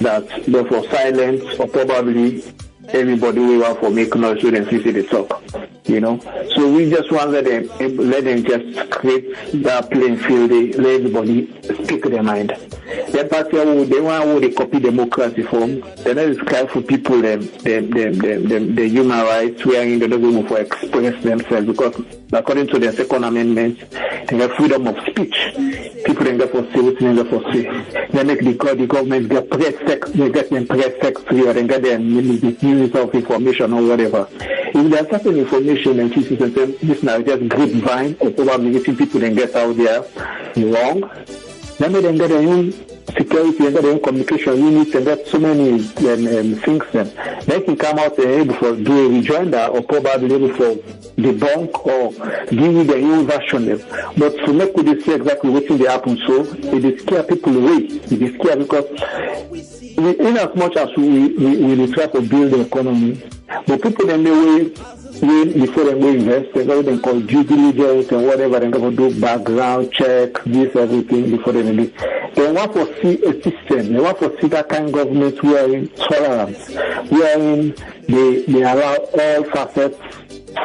that therefore silence or probably everybody will want for make noise so they see the talk. You know, so we just want to let them just create that playing field. Let everybody speak their mind. That party they want to copy democracy from. They don't cry for people the human rights wherein they don't move for express themselves because according to their Second Amendment, they have freedom of speech. People don't get for say what they get for say. They make the government get press secretary or they get their Minister of Information or whatever. If there's certain information and citizens say this now just grapevine or probably getting people then get out there wrong, then they then get their own security and get their own communication units and get so many things then. They can come out and able for do a rejoinder or probably able for debunk or give you their own version. But to make with this exactly what they happen, so it is scare people away. It is scare because in as much as we try to build the economy, but people then they will before they go invest, they go then call due diligence and whatever, they go do background check, this everything before they do. They want to see a system. They want to see that kind of government wherein tolerance, wherein they allow all facets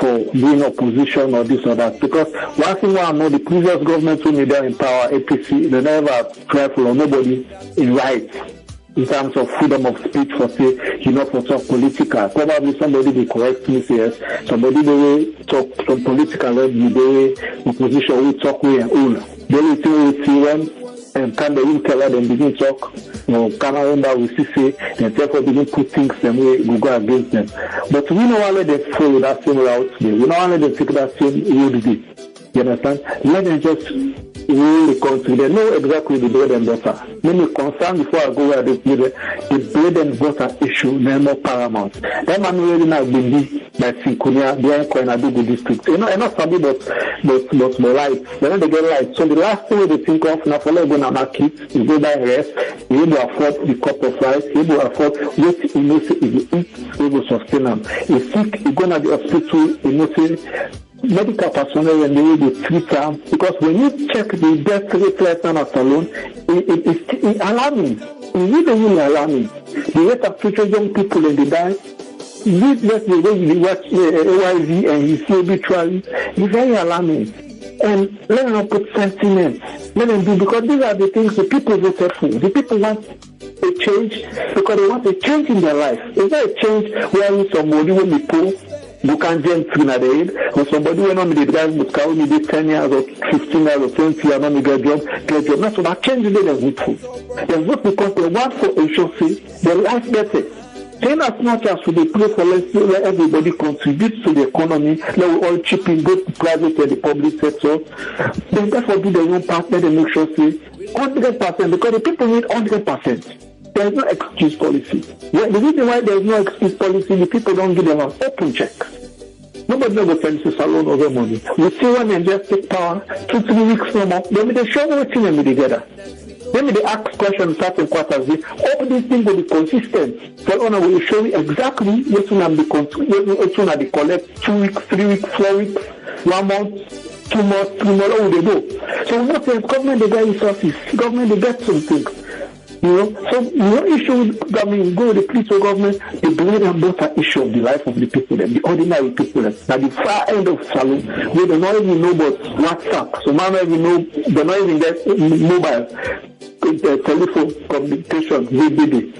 for being opposition or this or that. Because one thing I know, the previous government when they are in power, APC, they never tried for nobody in rights. In terms of freedom of speech for say, for talk political. Probably somebody will correct me yes. Somebody they will talk some political the opposition will talk with and all. They will see when and can they will tell them begin talk, Canada will say and therefore begin put things them way we go against them. But we don't want to let them follow that same route today. We don't want to let them take that same road today. You understand? Let them just rule the country. They know exactly the bread and butter. Let me concern before I go where the bread and butter issue, they're more paramount. That man really not been by Sinkunia, behind Koinadugu district. And not somebody but light. Then they get light. So the last thing they think of now for going to market is go buy rest, you able to afford the cup of rice, you able to afford what you know say if you eat, you will sustain them. If sick, you go to the hospital, you know say medical personnel when they will treat them because when you check the death rate right now at Salone, it's alarming. It's really alarming. The rate of future young people and they die. Just the way you watch AYV and you see obituary, it's very alarming. And let them put sentiment. Let them do because these are the things the people voted for. The people want a change because they want a change in their life. It's not a change where somebody will be poor. You can't get through at the end, or somebody went on the drive with car maybe 10 years or 15 years or 20 years, and get job. That's what that change they vote for. They vote because they want for a chauffeur, their life better. Then as much as we pray for let's let everybody contribute to the economy, let we all chip in both the private and the public sector. Then therefore do their own part, let them make sure say 100% because the people need 100%. There is no excuse policy. The reason why there is no excuse policy, the people don't give them an open check. Nobody knows what to Salone over money. We see when they just take power 2-3 weeks from now, then they show everything and be together. Then they ask questions certain quarters. All these things will be consistent. So honor will show you exactly what will be collect 2 weeks, 3 weeks, 4 weeks, 1 month, 2 months, 3 months, all they do. So what the government they get resources, government they get some things. So no issue with government, go to the police or government, the bread and butter issue of the life of the people, the ordinary people. At the far end of Salone, we don't even know about WhatsApp. So now we know, they don't even get mobile, telephone communication, BBD.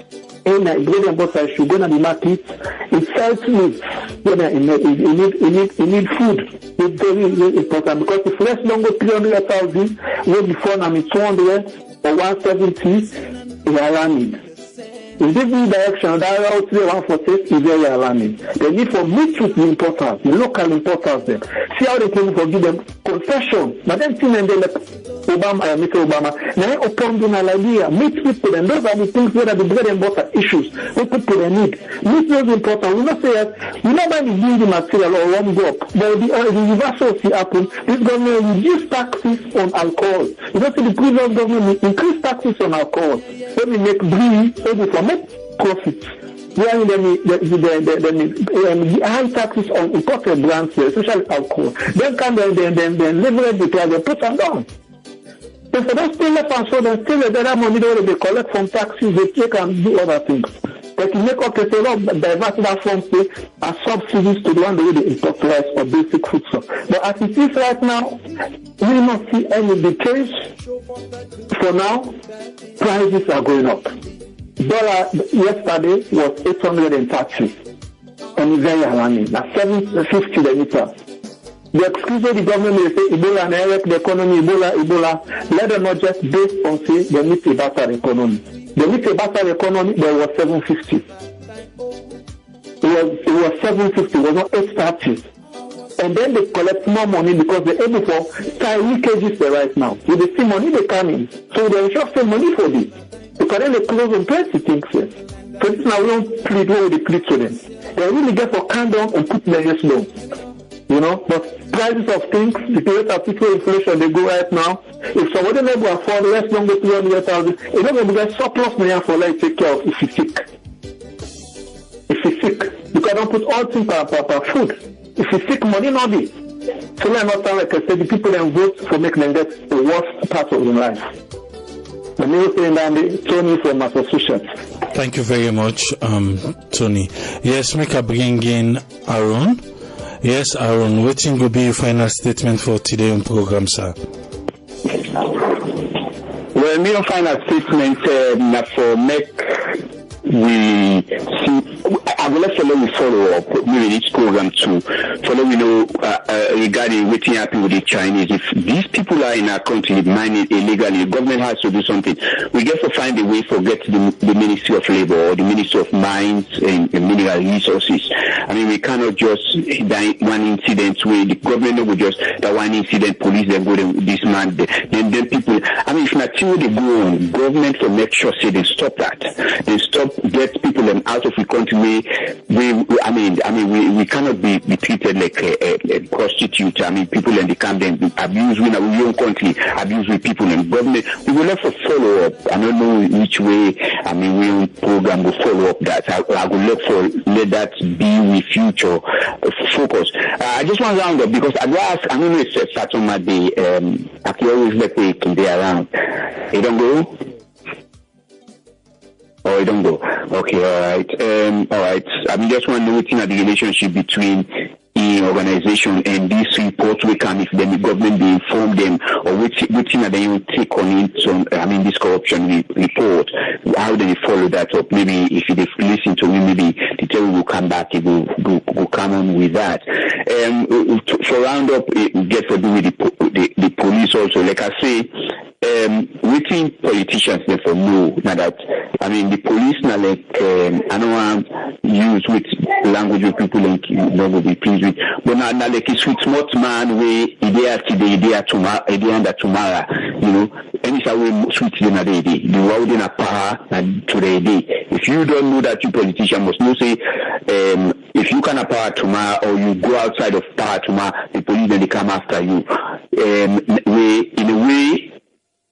And the bread and butter issue, go to the market, it sells meat. You need food. It's very, very important because if less longer 300,000, way before now it's 200 or 170, is alarming. In this new direction, that route 146 is very alarming. The need for meat-truth importers, the local importers, them. See how they can forgive them concession. But then, they Mr. Obama, now upon an idea, meet people, and those are the things that are the bread and butter issues we people need. Meet those important. We not say that we not mind the building material or one go up, but the universal see happen. This government will reduce taxes on alcohol. You know, see the previous government increase taxes on alcohol. Let me make brewery, maybe for make profits. Where the high taxes on imported brands, especially alcohol, then can then leverage the price and put them down. If they don't still left and so then still the other money they collect from taxes, they take and do other things. They can make up a lot of divert that from say as subsidies to the one way they import rice or basic food stuff. But as it is right now, we will not see any decrease. For now, prices are going up. Dollar yesterday was 830 and it's very alarming. That's 750 the liter. The excuse of the government may say Ebola and Eric, the economy, Ebola. Let them not just based on say they meet a better economy. They meet a better economy, there was 750. It was 750, it was not 830. And then they collect more money because they're able for tie leakages there right now. With the same money they come in. So they ensure some money for this. Because then they close on 20 things here. So this now we don't plead where they plead to them. They really get for calm down and put measures low. You know, but prices of things, the rate of people inflation they go right now. If somebody never afford less than 200,000, it's not going to get surplus money for like take care of if you're sick. If you're sick, you cannot put all things per food. If you're sick, money not be. So let not sound like I said, the people then vote for making them get the worst part of their life. The new thing that Tony from Massachusetts. Thank you very much, Tony. Yes, make a bring in Aaron. Yes, Aaron, waiting will be your final statement for today on program, sir. Well, my final statement for make we see. I will let Salone follow up maybe this program to follow we know regarding what happened with the Chinese. If these people are in our country mining illegally, the government has to do something. We get to find a way to get the Ministry of Labor or the Ministry of Mines and Mineral Resources. I mean, we cannot just die one incident where the government will just that one incident, police then go to this man, then people. I mean, if not till they go on, government will make sure say they stop that. They stop get people out of the country. We cannot be treated like a prostitute. I mean, people in the camp then abuse in our own country, abuse with people in government. We will have to follow up. I don't know which way. I mean, we own program will follow up that. I will look for let that be with future focus. I just want to round up because I don't know if it's Saturday. I can always let it be around. You don't go. Oh, I don't go. Okay, all right. I mean, just want to know what's the relationship between the organization and this report we can, if the government be inform them, or which they will take on it. So, I mean, this corruption report, how do they follow that up? Maybe if they listen to me, maybe the tell will come back, it will come on with that. For round up, it get to do with the police also. Like I say, waiting politicians therefore know now that I mean the police now like I don't want to use with language of people like you know be pleased with, but now like it's with smart man way idea today, idea tomorrow, idea under tomorrow, you know, and it's a way sweet than a day. The world in a power and today day. If you don't know that, you politician must know say if you can power tomorrow or you go outside of power tomorrow, the police then they come after you. In a way.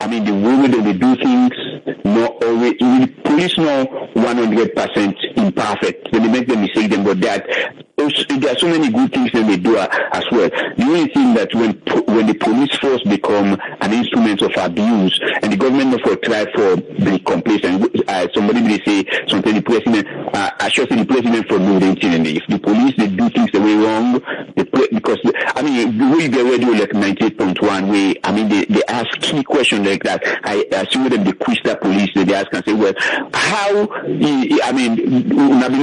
I mean, the way that they do things, not always, police know 100% imperfect. When they make the mistake, then but that there are so many good things that they do as well. The only thing that when the police force become an instrument of abuse and the government of try for the complacent, somebody may say something the president, I should say the president for no incident. If the police they do things the way wrong, because I mean the way they radio like 98.1 way, I mean they ask key questions like that. I assume them they quiz that police, they ask and say, well, how I mean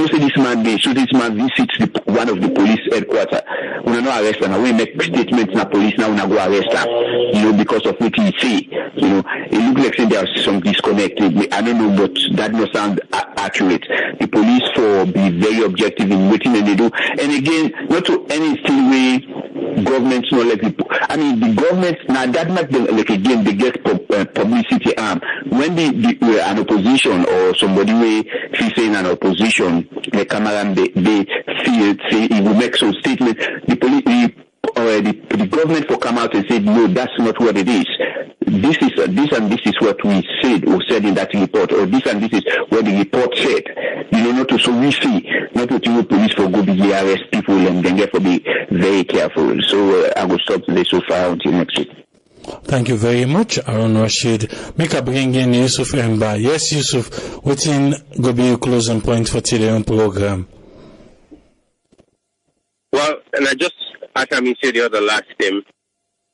say this man they should this man visits one of the police headquarters. We don't arrest him. We make statements in the police now. We go arrest him. You know, because of what he say. You know, it looks like there's some disconnect. I don't know, but that must sound accurate. The police for be very objective in what they do. And again, not to anything way government not let people. I mean, the government now that might be like again they get publicity arm when an opposition or somebody way facing an opposition, the camera they feel say it will make some statement. The government will come out and say no, that's not what it is. This and this is what we said or said in that report, or this and this is what the report said. You know, not to so we see, not to the police for go be arrest people and then therefore be very careful. So I will stop today so far until next week. Thank you very much, Aaron Rashid. Make a bring in Yusuf Emba. Yes, Yusuf, within go be your closing point for today's program. Well, and I just, as I said the other last time,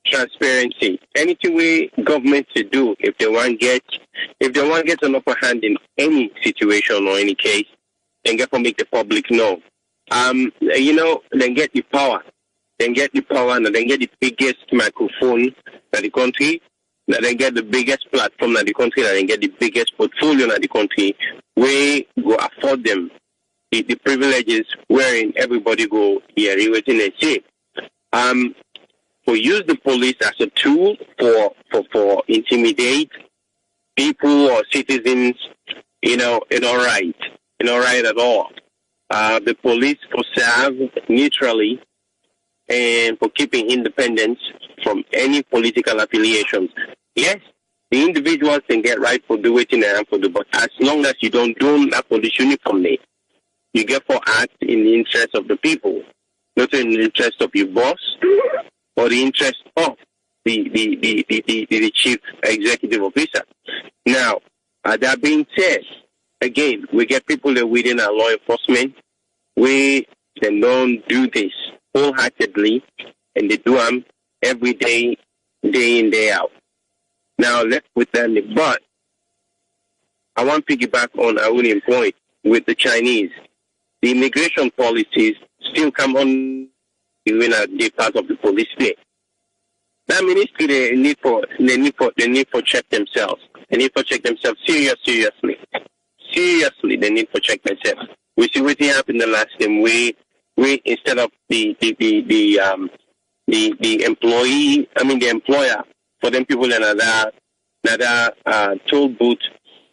transparency. Anything we government to do, if they want get an upper hand in any situation or any case, then get to make the public know. You know, then get the power. And then get the biggest microphone in the country, and then get the biggest platform in the country, and then get the biggest portfolio in the country, we go afford them the privileges wherein everybody go here, everything they say. We use the police as a tool for intimidate people or citizens, not right at all. The police for serve neutrally and for keeping independence from any political affiliations. Yes, the individuals can get right for doing it and for do, but as long as you don't don that police uniform, you get for act in the interest of the people, not in the interest of your boss or the interest of the chief executive officer. Now, that being said, again, we get people that within our law enforcement, we then don't do this wholeheartedly, and they do them every day, day in, day out. Now, left with that, but I want to piggyback on our own point with the Chinese. The immigration policies still come on even the part of the police state. That ministry they need for check themselves. They need for check themselves seriously. Seriously, they need for check themselves. We see what happened the last time. We instead of the employee, the employer, for them people another toll booth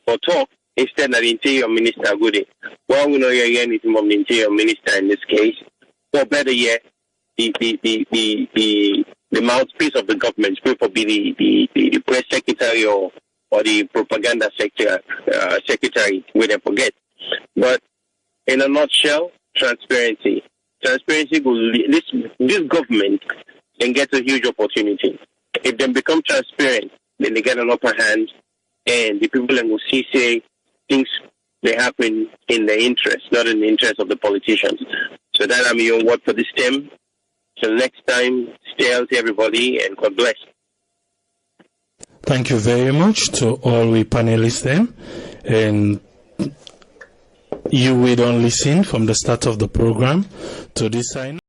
for talk, instead of the interior minister good. Well, we know you're anything from the interior minister in this case. Or better yet, the mouthpiece of the government, will be the press secretary or the propaganda secretary, we don't forget. But in a nutshell, transparency. Transparency will this government can get a huge opportunity. If they become transparent, then they get an upper hand, and the people will see say things they happen in their interest, not in the interest of the politicians. So that I'm your word for this time. Till next time, stay healthy, everybody, and God bless. Thank you very much to all we panelists there, and you will don't listen from the start of the program to this sign.